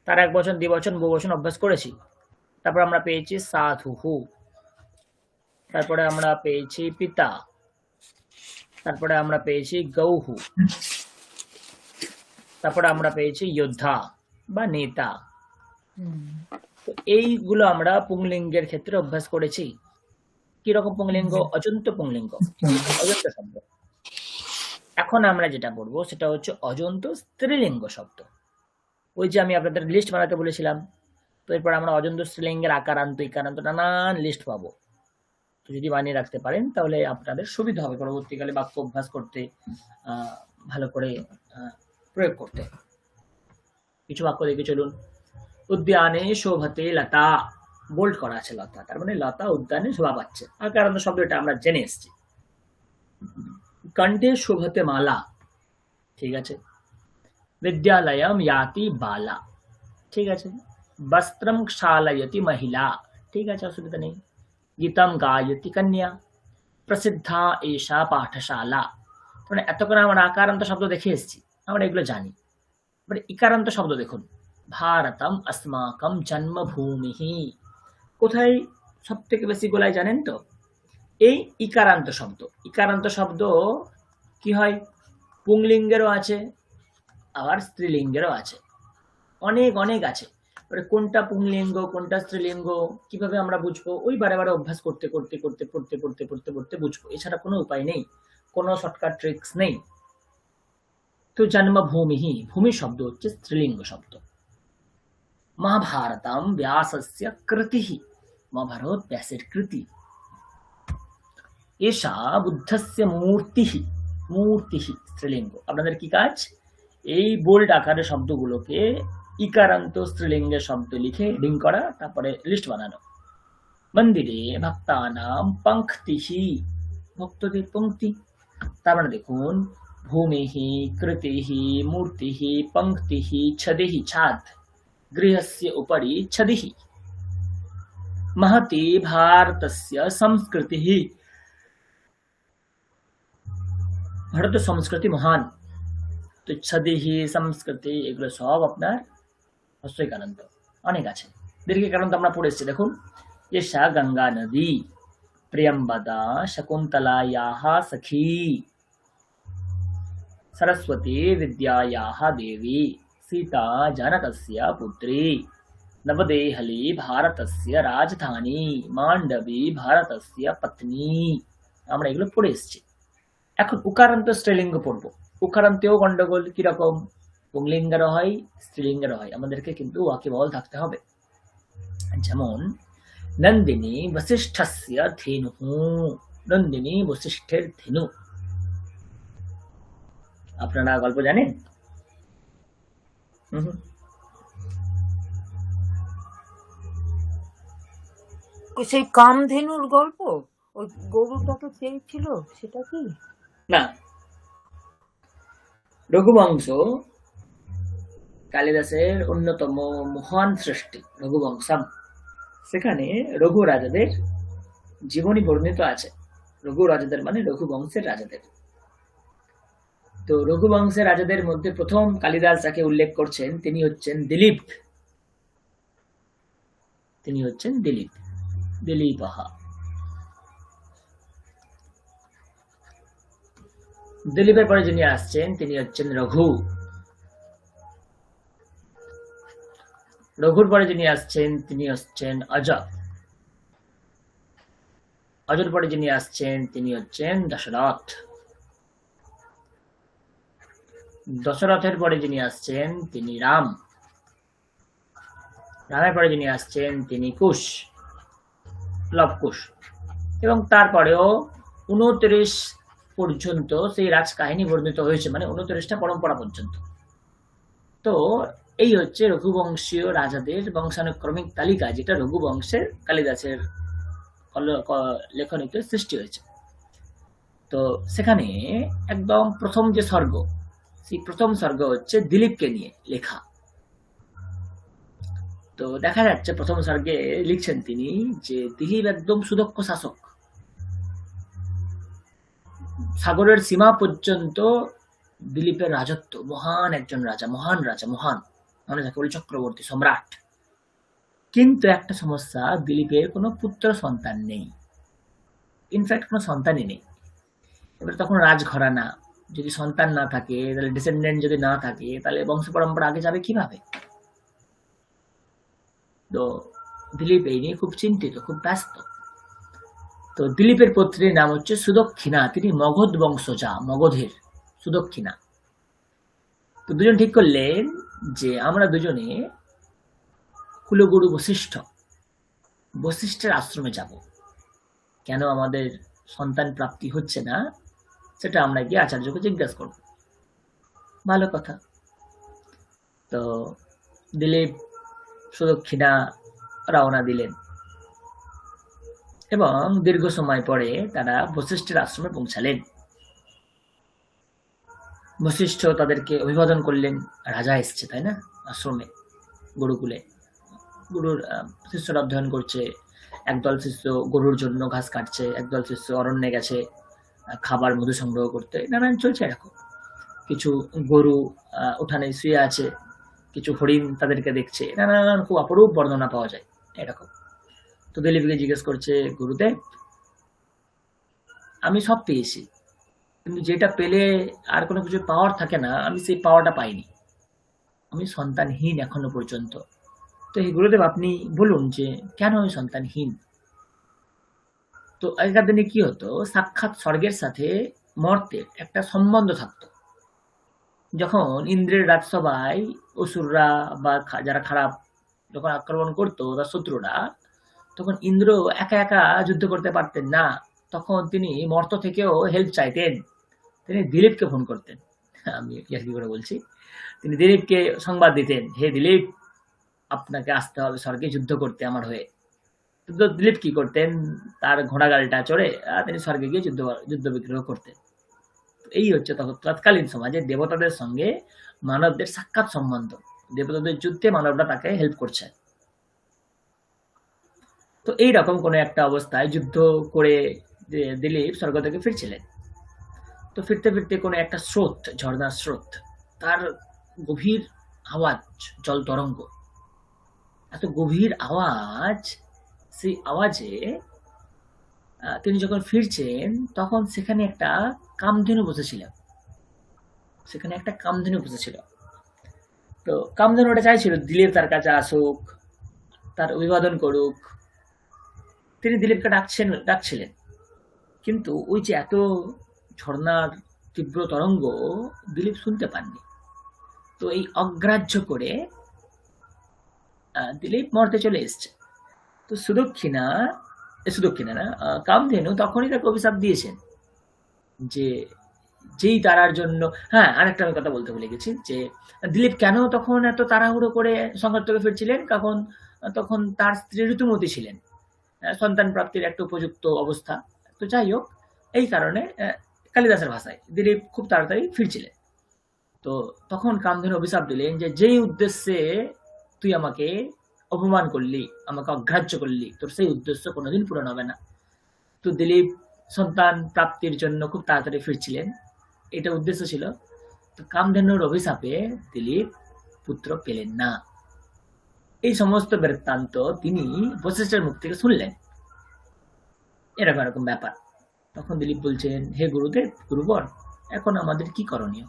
তার এক বচন দ্বিবচন বহুবচন অভ্যাস করেছি। তারপর আমরা পেয়েছি সাধুহু, তারপরে আমরা পেয়েছি পিতা, তারপরে আমরা পেয়েছি গৌহু, তারপরে আমরা পেয়েছি যোদ্ধা বা নেতা। তো এইগুলো আমরা পুংলিঙ্গের ক্ষেত্রে অভ্যাস করেছি। কিরকম পুংলিঙ্গ? অজন্ত পুংলিঙ্গ, অজন্ত শব্দ। এখন আমরা যেটা পড়বো সেটা হচ্ছে অজন্ত স্ত্রীলিঙ্গ শব্দ। ওই যে আমি আপনাদের লিস্ট বানাতে বলেছিলাম, তো এরপর আমরা অজন্ত স্ত্রীলিঙ্গের আকারান্ত ইকারান্ত নানান লিস্ট পাবো। তো যদি বানিয়ে রাখতে পারেন তাহলে আপনাদের সুবিধা হবে পরবর্তীকালে বাক্য অভ্যাস করতে, ভালো করে প্রয়োগ করতে। কিছু বাক্য দেখে চলুন। উদ্যানে শোভতে লতা, বোল্ড করা আছে লতা, তার মানে লতা উদ্যানে শোভা পাচ্ছে। আকারান্ত শব্দটা আমরা জেনে এসেছি। কণ্ঠে শোভতে মালা, ঠিক আছে। বিদ্যালয়ম ইয়াতি বালা, ঠিক আছে। বস্ত্রম ক্ষালয়তি মহিলা, ঠিক আছে, অসুবিধা নেই। গীতম গায়তি কন্যা, প্রসিদ্ধা এষা পাঠশালা। মানে এতক্ষণ আমরা আকারান্ত শব্দ দেখে এসেছি, আমরা এগুলো জানি। এবার ইকারান্ত শব্দ দেখুন। ভারতম अस्माकं জন্মভূমি, কোথায় সব থেকে বেশি গোলায় জানেন তো? এই ইকারান্ত শব্দ। ইকারান্ত শব্দ কি হয়? পুংলিঙ্গেরও আছে, আবার স্ত্রীলিঙ্গেরও আছে, অনেক অনেক আছে। এবারে কোনটা পুংলিঙ্গ কোনটা স্ত্রীলিঙ্গ কিভাবে আমরা বুঝবো? ওই বারে বারে অভ্যাস করতে করতে করতে পড়তে পড়তে পড়তে পড়তে বুঝবো, এছাড়া কোনো উপায় নেই, কোনো শর্টকাট ট্রিক্স নেই। তো জন্মভূমি, ভূমি শব্দ হচ্ছে স্ত্রীলিঙ্গ শব্দ। মহাভারতম ব্যাসস্য কৃতিঃ, মহাভারত ব্যাসের কৃতি। এষা বুদ্ধস্য মূর্তিঃ, মূর্তিঃ স্ত্রীলিঙ্গ। আপনাদের কি কাজ? এই বোল্ড আকারের শব্দগুলোকে ইকারান্ত স্ত্রীলিঙ্গের শব্দ লিখে হেডিং করা, তারপরে লিস্ট বানানো। মন্দিরে ভক্তানাম পঙ্ক্তিঃ, ভক্তদের পঙ্ক্তি। তার মানে দেখুন, ভূমিঃ কৃতিঃ মূর্তিঃ পঙ্ক্তিঃ ছদিঃ, ছাদ, গৃহস্য উপরি ছদিঃ। महति भारतस्य संस्कृतिः, ভারত সংস্কৃতি মহান। তো ছদিহি সংস্কৃতি এগুলো সব আপনার হস্যইকারান্ত, অনেক আছে। দীর্ঘিকারান্ত আমরা পড়ে এসেছি, দেখুন। এষা গঙ্গা নদী, প্রিয়ম্বদা শকুন্তলায়াः সখী, सरस्वती विद्यायाः देवी, सीता जनकस्य पुत्री, नवदेहली भारतस्य राजधानी, मांडवी भारतस्य पत्नी। আমরা এগুলো পড়ে এসেছি। এখন উকারান্ত স্ত্রীলিঙ্গ পড়বো। উকারান্তেও গন্ডগোল, কিরকম? পুংলিঙ্গেরও হয় স্ত্রীলিঙ্গেরও হয়, আমাদেরকে কিন্তু ওয়াকিবহাল থাকতে হবে। যেমন নন্দিনী বশিষ্ঠস্য ধেনুঃ, নন্দিনী বশিষ্ঠের ধেনু। আপনারা গল্প জানেন? সেই কামধেনুর গল্প, ওই গরুটাকে চেয়েছিল, সেটা কি? না, রঘুবংশ কালিদাসের অন্যতম মহান সৃষ্টি রঘুবংশম। সেখানে রঘু রাজাদের জীবনী বর্ণিত আছে। রঘু রাজাদের মানে রঘুবংশের রাজাদের। তো রঘুবংশের রাজাদের মধ্যে প্রথম কালিদাস যাকে উল্লেখ করছেন তিনি হচ্ছেন দিলীপ। তিনি হচ্ছেন দিলীপ, দিলীপঃ। দিলীপের পরে যিনি আসছেন তিনি হচ্ছেন রঘু। রঘুর পরে যিনি আসছেন তিনি হচ্ছেন অজ। অজর পরে যিনি আসছেন তিনি হচ্ছেন দশরথ। দশরথের পরে যিনি আসছেন তিনি রাম। রামের পরে যিনি আসছেন তিনি কুশ, লবকুশ। এবং তারপরেও 29 পর্যন্ত সেই রাজকাহিনী বর্ণিত হয়েছে, মানে 29টা পরম্পরা পর্যন্ত। তো এই হচ্ছে রঘুবংশীয় রাজাদের বংশানুক্রমিক তালিকা, যেটা রঘুবংশের কালিদাসের লেখনীতে সৃষ্টি হয়েছে। তো সেখানে একদম প্রথম যে স্বর্গ, সেই প্রথম স্বর্গ হচ্ছে দিলীপকে নিয়ে লেখা। তো তো দেখা যাচ্ছে প্রথম স্বর্গে লিখছেন তিনি যে দিলীপ একদম সুদক্ষ শাসক, সাগরের সীমা পর্যন্ত দিলীপের রাজত্ব, মহান একজন রাজা, মহান রাজা, মহান মানে যাকে বলে চক্রবর্তী, সম্রাট। কিন্তু একটা সমস্যা, দিলীপের কোনো পুত্র সন্তান নেই, ইনফ্যাক্ট কোনো সন্তানই নেই। এবার তখন রাজঘরানা, যদি সন্তান না থাকে, তাহলে ডিসেন্ডেন্ট যদি না থাকে, তাহলে বংশ পরম্পরা আগে যাবে কিভাবে? তো দিলীপ এই নিয়ে খুব চিন্তিত, খুব ব্যস্ত। তো দিলীপের পত্নীর নাম হচ্ছে সুদক্ষিণা, তিনি মগধ বংশজা, মগধের সুদক্ষিণা। তো দুজন ঠিক করলেন যে আমরা দুজনে কুলগুরু বশিষ্ঠের আশ্রমে যাব। কেন আমাদের সন্তান প্রাপ্তি হচ্ছে না সেটা আমরা গিয়ে আচার্যকে জিজ্ঞাসা করব। ভালো কথা। তো দিলীপ সুদক্ষিণা রওনা দিলেন এবং দীর্ঘ সময় পরে তারা বশিষ্ঠের আশ্রমে পৌঁছালেন। বশিষ্ঠ তাদেরকে অভিবাদন করলেন, রাজা এসছে তাই না আশ্রমে, গুরুকুলে। গুরুর শিষ্যরা অধ্যয়ন করছে, একদল শিষ্য গরুর জন্য ঘাস কাটছে, একদল শিষ্য অরণ্যে গেছে খাবার মধু সংগ্রহ করতে, নানান চলছে এরকম। কিছু গরু উঠানে শুয়ে আছে, কিছু হরিণ তাদেরকে দেখছে, নানান খুব অপরূপ বর্ণনা পাওয়া যায় এরকম। তো দিলীপকে জিজ্ঞেস করছে, গুরুদেব আমি সব পেয়েছি, কিন্তু যেটা পেলে আর কোনো কিছু পাওয়ার থাকে না, আমি সেই পাওয়াটা পাইনি, আমি সন্তানহীন এখনো পর্যন্ত। তো এই গুরুদেব আপনি বলুন যে কেন আমি সন্তানহীন? তো আগেকার দিনে কি হতো, সাক্ষাৎ স্বর্গের সাথে মর্তের একটা সম্বন্ধ থাকতো। যখন ইন্দ্রের রাজসভায় অসুররা বা যারা খারাপ যখন আক্রমণ করতো, তার শত্রুরা, তখন ইন্দ্র একা একা যুদ্ধ করতে পারতেন না, তখন তিনি মর্ত থেকেও হেল্প চাইতেন, তিনি দিলীপকে ফোন করতেন। আমি কি করে বলছি, তিনি দিলীপকে সংবাদ দিতেন, হে দিলীপ আপনাকে আসতে হবে স্বর্গে যুদ্ধ করতে আমার হয়ে। তো দিলীপ কি করতেন, তার ঘোড়া গাড়িটা চড়ে তিনি স্বর্গে গিয়ে যুদ্ধ বিগ্রহ করতেন। এই হচ্ছে তখন তৎকালীন সমাজে দেবতাদের সঙ্গে মানবদের সাক্ষাৎ সম্বন্ধ, দেবতাদের যুদ্ধে মানবরা তাকে হেল্প করছে। তো এইরকম কোন একটা অবস্থায় যুদ্ধ করে দিলীপ স্বর্গ থেকে ফিরছিলেন। তো ফিরতে ফিরতে কোনো একটা স্রোত, ঝর্ণার স্রোত, তার গভীর আওয়াজ, জল তরঙ্গ, এত গভীর আওয়াজ, সেই আওয়াজে তিনি যখন ফিরছেন তখন সেখানে একটা কামধেনু বসেছিল, তো কামধেনুটা চাইছিল দিলীপ তার কাছে আসুক, তার অভিবাদন করুক। তিনি দিলীপকে ডাকছিলেন, কিন্তু ওই যে এত ঝর্ণার তীব্র তরঙ্গ দিলীপ শুনতে পাননি। তো এই অগ্রাহ্য করে দিলীপ মর্তে চলে এসছে। তো সুদক্ষিণা না, কামধেনু তখনই তাকে অভিশাপ দিয়েছেন যে যেই তারার জন্য, হ্যাঁ আরেকটা আমি কথা বলতে ভুলে গেছি, যে দিলীপ কেন তখন এত তাড়াহুড়ো করে সংঘাত থেকে ফিরছিলেন, তখন তার স্ত্রী ঋতুমতী ছিলেন, সন্তান প্রাপ্তির একটা উপযুক্ত অবস্থা। তো যাই হোক, এই কারণে কালিদাসের ভাষায় দিলীপ খুব তাড়াতাড়ি ফিরছিলেন। তো তখন কামধেনু অভিশাপ দিলেন যে যেই উদ্দেশ্যে তুই আমাকে অপমান করলি, আমাকে অগ্রাহ্য করলি, তোর সেই উদ্দেশ্য কোনোদিন পূরণ হবে না। তো দিলীপ সন্তান প্রাপ্তির জন্য খুব তাড়াতাড়ি ফিরছিলেন, এটা উদ্দেশ্য ছিল। তো কামধেনুর অভিশাপে দিলীপ পুত্র পেলেন না। এই সমস্ত বৃত্তান্ত তিনি বশিষ্ঠের মুখ থেকে শুনলেন, এরকম ব্যাপার। তখন দিলীপ বলছেন, হে গুরুদেব, গুরুবর, এখন আমাদের কি করণীয়?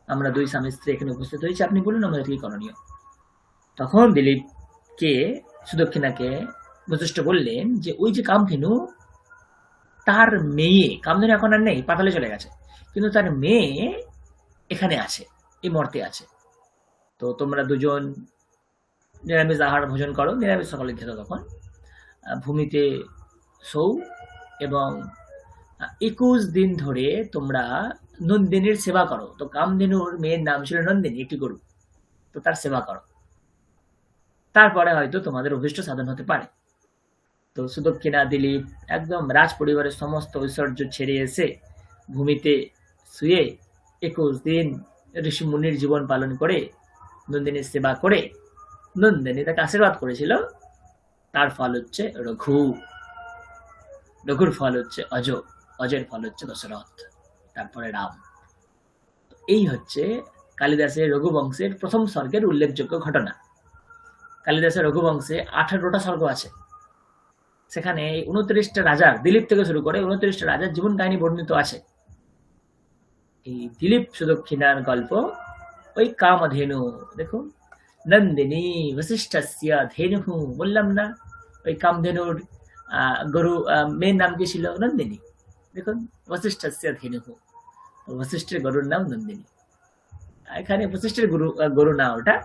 আমরা দুই স্বামী স্ত্রী এখানে উপস্থিত হয়েছি, আপনি বলুন আমাদের কি করণীয়? তখন দিলীপকে, সুদক্ষিণাকে বশিষ্ঠ বললেন যে ওই যে কামধেনু, তার মেয়ে, কামধেনু এখন আর নেই, পাতালে চলে গেছে, কিন্তু তার মেয়ে এখানে আছে, এই মর্তে আছে। তো তোমরা দুজন নিরামিষ আহার ভোজন করো, নিরামিষ সকলে খেত তখন, ভূমিতে শৌ এবং 21 দিন ধরে তোমরা নন্দিনীর সেবা করো। তো কামধেনুর মেয়ের নাম ছিল নন্দিনী, একটি গরু, তো তার সেবা করো, তারপরে হয়তো তোমাদের অভিষ্ট সাধন হতে পারে। তো সুদক্ষিণা দিলীপ একদম রাজ পরিবারের সমস্ত ঐশ্বর্য ছেড়ে এসে ভূমিতে শুয়ে 21 দিন ঋষি মুনির জীবন পালন করে, নন্দিনীর সেবা করে নন্দিনী তাকে আশীর্বাদ করেছিল, তার ফল হচ্ছে রঘু, রঘুর ফল হচ্ছে অজ, অজের ফল হচ্ছে দশরথ, তারপরে রাম। এই হচ্ছে কালিদাসের রঘুবংশের প্রথম স্বর্গের উল্লেখযোগ্য ঘটনা। কালিদাসের রঘুবংশে 18টা স্বর্গ আছে, সেখানে 29টা রাজার, দিলীপ থেকে শুরু করে 29টা রাজার জীবন কাহিনী বর্ণিত আছে। এই দিলীপ সুদক্ষিণার গল্প, ওই কামধেনু, দেখুন নন্দিনী বশিষ্ঠস্য ধেনু, বললাম না ওই কামধেনুর গরু মেয়ের নাম কি ছিল? নন্দিনী। দেখুন বশিষ্ঠস্য ধেনু, বশিষ্ঠের গরুর নাম নন্দিনী। এখানে বশিষ্ঠের গরু না ওটা,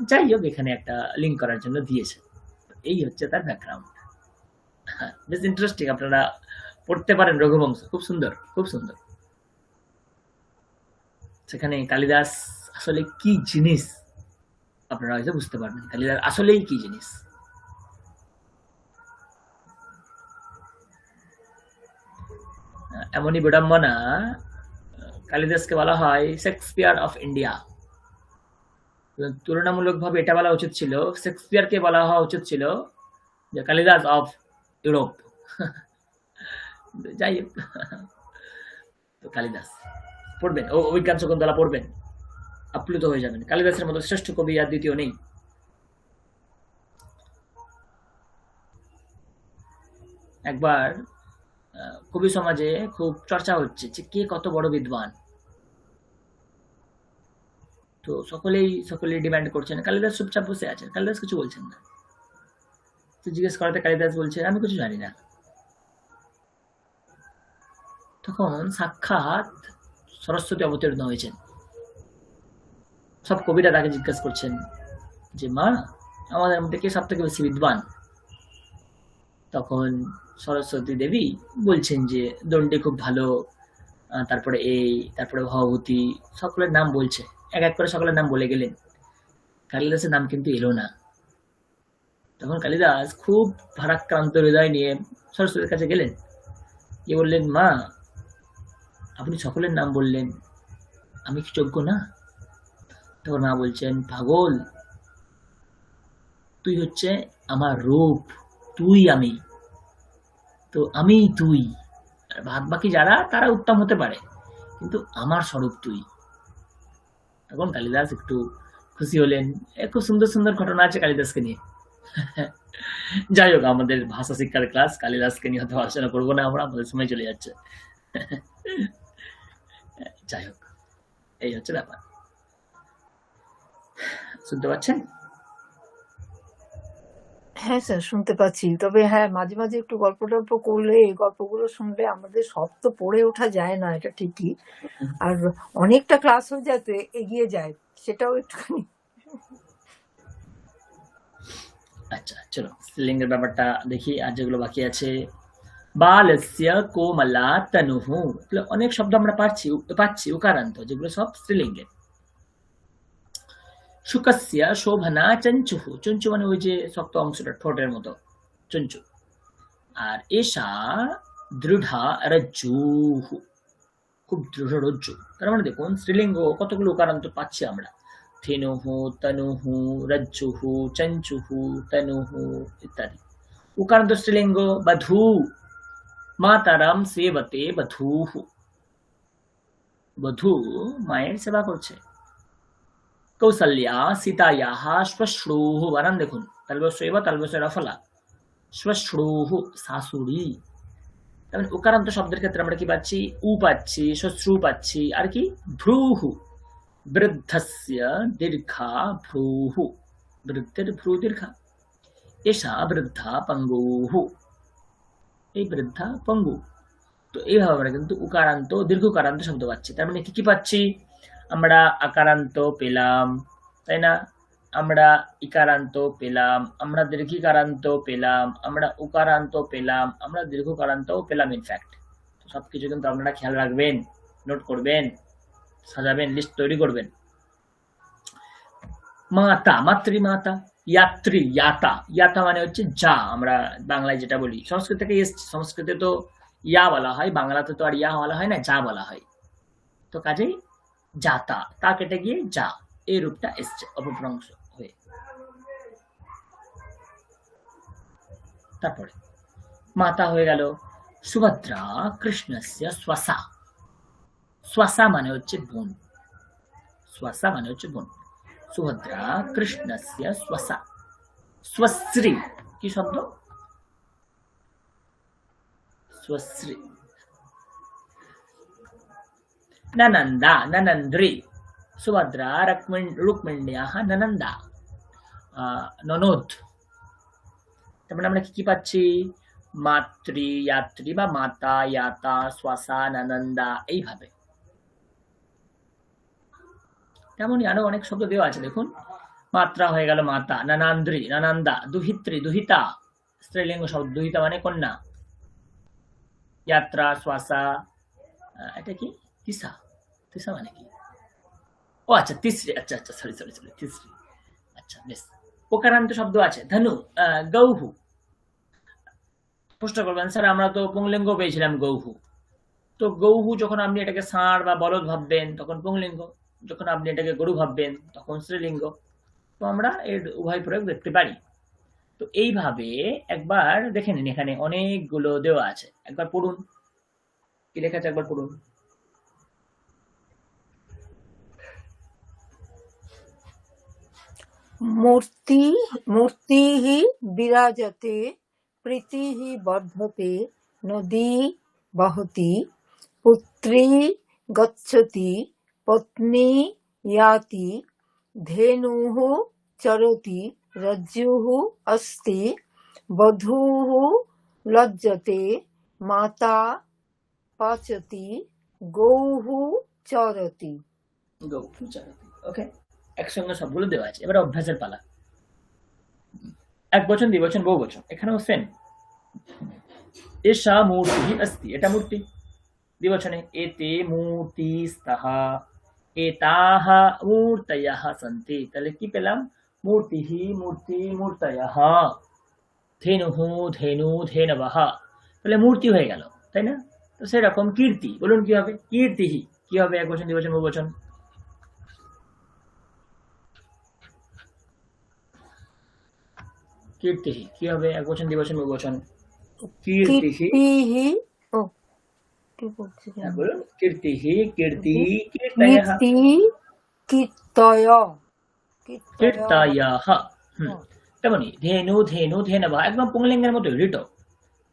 যাই হোক এখানে একটা লিঙ্ক করার জন্য দিয়েছে। এই হচ্ছে তার ব্যাকগ্রাউন্ড। বেশ ইন্টারেস্টিং, আপনারা পড়তে পারেন রঘুবংশ, খুব সুন্দর, খুব সুন্দর। সেখানে কালিদাস আসলে কি জিনিস আপনারা হয়তো বুঝতে পারবেন, কালিদাস আসলেই কি জিনিস। এমনই বিড়ম্বনা, কালিদাসকে বলা হয় শেক্সপিয়ার অফ ইন্ডিয়া। তুলনামূলকভাবে এটা বলা উচিত ছিল, শেক্সপিয়ারকে বলা হওয়া উচিত ছিল যে কালিদাস অফ ইউরোপ। যাই হোক, তো কালিদাস পড়বেন, ও অভিজ্ঞান শকুন্তলা পড়বেন, আপ্লুত হয়ে যাবেন। কালিদাসের মতো শ্রেষ্ঠ কবি আর দ্বিতীয় নেই। একবার কবি সমাজে খুব চর্চা হচ্ছে যে কে কত বড় বিদ্বান, তো সকলেই ডিমান্ড করছেন। কালিদাস চুপচাপ বসে আছেন, কালিদাস কিছু বলছেন না। তো জিজ্ঞেস করাতে কালিদাস বলছেন আমি কিছু জানি না। তখন সাক্ষাৎ সরস্বতী অবতীর্ণ হয়েছেন। সব কবিরা তাকে জিজ্ঞেস করছেন যে মা, আমাদের মধ্যে কে সব থেকে বেশি বিদ্বান? তখন সরস্বতী দেবী বলছেন যে দণ্ডী খুব ভালো, তারপরে তারপরে ভবভূতি, সকলের নাম বলছে, এক এক করে সকলের নাম বলে গেলেন। কালিদাসের নাম কিন্তু এলো না। তখন কালিদাস খুব ভারাক্রান্ত হৃদয় নিয়ে সরস্বতীর কাছে গেলেন, গিয়ে বললেন মা, আপনি সকলের নাম বললেন, আমি কি যোগ্য না? তখন মা বলছেন পাগল, তুই হচ্ছে আমার রূপ, তুই আমি, তো আমি তুই, আর বাদ বাকি যারা তারা উত্তম হতে পারে, কিন্তু আমার স্বরূপ তুই। তখন কালিদাস একটু খুশি হলেন। খুব সুন্দর সুন্দর ঘটনা আছে কালিদাসকে নিয়ে। যাই হোক, আমাদের ভাষা শিক্ষার ক্লাস, কালিদাসকে নিয়ে হয়তো আলোচনা করবো না আমরা, আমাদের সময় চলে যাচ্ছে। যাই হোক, এই হচ্ছে ব্যাপার। শুনতে পাচ্ছেন? হ্যাঁ স্যার, শুনতে পাচ্ছি। তবে হ্যাঁ, মাঝে মাঝে একটু গল্প টল্প করলে, এই গল্পগুলো শুনলে আমাদের সব তো পড়ে ওঠা যায় না, এটা ঠিকই, আর অনেকটা ক্লাস হয়ে যাতে এগিয়ে যায়, সেটাও একটুখানি। আচ্ছা চলো স্ত্রীলিঙ্গের ব্যাপারটা দেখি, আর যেগুলো বাকি আছে। বালস্য কোমলা তনুহু, অনেক শব্দ আমরা পাচ্ছি উকারান্ত, যেগুলো সব স্ত্রীলিঙ্গের। শুকস্য শোভনা চঞ্চুহু, চঞ্চু মানে ওই যে শক্ত অংশটা ঠোঁটের মতো, চঞ্চু। আর এষা দৃঢ়া রজ্জুহু, খুব দৃঢ় রজ্জু। তার মানে দেখুন স্ত্রীলিঙ্গ কতগুলো উকারান্ত পাচ্ছি আমরা, থেনুহু, তনুহু, রজ্জুহু, চঞ্চুহু, তনুহু ইত্যাদি। উকারান্ত স্ত্রীলিঙ্গ বধূ, মাতারাম সেবতে বধূহু, বধূ মায়ের সেবা করছে। কৌশल्या सीतायाः श्वश्रूः, বানান দেখুন, তালবস্যৈব তালবস্যের রফলা, শ্বশ্রূহ শাশুড়ি। তাহলে উকারান্ত শব্দের ক্ষেত্রে আমরা কি পাচ্ছি? উ পাচ্ছি, শ্বশ্রু পাচ্ছি, আর কি ভ্রূহু, বৃদ্ধস্য দীর্ঘা ভ্রূহু, বৃদ্ধের ভ্রূ দীর্ঘা। এষা বৃদ্ধা পঙ্গুহু, এই বৃদ্ধা পঙ্গু। তো এইভাবে আমরা কিন্তু উকারান্ত দীর্ঘকারান্ত শব্দ পাচ্ছি। তার মানে কি কি পাচ্ছি? আমরা আকারান্ত পেলাম, তাই না? আমরা ইকারান্ত পেলাম, আমরা দীর্ঘিকারান্ত পেলাম, আমরা উকারান্ত পেলাম, আমরা দীর্ঘকারান্তও পেলাম। ইনফ্যাক্ট সবকিছু কিন্তু আপনারা খেয়াল রাখবেন, নোট করবেন, সাজাবেন, লিস্ট তৈরি করবেন। মাতা, মাতৃমাতা, यात्री, याता, याता মানে হচ্ছে যা, আমরা বাংলায় যেটা বলি, সংস্কৃত থেকে এসেছে। সংস্কৃতে তো ইয়া বলা হয়, বাংলাতে তো আর ইয়া বলা হয় না, যা বলা হয়। তো কাজেই যাতা, তা কেটে গিয়ে যা, এই রূপটা এসছে অপভ্রংশ হয়ে। তারপরে মাতা হয়ে গেল সুভদ্রা কৃষ্ণস্য স্বসা। স্বসা মানে হচ্ছে বোন, স্বসা মানে হচ্ছে বোন। সুভদ্রা কৃষ্ণস্য স্বসা। স্বশ্রী কি শব্দ? স্বশ্রী। ননন্দা ননন্দ্রি। সুভদ্রা রুক্মিণ্যাः ননন্দা, ননদ। তার মানে আমরা কি কি পাচ্ছি? মাতৃ, ইয়াত্রী বা মাতা, ইয়াতা, স্বসা, ননন্দা, এইভাবে। তেমনই আরো অনেক শব্দ দেওয়া আছে, দেখুন। মাত্রা হয়ে গেল মাতা, ননান্দ্রি, ননন্দা, দুহিত্রী, দুহিতা, স্ত্রীলিঙ্গ শব্দ, দুহিতা মানে কন্যা। यात्रा श्वासा, এটা কি? তিসা। তিসা মানে কি? ও আচ্ছা তিসরি, আচ্ছা আচ্ছা সরি সরি সরি তিসরি। আচ্ছা বেশ। ওকারান্ত শব্দ আছে ধনু, গৌহু। প্রশ্ন করবেন স্যার আমরা তো পুংলিঙ্গ পেয়েছিলাম গৌহু, তো গৌহু যখন আপনি এটাকে ষাঁড় বা বলদ ভাববেন তখন পুংলিঙ্গ, যখন আপনি এটাকে গরু ভাববেন তখন স্ত্রীলিঙ্গ। তো আমরা এর উভয় প্রয়োগ দেখতে পারি। তো এইভাবে একবার দেখে নিন, এখানে অনেকগুলো দেওয়া আছে, একবার পড়ুন কি লেখা আছে, একবার পড়ুন। मूर्तिः विराजते, प्रीतिः वर्धते, नदी वहति, पुत्री गच्छति, पत्नी याति, धेनुः चरति, रज्जुः अस्ति, वधूः लज्जते, माता पचति, गौः चरति। গৌহু চরতি। ওকে, একসঙ্গে সবগুলো দেওয়া আছে। এবার অভ্যাসের পালা। এক বচন, দ্বিবচন, বহুবচন, এখানেও সেম। এষা মূর্তি अस्ति, এটা মূর্তি। দ্বিবচনে এতে মূর্তি স্তः, এতাः মূর্তয়ः সन्ति। তাহলে কি পেলাম? মূর্তিः, মূর্তি, মূর্তয়ः। ধেনুः, ধেনু, ধেনবः। তাহলে মূর্তি হয়ে গেল, তাই না? তো সেরকম কীর্তি, বলুন কি হবে? কীর্তিः কি হবে? এক বচন, দ্বিবচন, বহুবচন। কীর্তিः কি হবে? এক বচন, দ্বিবচন, বহুবচন। কীর্তিः, কীর্তিः, ও কি বলছি জানি। হ্যাঁ বলুন। কীর্তিः, কীর্তি, কীর্তয়ः। কীর্তি, কীর্তয়, কীর্তয়। কীর্তয়ः। তেমনি ধেনু, ধেনু, ধেনবः, একদম পুংলিঙ্গের মতো রিটো।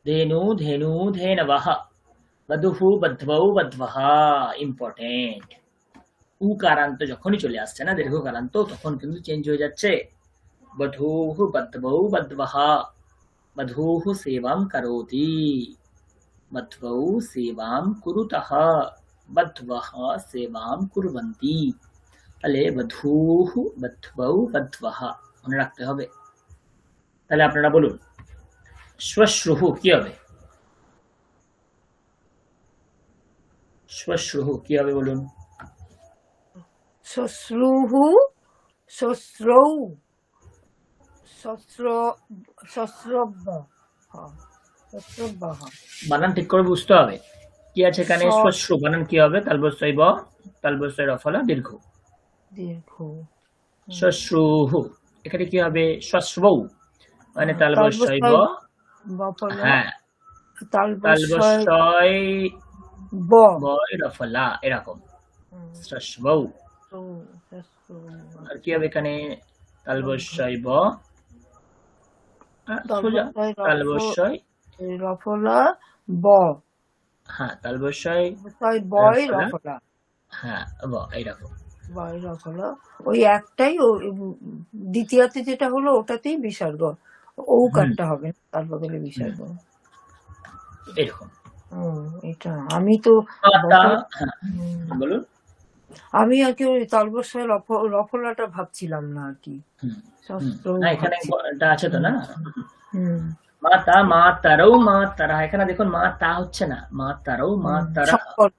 ধেনু, ধেনু, ধেনবः। বধূः, বধ্বৌ, বধ্বः। ইম্পর্টেন্ট। উকারান্ত যখনই চলে আসছে না, দীর্ঘকারান্ত, তখন কিন্তু চেঞ্জ হয়ে যাচ্ছে। বধূः, বধ্বৌ, বধ্বः। বধূः সেবাম করোতি, বধ্বৌ সেবাম কুরুতः, বধ্বः সেবাম কুর্বন্তি। তাহলে বধূः, বধ্বৌ, বধ্বः মনে রাখতে হবে। তাহলে আপনারা বলুন শ্মশ্রুঃ কি হবে? শ্মশ্রুঃ কি হবে বলুন? শ্বশ্রুः, শ্বশ্রৌ, শ্বশ্র, শ্বশ্রব্যः, শ্বশ্রব্যः। বানান ঠিক করে বুঝতে হবে। কি আছে এখানে? স- শ্মশ্রু বানান কি হবে? তালবস্যই ব, তালবস্যই রফলা দীর্ঘ। দীর্ঘ। শ্মশ্রুঃ এখানে কি হবে? শ্মশ্রৌ মানে তালবস্যই ব, বফলা, হ্যাঁ তালবস্যই তালবস্যই ব। বয় রফলা, এরকম শ্মশ্রৌ। আর কি হবে এখানে? তালবস্যই ব, সোজা তালবস্যই রফলা ব, হ্যাঁ তালবস্যই বয় রফলা, রফলা, হ্যাঁ ব, এইরকম। বয় রফলা। ওই একটাই, দ্বিতীয়তে যেটা হলো ওটাতেই বিসর্গ, ঔকারটা হবে না, তার বদলে বিসর্গ। এরকম। এটা আমি তো মাতা, হ্যাঁ বলুন। আমি আর কি ওই তালবস্যই রফলাটা ভাবছিলাম না আর কি। না এখানে এটা আছে তো না। হুম, মাতা, মা তারৌ, মা তারা। এখানে দেখুন মা তা হচ্ছে না, মা তারৌ, মা তারা, সম্পর্ক।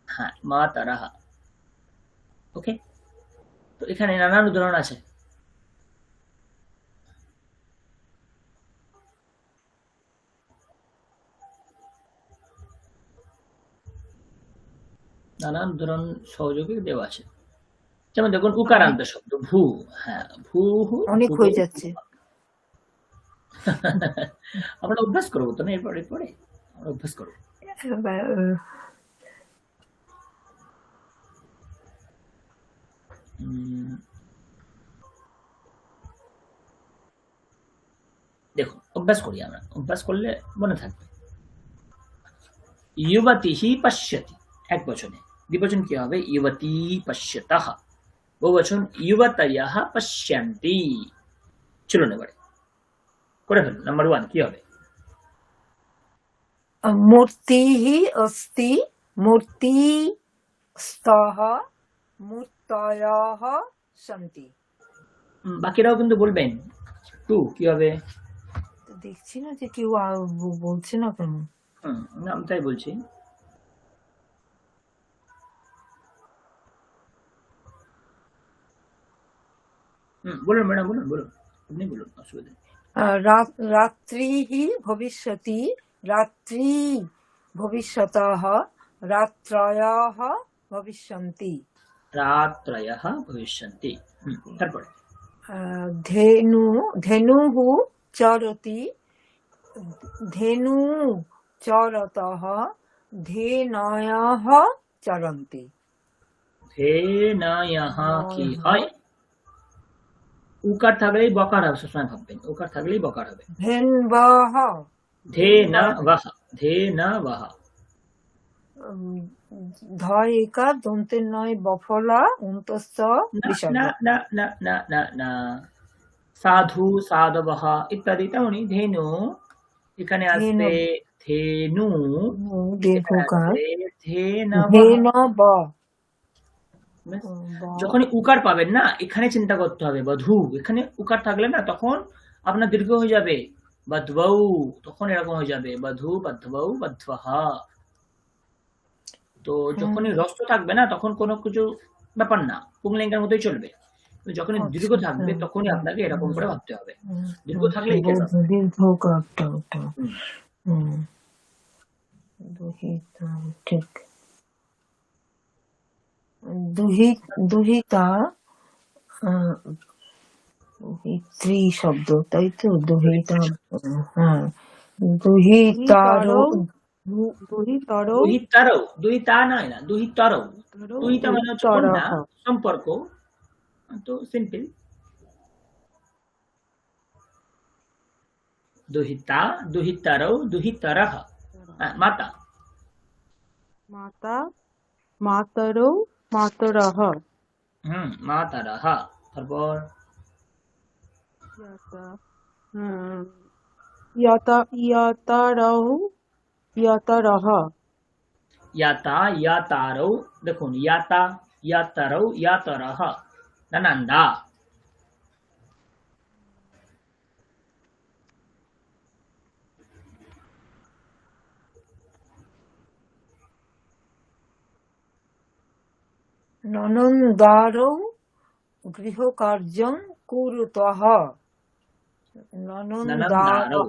হ্যাঁ মা তারা। ওকে, তো এখানে নানান উদাহরণ আছে। নানান উদাহরণ সহযোগী দেওয়া আছে। যেমন দেখুন উকারান্ত শব্দ ভূ, হ্যাঁ ভূ, অনেক হয়ে যাচ্ছে। আমরা অভ্যাস করবো তো না, এরপরে পরে আমরা অভ্যাস করবো। এবার, উম, দেখুন অভ্যাস করি আমরা, অভ্যাস করলে মনে থাকবে। युवतिः पश्यति এক বচনে, দ্বিবচন কি হবে? युवती पश्यतः। বহুবচন युवतयः पश्यन्ति। চলুন এবারে করে ফেলুন। নাম্বার 1 কি হবে? মূর্তিः अस्ति, মূর্তিস্তः, মূর্তয়ः সন্তি। বাকিরাও কিন্তু বলবেন। 2 কি হবে? তো দেখছি না যে কেউ বলছে না কেন। না আমি তাই বলছি। বলুন ম্যাডাম, বলুন বলুন, আপনি বলুন, অসুবিধা নেই। রাত্রিः ভবিষ্যতি, রাত্রি ভবিষ্যতः, রাত্রয়ः ভবিষ্যन्ति। রাত্রয়ः ভবিষ্যन्ति। তারপরে ধেনুः চরতি, ধেনু চরতः, ধেনয়ः চরন্তি। ধেনায়ः কি হয়? উকার থাকলেই বকার হবে, সবসময় ভাববেন উকার থাকলেই বকার হবে। ধেনবহ, ধেনাবহ, ধেনাবহ। ধয় একা দন্তের নয় বফলা অন্তস্থ বিসর্গ। না না না না না না, সাধু সাধবহ ইত্যাদি তেমনি ধেনু এখানে আসবে ধেনু, দীর্ঘকার ধেনাবহ। ধেনব। যখন উকার পাবেন না, এখানে চিন্তা করতে হবে বধূ, এখানে উকার থাকলে না তখন আপনার দীর্ঘ হয়ে যাবে বধবৌ, তখন এরকম হয়ে যাবে বধূ বধবৌ বধবহ। তো যখনই রস্ত থাকবে না তখন কোনো কিছু ব্যাপার না, পুংলিঙ্গের মতোই চলবে। যখনই দীর্ঘ থাকবে তখনই আপনাকে এরকম করে ভাবতে হবে। দীর্ঘ থাকলে এই কেস আসবে। দীর্ঘকারটা ওটা। ঠিক। দুহিতা দুহিত্রী শব্দ, তাই তো? দুহিতা, হ্যাঁ। দুহিতারও, দুহিতরৌ, দুহিতারও, দুহিতা নয় না, দুহিতারও। দুহিতা মানে হচ্ছে কন্যা, সম্পর্ক, তো সিম্পল। দুহিতা, দুহিতারও, দুহিতারহ। মাতা, মাতা, মাতরৌ, মাতরঃ। মাতারহ। তারপর ইয়াতারৌ, ইয়াতারহ। ইয়াতা, ইয়াতারৌ, দেখুন ইয়াতা, ইয়াতারৌ, ইয়াতারহ। নানান্দা, ননন্দারৌ গৃহকার্যং কুরুতঃ। নানান্দারৌ।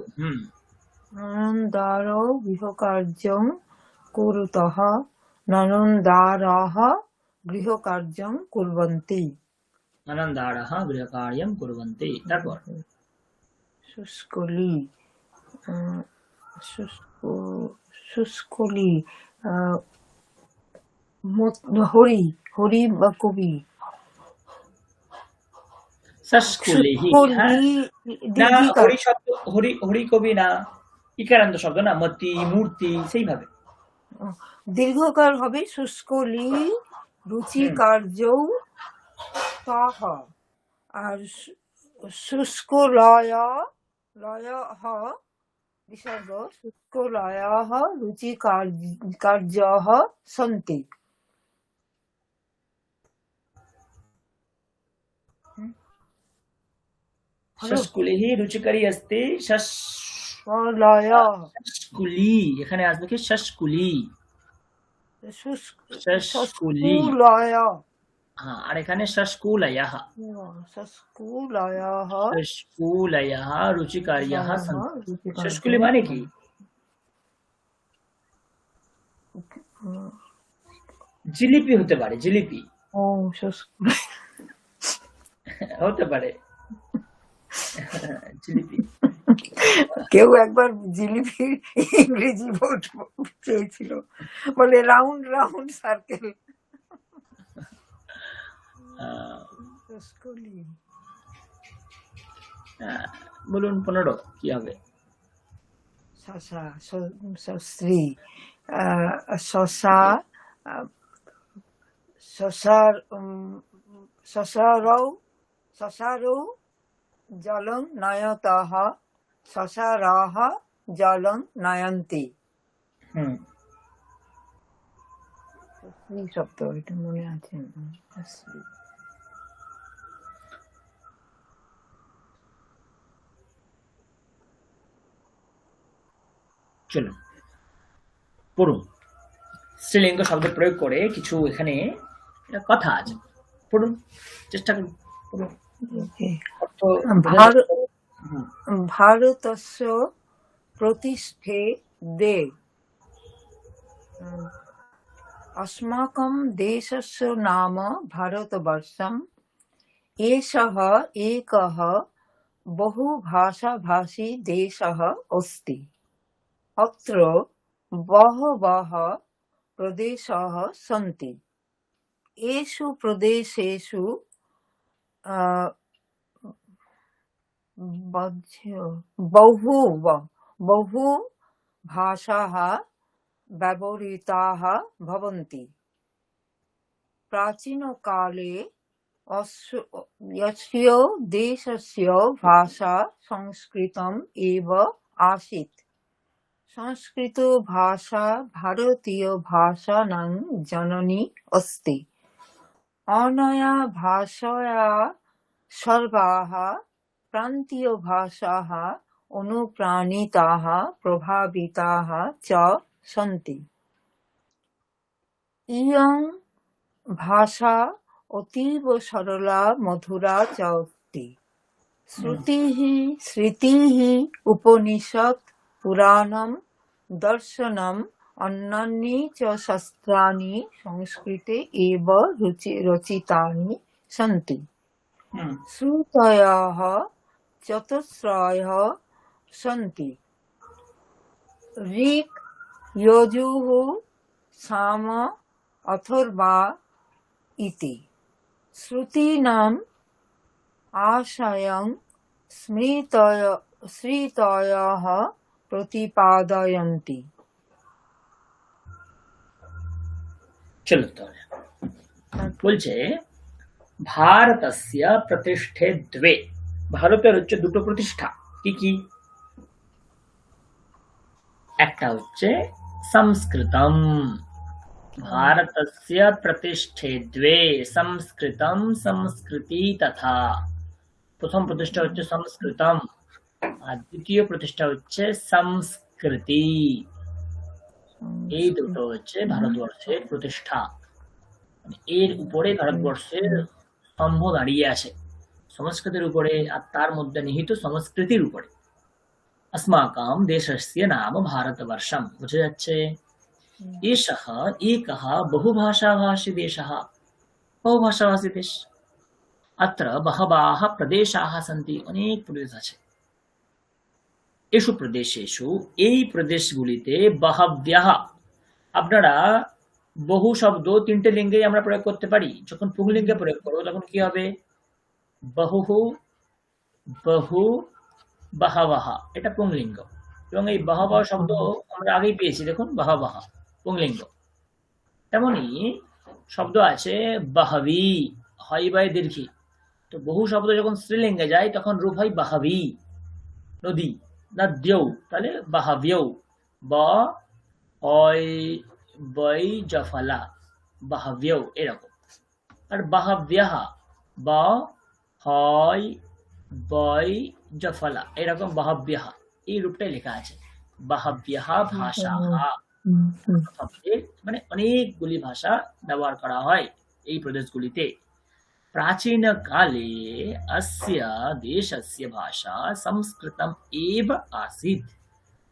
ননন্দারৌ গৃহকার্যং কুরুতঃ, ননন্দারः গৃহকার্যং কুর্বন্তি। নানান্দারः গৃহকার্যং কুর্বন্তি। তারপর শুষ্কলি, শুষ্কলি হরি, হরি বা কবি। শাসকুলিহি, না হরি শব্দ, হরি হরি কবি না, ইকারান্ত শব্দ না, মতি মূর্তি সেইভাবে দীর্ঘকার হবে শুষ্কলি, রুচিকার্যৌ তাহ। আর শুষ্ক লয়, লয়ঃ বিসর্গ, শুষ্ক লয়ঃ রুচিকার্যঃ সন্তি। শাসকুলিহি রুচিকারী अस्ति, লয়, শাসকুলি এখানে আসবে কি? শাসকুলি, শাসকুলি। লয়, হ্যাঁ, আর এখানে শাসকুলয়ঃ, শাসকুলয়ঃ শাসকুলয়ঃ রুচিকার্যঃ সন্তি। শাসকুলি মানে কি? জিলিপি হতে পারে, জিলিপি ও শাসকুলি হতে পারে, জিলিপি। কেউ একবার জিলিপির ইংরেজি বোর্ড চেয়েছিল, বলে রাউন্ড রাউন্ড সার্কেল। আহ, রসকলি। বলুন 15 কি হবে? শশা, শ্রী, শশা, শশার, শশারৌ, শশারৌ জলং নয়তঃ, শশারः জলং নয়ন্তি। হুম শ্রী শব্দ, এটা মনে আছে। শ্রী। চলুন পড়ুন। স্ত্রীলিঙ্গ শব্দ প্রয়োগ করে কিছু এখানে একটা কথা আছে, পড়ুন, চেষ্টা করুন, পড়ুন। অর্থ বোঝা ভার- যাচ্ছে? হুম, ভারতস্য প্রতিষ্ঠে দে, अस्माकं देशस्य नाम भारतवर्षम्। एषः एकः बहुभाषाभाषी देशः अस्ति। अत्र बहवः प्रदेशाः सन्ति। एषु प्रदेशेषु बहु भाषाः व्यवहृताः भवन्ति। प्राचीनकाले यस्य देशस्य भाषा संस्कृतम् एव आसीत्। संस्कृतभाषा भारतीयभाषाणां जननी अस्ति। अनया भाषया सर्वाः प्रान्तीयभाषाः अनुप्राणिताः प्रभाविताः च सन्ति। इयं भाषा अतीव सरला मधुरा च अस्ति। श्रुतिः स्मृतिः उपनिषत् पुराणं दर्शनम् अन्यानि च शास्त्राणि संस्कृते एव रचितानि सन्ति। হুম, श्रुतयः चतुस्रयः सन्ति। ऋक्, यजुः, साम, अथर्वा इति। श्रुतीनाम् आशयं स्मृतयः प्रतिपादयन्ति। চলো তাহলে বলছে ভারতস্য প্রতিষ্ঠে দ্বে, ভারতের হচ্ছে দুটো প্রতিষ্ঠা। কি কি? একটা হচ্ছে সংস্কৃতম, ভারতস্য প্রতিষ্ঠে দ্বে সংস্কৃতম সংস্কৃতি তথা। প্রথম প্রতিষ্ঠা হচ্ছে সংস্কৃতম, আর দ্বিতীয় প্রতিষ্ঠা হচ্ছে সংস্কৃতি। এই দুটো হচ্ছে ভারতবর্ষের প্রতিষ্ঠা। এর উপরে ভারতবর্ষের স্তম্ভ দাঁড়িয়ে আছে, সংস্কৃতের উপরে, আর তার মধ্যে নিহিত সংস্কৃতির উপরে। अस्माकं देशस्य नाम भारतवर्षम्। বুঝা যাচ্ছে? एषः एकः बहुभाषाभाषी देशः, बहुभाषाभाषी देश। अत्र बहवः प्रदेशाः सन्ति, অনেক প্রদেশ আছে। এষু প্রদেশেষু, এই প্রদেশগুলিতে, বহব্যः, আপনারা বহু শব্দ তিনটে লিঙ্গেই আমরা প্রয়োগ করতে পারি। যখন পুংলিঙ্গে প্রয়োগ করবো তখন কি হবে? বহুহু, বহু, বাহাবাহ, এটা পুংলিঙ্গ। এবং এই বাহাবাহ শব্দ আমরা আগেই পেয়েছি, দেখুন বাহাবাহ পুংলিঙ্গ। তেমনি শব্দ আছে বাহাবি, হয় বাই দীর্ঘি। তো বহু শব্দ যখন স্ত্রীলিঙ্গে যায় তখন রূপ হয় বাহাবি, নদী, নদ্যৌ, তাহলে বাহাব্যৌ, ব অয় বৈ জফলা, বাহাব্যৌ এরকম। আর বাহাব্যাহ, ব হয় বৈ জফলা, এরকম বাহাব্যাহ, এই রূপটাই লেখা আছে। বাহাব্যাহ ভাষাঃ, মানে অনেকগুলি ভাষা ব্যবহার করা হয় এই প্রদেশগুলিতে। প্রাচীন কালে অস্য দেশস্য ভাষা সংস্কৃতম এব আসিত।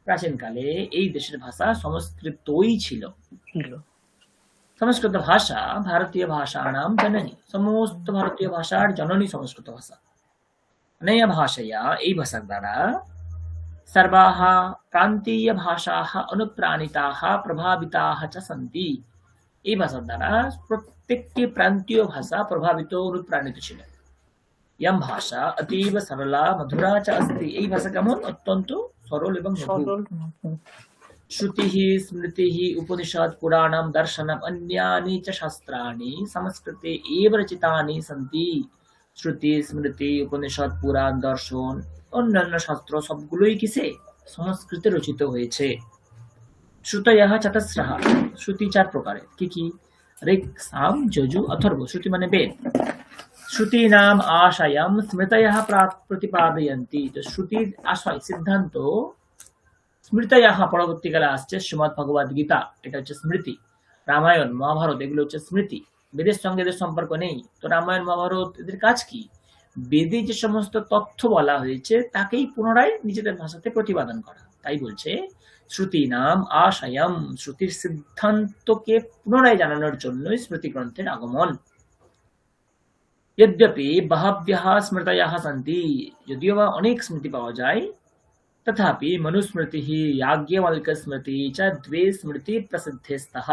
প্রাচীন কালে এই দেশের ভাষা সংস্কৃতই ছিল। সংস্কৃত ভাষা ভারতীয় ভাষানাম জননী, সমস্ত ভারতীয় ভাষার জননী সংস্কৃত ভাষা। অনয়া ভাষায়া, এই ভাষার দ্বারা, सर्वाः प्रान्तीयभाषाः अनुप्राणिताः प्रभाविताः च सन्ति। এই ভাষার দ্বারা প্রত্যেকটি প্রান্তীয় ভাষা প্রভাবিত ও অনুপ্রাণিত ছিল। ইয়ম ভাষা অতীব সরলা মধুরা চ अस्ति। এই ভাষা কেমন? অত্যন্ত সরল এবং মধুর। সরল মধুর। श्रुतिः स्मृतिः उपनिषद पुराणं दर्शनम् अन्यानि च शास्त्राणि संस्कृते एव रचितानि सन्ति। श्रुति स्मृति उपनिषद पुराण दर्शन অন্যান্য শাস্ত্র সবগুলোই কিসে? সংস্কৃতে রচিত হয়েছে। শ্রুতয়ः চতস্রः। শ্রুতি চার প্রকারের। কি কি? ঋক্ সাম যজু অথর্ব। শ্রুতি মানে বেদ। শ্রুতীনাম আশয়ম স্মৃতয়ः প্রতিপাদয়ন্তি। তো শ্রুতির আশয় সিদ্ধান্ত স্মৃতয়ः পরবর্তীকালে আসছে শ্রীমদ্ ভগবদ গীতা, এটা হচ্ছে স্মৃতি। রামায়ণ মহাভারত এগুলো হচ্ছে স্মৃতি। বেদের সঙ্গে এদের সম্পর্ক নেই। তো রামায়ণ মহাভারত এদের কাজ কি? বেদে যে সমস্ত তথ্য বলা হয়েছে তাকেই পুনরায় নিজেদের ভাষাতে প্রতিপাদন করা। তাই বলছে শ্রুতি নাম আশয়ম, শ্রুতির সিদ্ধান্তকে পুনরায় জানানোর জন্যই স্মৃতি গ্রন্থের আগমন। यद्यपि बहव्यः स्मृतयः सन्ति, যদিও বা অনেক স্মৃতি পাওয়া যায়, तथापि मनुस्मृतिः याज्ञवल्क्यस्मृतिः च द्वे स्मृति प्रसिद्धे स्तः।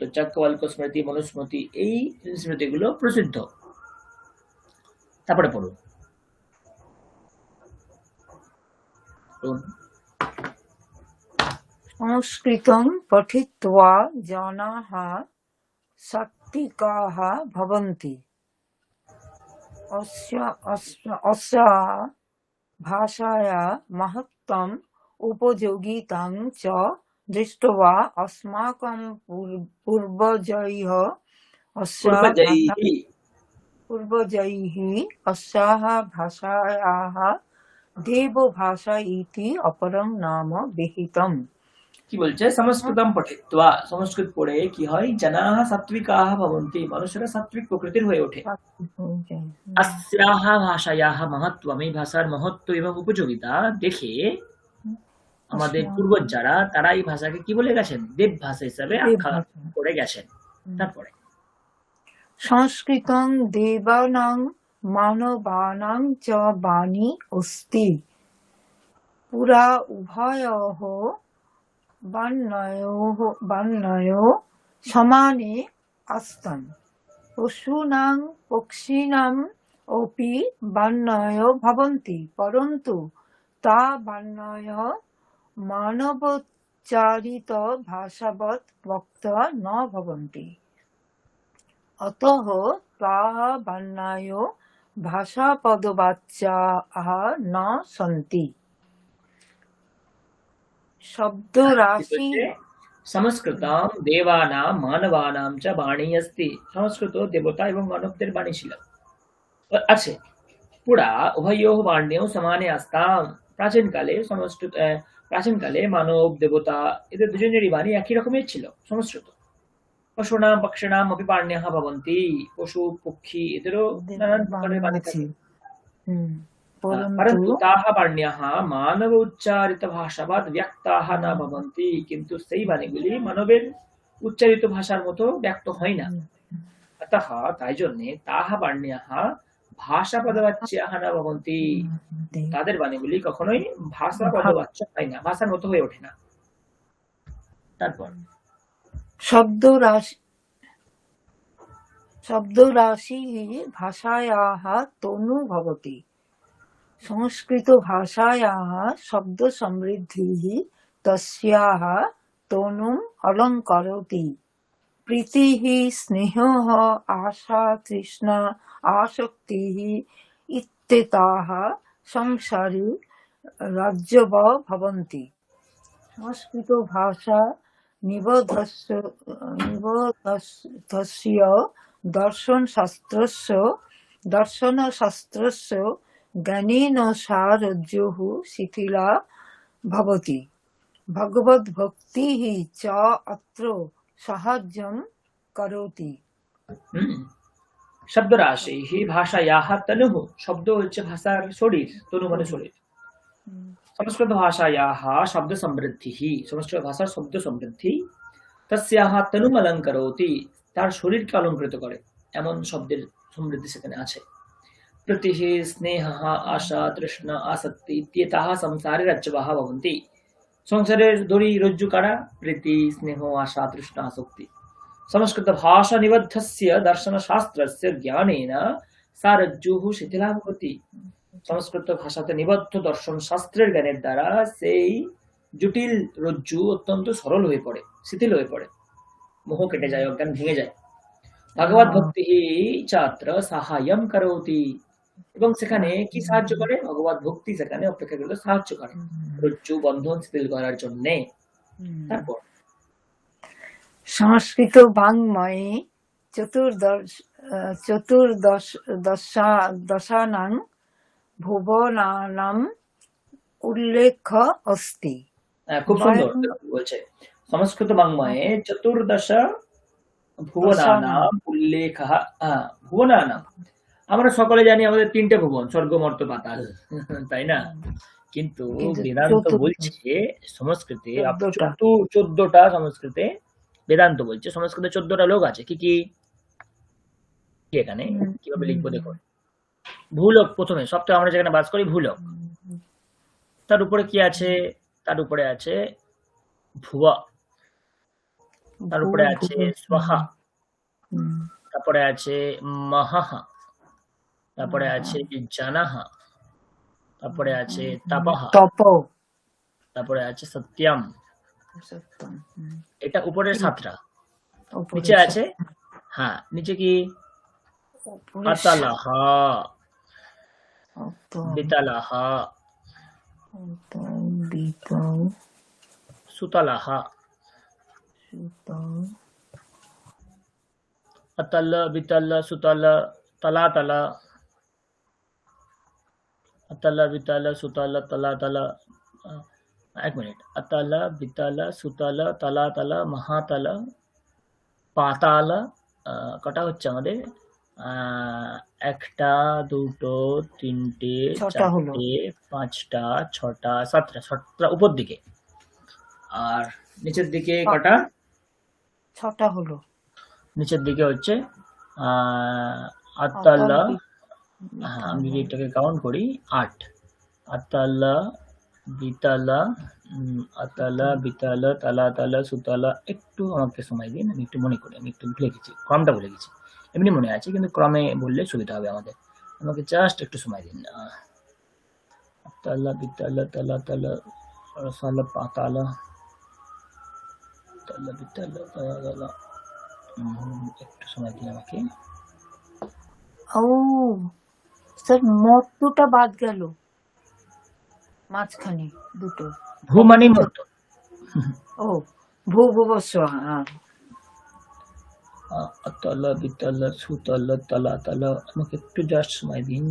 तो याज्ञवल्क्य स्मृति मनुस्मृति এই স্মৃতিগুলো প্রসিদ্ধ। তারপরে পড়ুন। সংস্কৃতং পঠিত্বা জনাঃ সাত্ত্বিকাঃ ভবন্তি। अस्याः भाषाया महत्त्वम् उपयोगितां च दृष्ट्वा अस्माकं पूर्वजैः अस्याः भाषायाः देवभाषा इति अपरं नाम विहितम्। কি বলছে? সংস্কৃতম পঠিত্বা, সংস্কৃত পড়ে কি হয়? জনাঃ সাত্ত্বিকাঃ ভবন্তি, মানুষেরা সাত্ত্বিক প্রকৃতির হয়ে ওঠে। अस्याः भाषायाः महत्त्वम्, এই ভাষার মহত্ব এবং উপযোগিতা দেখে আমাদের পূর্বজ যারা তারা এই ভাষাকে কি বলে গেছেন? দেব ভাষা হিসাবে আখ্যা করে গেছেন। তারপরে সংস্কৃতং দেবানাং মানবানাং চ বাণী অস্তি। পুরা উভয়োঃ বাণ্যয়ো সমানে আস্তান। পশুনাং পক্ষিণাম অপি বাণ্যয় ভবন্তি, পরন্তু তা বাণ্যয় মানবোচ্চারিত ভাষাবৎ বক্তা ন ভবন্তি। অতঃ তাঃ বাণ্যয় ভাষাপদবাচ্যাঃ ন সন্তি। শব্দরাশি সংস্কৃতম দেবানাম মানবানাম চ বাণী अस्ति। সংস্কৃত দেবতা এবং মানবদের বাণী ছিল আছে। পুরা উভয়োঃ বাণ্যেও সমানে আস্তাম। প্রাচীনকালে মানব দেবতা এদের দুজনেরই বাণী একই রকমের ছিল, সংস্কৃত। পশুনাম পক্ষিণাম অপি বাণ্যঃ ভবন্তি, পশু পক্ষী এদেরও নানান প্রকারের বাণী থাকে। परन्तु ताः বাণ্যः মানব উচ্চারিত ভাষাবাদ ব্যক্তাः ন ভবন্তি, কিন্তু সেই বাণীগুলি মানবের উচ্চারিত ভাষার মতো ব্যক্ত হয় না। अतः তাই জন্য তাः বাণ্যः ভাষাপদবাচ্যাः ন ভবন্তি, তাদের বাণীগুলি কখনোই ভাষাপদবাচ্য হয় না, ভাষার মতো হয়ে ওঠে না। তারপর শব্দরাশি ভাষায়াः তনু ভবতি। সংস্কৃত ভাষাयाः শব্দ সমৃদ্ধিः তস্যাः তনুম অলঙ্করতি। প্রীতিः স্নেহः আশা তৃষ্ণা আসক্তিः ইত্যেতাः সংসারে রাজ্যব ভবন্তি। সংস্কৃত ভাষা নিবদ্ধস্য দর্শনশাস্ত্রস্য জ্ঞানেন সা রজ্জুঃ শিথিলা ভবতি। ভগবদ্ভক্তিঃ চ অত্র সাহায্যং করোতি। শব্দরাশি ভাষায়াः তনুঃ, শব্দ হচ্ছে ভাষার শরীর, তনু মানে শরীর। সংস্কৃত ভাষায়াः শব্দ সমৃদ্ধিঃ, সংস্কৃত ভাষার শব্দ সমৃদ্ধি। তস্যাः তনুম অলঙ্করোতি, তার শরীরকে অলঙ্কৃত করে, এমন শব্দের সমৃদ্ধি সেখানে আছে। প্রীতিः স্নেহः আশা তৃষ্ণা আসক্তি ইত্যেতাः সংসারে রজ্জবः ভবन्ति। সংসারের দড়ি রজ্জু কারা? প্রীতি, স্নেহ, আশা, তৃষ্ণা, আসক্তি। সংস্কৃত ভাষা নিবদ্ধস্য দর্শন শাস্ত্রস্য জ্ঞানেন সা রজ্জুঃ শিথিলা ভবতি। সংস্কৃত ভাষাতে নিবদ্ধ দর্শন শাস্ত্রের জ্ঞানের দ্বারা সেই জটিল রজ্জু অত্যন্ত সরল হয়ে পড়ে, শিথিল হয়ে পড়ে, মোহ কেটে যায়, অজ্ঞান ভেঙে যায়। ভগবত ভক্তি ছাত্র সাহায্যম করোতি, এবং সেখানে কি সাহায্য করে? ভগবত ভক্তি সেখানে অপেক্ষাকৃত সাহায্য করে রজ্জু বন্ধন শিথিল করার জন্য। তারপর সংস্কৃত বাংময়ে চতুর্দশানাং ভুবনানাং উল্লেখ অস্তি। খুব সুন্দর বলছে, সংস্কৃত বাংময়ে চতুর্দশ ভুবনানাম উল্লেখ। ভুবনানাম আমরা সকলে জানি আমাদের তিনটে ভুবন, স্বর্গ, মর্ত্য, পাতাল, তাই না? কিন্তু বেদান্ত বলছে সংস্কৃতে 14টা, সংস্কৃতে বেদান্ত বলছে সংস্কৃতে 14টা লোক আছে। কি কি? এখানে কিভাবে লিখবো দেখো। ভূলোক প্রথমে, সপ্তাহে আমরা যেখানে বাস করি ভূলোক, তার উপরে কি আছে? তার উপরে আছে ভুয়া, তার উপরে আছে স্বাহা, তারপরে আছে মহাহা, তারপরে আছে জানাহা, তারপরে আছে তাপাহা, তারপরে আছে সত্যম। এটা উপরের 7টা। নিচে আছে, হ্যাঁ নিচে কি? আতালাহা, বিতালাহা, সুতালাহা, अतल वितल सुतल तलातल, अतल वितल सुतल तलातल, एक मिनट, अतल वितल सुतल तलातल महातल पाताल, কটা হচ্ছে আমাদের? একটা, দুটো, তিনটে, চারটে, 5টা, 6টা, 7টা উপর দিকে। আর নিচের দিকে কটা? 6টা হলো। নিচের দিকে হচ্ছে আতাল্লা, হ্যাঁ আমি যদি এটাকে কাউন্ট করি 8। আতাল্লা, বিতালা, আতালা, বিতালা, তালা তালা, সুতালা। একটু আমাকে সময় দিন, আমি একটু মনে করি, আমি একটু ভুলে গেছি, ক্রমটা ভুলে গেছি। এমনি মনে আছে কিন্তু ক্রমে বললে সুবিধা হবে আমাদের। আমাকে জাস্ট একটু সময় দিন। আতাল্লা, বিতালা, তালা তালা, রসালা, পাতালা, তালা বিতালা, তালা তালা। একটু সময় দিন আমাকে। ও স্যার, মর্তটা বাদ গেল মাঝখানে দুটো। ভূ মানে মর্ত। ও ভূভুবস্ব। তল বিতল সুতল তলা তল। আমাকে একটু জাস্ট সময় দিন।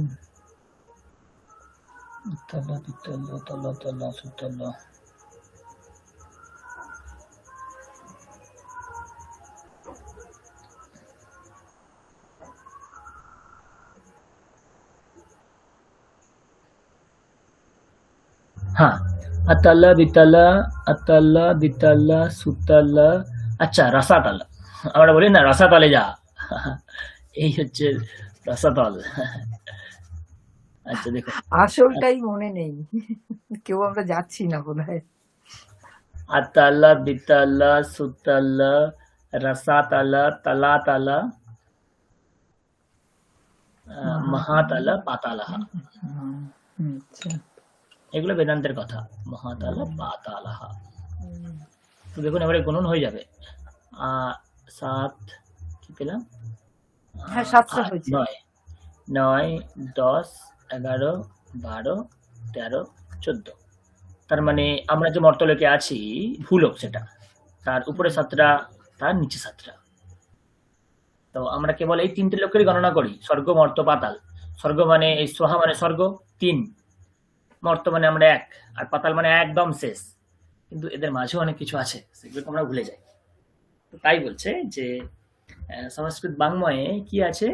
তল বিতল তল তল সুতল। হ্যাঁ, अतल বিতল, अतल বিতল সুতল। আচ্ছা, রসাতল আমরা বলি না, রসাতলে যা, এই হচ্ছে রসাতল। আচ্ছা দেখো, আসলটাই মনে নেই, কেউ আমরা যাচ্ছি না বোধহয়। अतल বিতল সুতল রসাতল তলাতল মহাতল পাতালহ। এগুলো বেদান্তের কথা। মহাতল পাতালহ। তো দেখুন এবারে গুণন হয়ে যাবে। 7 কি পেলাম? হ্যাঁ, 7টা হয়েছে। 9, 10, 11, 12, 13, 14। তার মানে আমরা যে মর্তলোকে আছি ভূলোক, সেটা তার উপরে 7টা, তার নিচে 7টা। তো আমরা কেবল এই 3টে লোকেরই গণনা করি, স্বর্গ, মর্ত, পাতাল। স্বর্গ মানে এই সোহা মানে স্বর্গ 3, মর্ত মানে আমরা 1, আর পাতাল মানে একদম শেষ। কিন্তু এদের মাঝেও অনেক কিছু আছে, সেগুলো আমরা ভুলে যাই। তো তাই বলছে যে সংস্কৃত বাংময়ে কি আছে?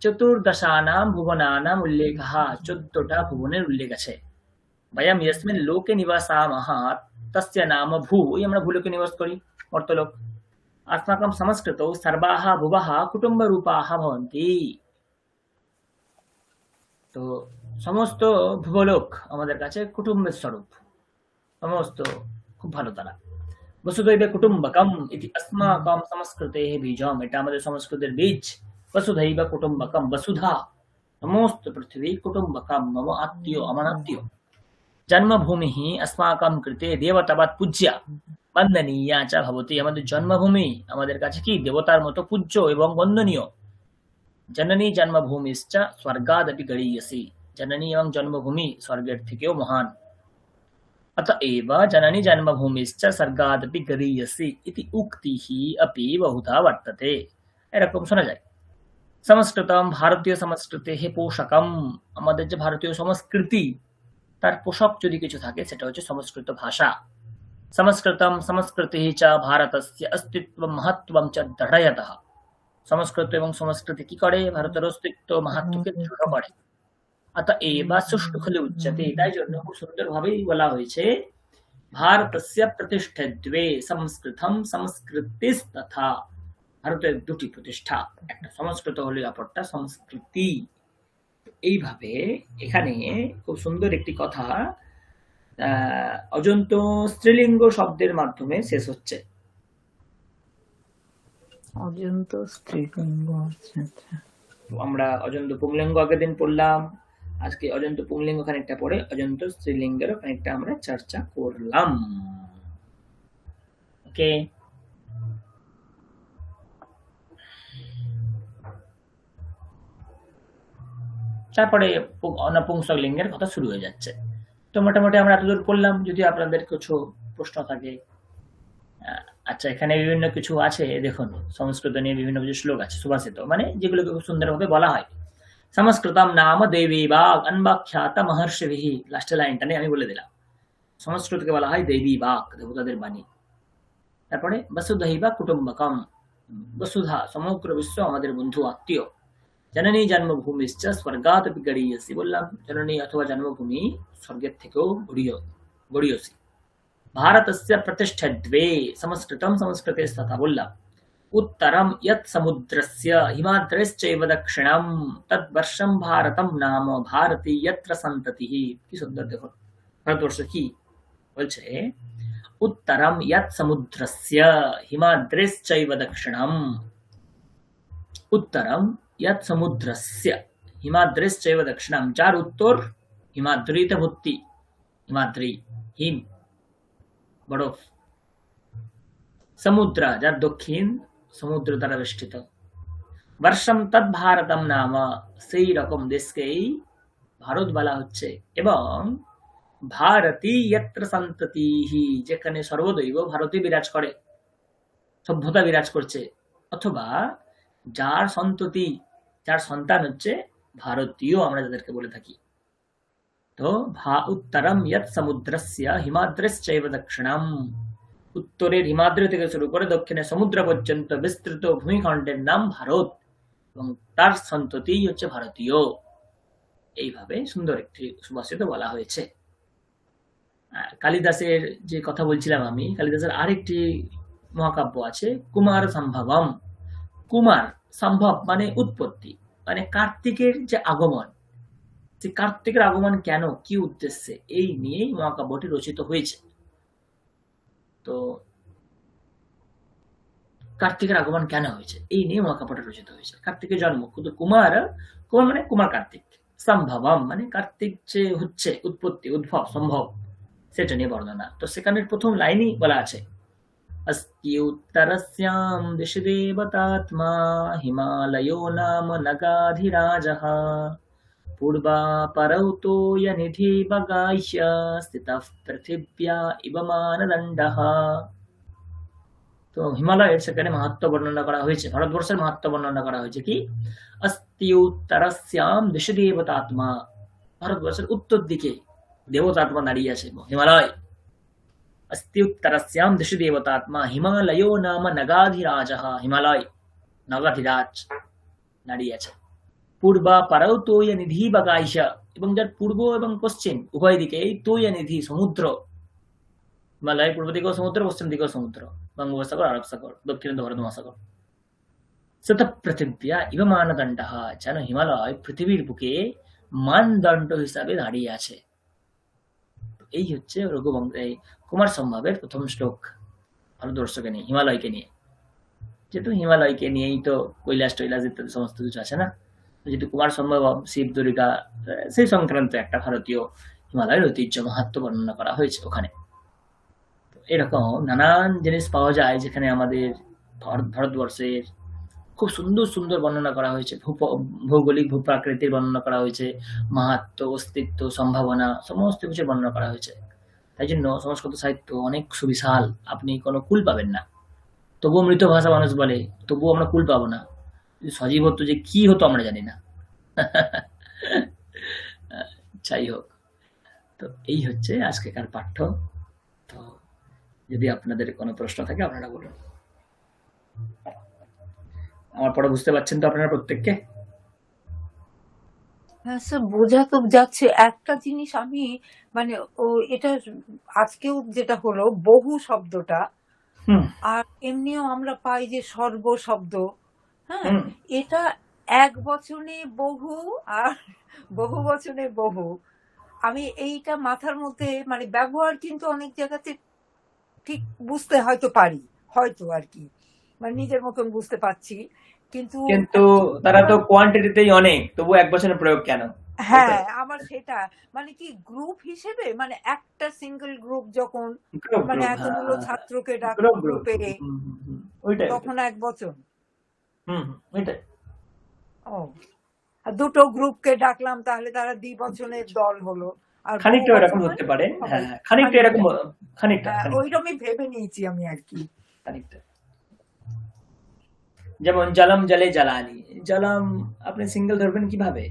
চতুর্দশানাম ভুবনানাম উল্লেখঃ, 14টা ভুবনের উল্লেখ আছে। বয়ম ইয়স্মিন লোকে নিবাসামহ তস্য নাম ভূ, এই আমরা ভূলোকে নিবাস করি, মর্তলোক। अस्माकं संस्कृतौ सर्वाः भुवः कुटुम्बरूपाः भवन्ति। তো সমস্ত ভূগোলক আমাদের কাছে কুটুম্বের স্বরূপ, সমস্ত খুব ভালো তারা। বসুধৈব কুটুম্বকম ইতি अस्माकं সংস্কৃতেः বীজম, এটা আমাদের সংস্কৃতের বীজ। বসুধৈব কুটুম্বকম, বসুধা সমস্ত পৃথিবী, কুটুম্বকম মম আত্মীয়, আমার আত্মীয়। জন্মভূমি अस्माकं कृते দেবতাবাদ পূজ্যা বন্দনীয়া চ ভবতি, আমাদের জন্মভূমি আমাদের কাছে কি দেবতার মতো পূজ্য এবং বন্দনীয়। জননী জন্মভূমিশ্চ স্বর্গাদপি গরীয়সী, জননী এবং জন্মভূমি স্বর্গের থেকেও মহান। अतएव जननी जन्मभूमिश्च स्वर्गादपि गरीयसी इति उक्तिः अपि बहुधा वर्तते, এরকম শোনা যায়। সংস্কৃতম ভারতীয় সংস্কৃতেः পোষকম, আমাদের যে ভারতীয় সংস্কৃতি তার পোষক যদি কিছু থাকে সেটা হচ্ছে সংস্কৃত ভাষা। সংস্কৃতম সংস্কৃতিः চ ভারতস্য অস্তিত্বম মহত্বম চ দৃঢ়য়তঃ, সংস্কৃত এবং সংস্কৃতি কি করে ভারতের অস্তিত্ব মাহাত্ম্যকে দৃঢ় করে। अतएव सुष्ठु खलु उच्यते, তাই জন্য খুব সুন্দরভাবেই বলা হয়েছে ভারতস্য প্রতিষ্ঠদ্বে সংস্কৃতম সংস্কৃতিস্তথা, ভারতের দুটি প্রতিষ্ঠা, একটা সংস্কৃত হলে অপরটা সংস্কৃতি। এইভাবে এখানে খুব সুন্দর একটি কথা অজন্ত স্ত্রীলিঙ্গ শব্দের মাধ্যমে শেষ হচ্ছে। অজন্ত স্ত্রীলিঙ্গ, আচ্ছা আচ্ছা। তো আমরা অজন্ত পুংলিঙ্গ আগের দিন পড়লাম, আজকে অজন্ত পুংলিঙ্গ খানিকটা পড়ে অজন্ত স্ত্রীলিঙ্গেরও খানিকটা আমরা চর্চা করলাম। ওকে, তারপরে নপুংসক লিঙ্গের কথা শুরু হয়ে যাচ্ছে। তো মোটামুটি আমরা এতদূর পড়লাম। যদি আপনাদের কিছু প্রশ্ন থাকে, আচ্ছা এখানে বিভিন্ন কিছু আছে দেখুন, সংস্কৃত নিয়ে বিভিন্ন কিছু শ্লোক আছে, সুভাষিত, মানে যেগুলোকে খুব সুন্দরভাবে বলা হয়। সংস্কৃতম নাম দেবী বাগ অন্বাখ্যাত মহর্ষিভিঃ, লাস্টের লাইনটা নিয়ে আমি বলে দিলাম, সংস্কৃতকে বলা হয় দেবী বাগ, দেবতাদের বাণী। তারপরে বসুধৈব কুটুম্বকম, বসুধা সমগ্র বিশ্ব আমাদের বন্ধু আত্মীয়। জননী জন্মভূমিশ্চ স্বর্গাদপি গরীয়সী, বললাম জননী অথবা জন্মভূমি স্বর্গের থেকেও গড়ীয়সী। ভারতস্য প্রতিষ্ঠদ্বে, সংস্কৃতম সংস্কৃতিস্তথা, বললাম। उत्तरं यत् समुद्रस्य हिमाद्रेश्चैव दक्षिणं तद्वर्षं भारतं नाम भारती यत्र सन्ततिः, কি সুন্দর দেখুন ভারতবর্ষ কি বলছে, उत्तरं यत् समुद्रस्य हिमाद्रेश्चैव दक्षिणं, उत्तरं यत् समुद्रस्य हिमाद्रेश्चैव दक्षिणं, যার উত্তর হিমাদ্রিতে ভর্তি, হিমাদ্রি হিম বরফ, সমুদ্র যার দক্ষিণ সমুদ্র দ্বারা বেষ্টিত, বর্ষম তদ ভারতম নাম, সেই রকম দেশকেই ভারত বলা হচ্ছে, এবং ভারতী যত্র সন্ততিঃ, যেখানে সর্বদৈব ভারতী বিরাজ করে, সভ্যতা বিরাজ করছে, অথবা যার সন্ততি, যার সন্তান হচ্ছে ভারতীয় আমরা যাদেরকে বলে থাকি। তো উত্তরম যৎ সমুদ্রস্য হিমাদ্রেশ্চৈব দক্ষিণম, উত্তরের হিমাদ্রি থেকে শুরু করে দক্ষিণে সমুদ্র পর্যন্ত বিস্তৃত ভূমিখণ্ডের নাম ভারত, এবং তার সন্ততি হচ্ছে ভারতীয়। এইভাবে সুন্দর একটি সুভাষিত বলা হয়েছে। কালিদাসের যে কথা বলছিলাম আমি, কালিদাসের আরেকটি মহাকাব্য আছে কুমার সম্ভবম। কুমার সম্ভব মানে উৎপত্তি, মানে কার্তিকের যে আগমন, যে কার্তিকের আগমন কেন, কি উদ্দেশ্যে, এই নিয়েই মহাকাব্যটি রচিত হয়েছে। তো কার্তিকের আগমন কেন হয়েছে এই নিয়ে মহাকাব্যটা রচিত হয়েছে। কার্তিকের জন্ম, কিন্তু কুমার, কুমার মানে কুমার কার্তিক, সম্ভবম মানে কার্তিক যে হচ্ছে উৎপত্তি, উদ্ভব, সম্ভব, সেটা নিয়ে বর্ণনা। তো সেখানের প্রথম লাইনই বলা আছে, अस्ति उत्तरस्यां दिशि देवतात्मा हिमालयो नाम नगाधिराजः पूर्वापरौ तोयनिधिवगाह्य स्थितः पृथिव्या इव मानदण्डः। তো হিমালয়ের সেখানে মাহাত্ম্য বর্ণনা করা হয়েছে, ভারতবর্ষের মাহাত্ম্য বর্ণনা করা হয়েছে কি, अस्ति उत्तरस्यां दिशि देवतात्मा, ভারতবর্ষের উত্তর দিকে দেবতাত্মা দাঁড়িয়ে আছে হিমালয়। अस्ति उत्तरस्यां दिशि देवतात्मा हिमालयो नाम नगाधिराजः, হিমালয় নগাধিরাজ দাঁড়িয়ে আছে। পূর্বা পারৌ তোয় নিধি বাগাইশা, এবং যার পূর্ব এবং পশ্চিম উভয় দিকে তোয় নিধি সমুদ্র, হিমালয়ের পূর্ব দিকেও সমুদ্র, পশ্চিম দিকেও সমুদ্র, বঙ্গোপসাগর, আরব সাগর, দক্ষিণে ভারত মহাসাগর। সত পৃথিব্যা ইব মানদণ্ডঃ, যেন হিমালয় পৃথিবীর বুকে মানদণ্ড হিসাবে দাঁড়িয়ে আছে। এই হচ্ছে এই কুমার সম্ভবের প্রথম শ্লোক, ভারতবর্ষকে নিয়ে, হিমালয়কে নিয়ে। যেহেতু হিমালয়কে নিয়েই তো কৈলাস টৈলাস ইত্যাদি সমস্ত কিছু আছে না, যেহেতু কুমার সম্ভব শিব দুর্গা সেই সংক্রান্ত একটা ভারতীয় হিমালয়ের ঐতিহ্য মাহাত্ম্য বর্ণনা করা হয়েছে ওখানে। তো এরকম নানান জিনিস পাওয়া যায় যেখানে আমাদের ভারতবর্ষের খুব সুন্দর সুন্দর বর্ণনা করা হয়েছে, ভৌগোলিক ভূপ্রাকৃতির বর্ণনা করা হয়েছে, মাহাত্ম্য, অস্তিত্ব, সম্ভাবনা, সমস্ত কিছু বর্ণনা করা হয়েছে। তাই জন্য সংস্কৃত সাহিত্য অনেক সুবিশাল, আপনি কোনো কুল পাবেন না। তবুও মৃত ভাষা মানুষ বলে, তবুও আমরা কুল পাবো না। সজীব হতো যে কি হতো আমরা জানি না। যাই হোক, তো এই হচ্ছে আজকেকার পাঠ্য। তো যদি আপনাদের কোনো প্রশ্ন থাকে আপনারা বলুন। আমার পড়া বুঝতে পারছেন তো আপনারা প্রত্যেককে? হ্যাঁ স্যার, বোঝা তো যাচ্ছে। একটা জিনিস আমি মানে এটা আজকেও যেটা হলো বহু শব্দটা, হুম আর এমনিও আমরা পাই যে সর্ব শব্দ, হ্যাঁ, হুম এটা এক বচনে বহু আর বহু বচনে বহু। আমি এইটা মাথার মধ্যে মানে ব্যবহার কিন্তু অনেক জায়গাতে ঠিক বুঝতে হয়তো পারি, হয়তো আর কি, মানে নিজের মতন বুঝতে পারছি, কিন্তু কিন্তু তারা তো কোয়ান্টিটিতেই অনেক, তবু এক বছরের প্রয়োগ কেন? হ্যাঁ আমার সেটা মানে কি গ্রুপ হিসেবে, মানে একটা সিঙ্গেল গ্রুপ যখন গ্রুপ মানে গ্রুপ এতগুলো ছাত্রকে ডাকলো গ্রুপ গ্রুপ গ্রুপে, ওইটাই তখন এক বচন। ওইটাই। ও, আর দুটো গ্রুপকে ডাকলাম তাহলে তারা দ্বিবচনের দল হলো, আর বহু খানিকটা এরকম বচন হতে পারে, হবে হ্যাঁ খানিকটা এরকম, খানিকটা হ্যাঁ, খানিকটা ওইরকমই ভেবে নিয়েছি আমি আর কি। খানিকটা। যেমন জলম জলে জ্বালানি, জলম আপনি সিঙ্গেল ধরবেন কিভাবে?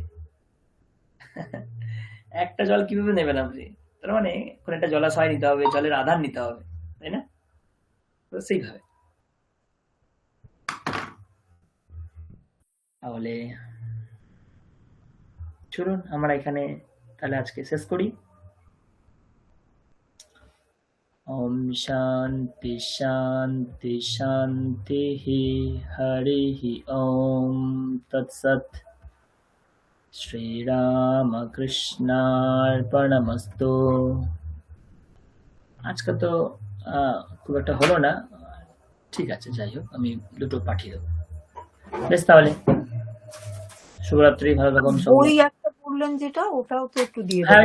একটা জল কিভাবে নেবেন আপনি? তার মানে কোন একটা জলাশয় নিতে হবে, জলের আধার নিতে হবে, তাই না? তো সেইভাবে। তাহলে চলুন আমরা এখানে তাহলে আজকে শেষ করি। ওম শান্তি শান্তি শান্তি হরি ওম তৎসৎ। শ্রীরামকৃষ্ণার্পণমস্তু। আজকে তো খুব একটা হলো না, ঠিক আছে, যাই হোক আমি দুটো পাঠিয়ে দেবো। বেশ, তাহলে শুভরাত্রি, ভালো থাকুন সবাই। বই একটা বললেন যেটা, ওটাও তো একটু দিয়ে হ্যাঁ, দেবেন।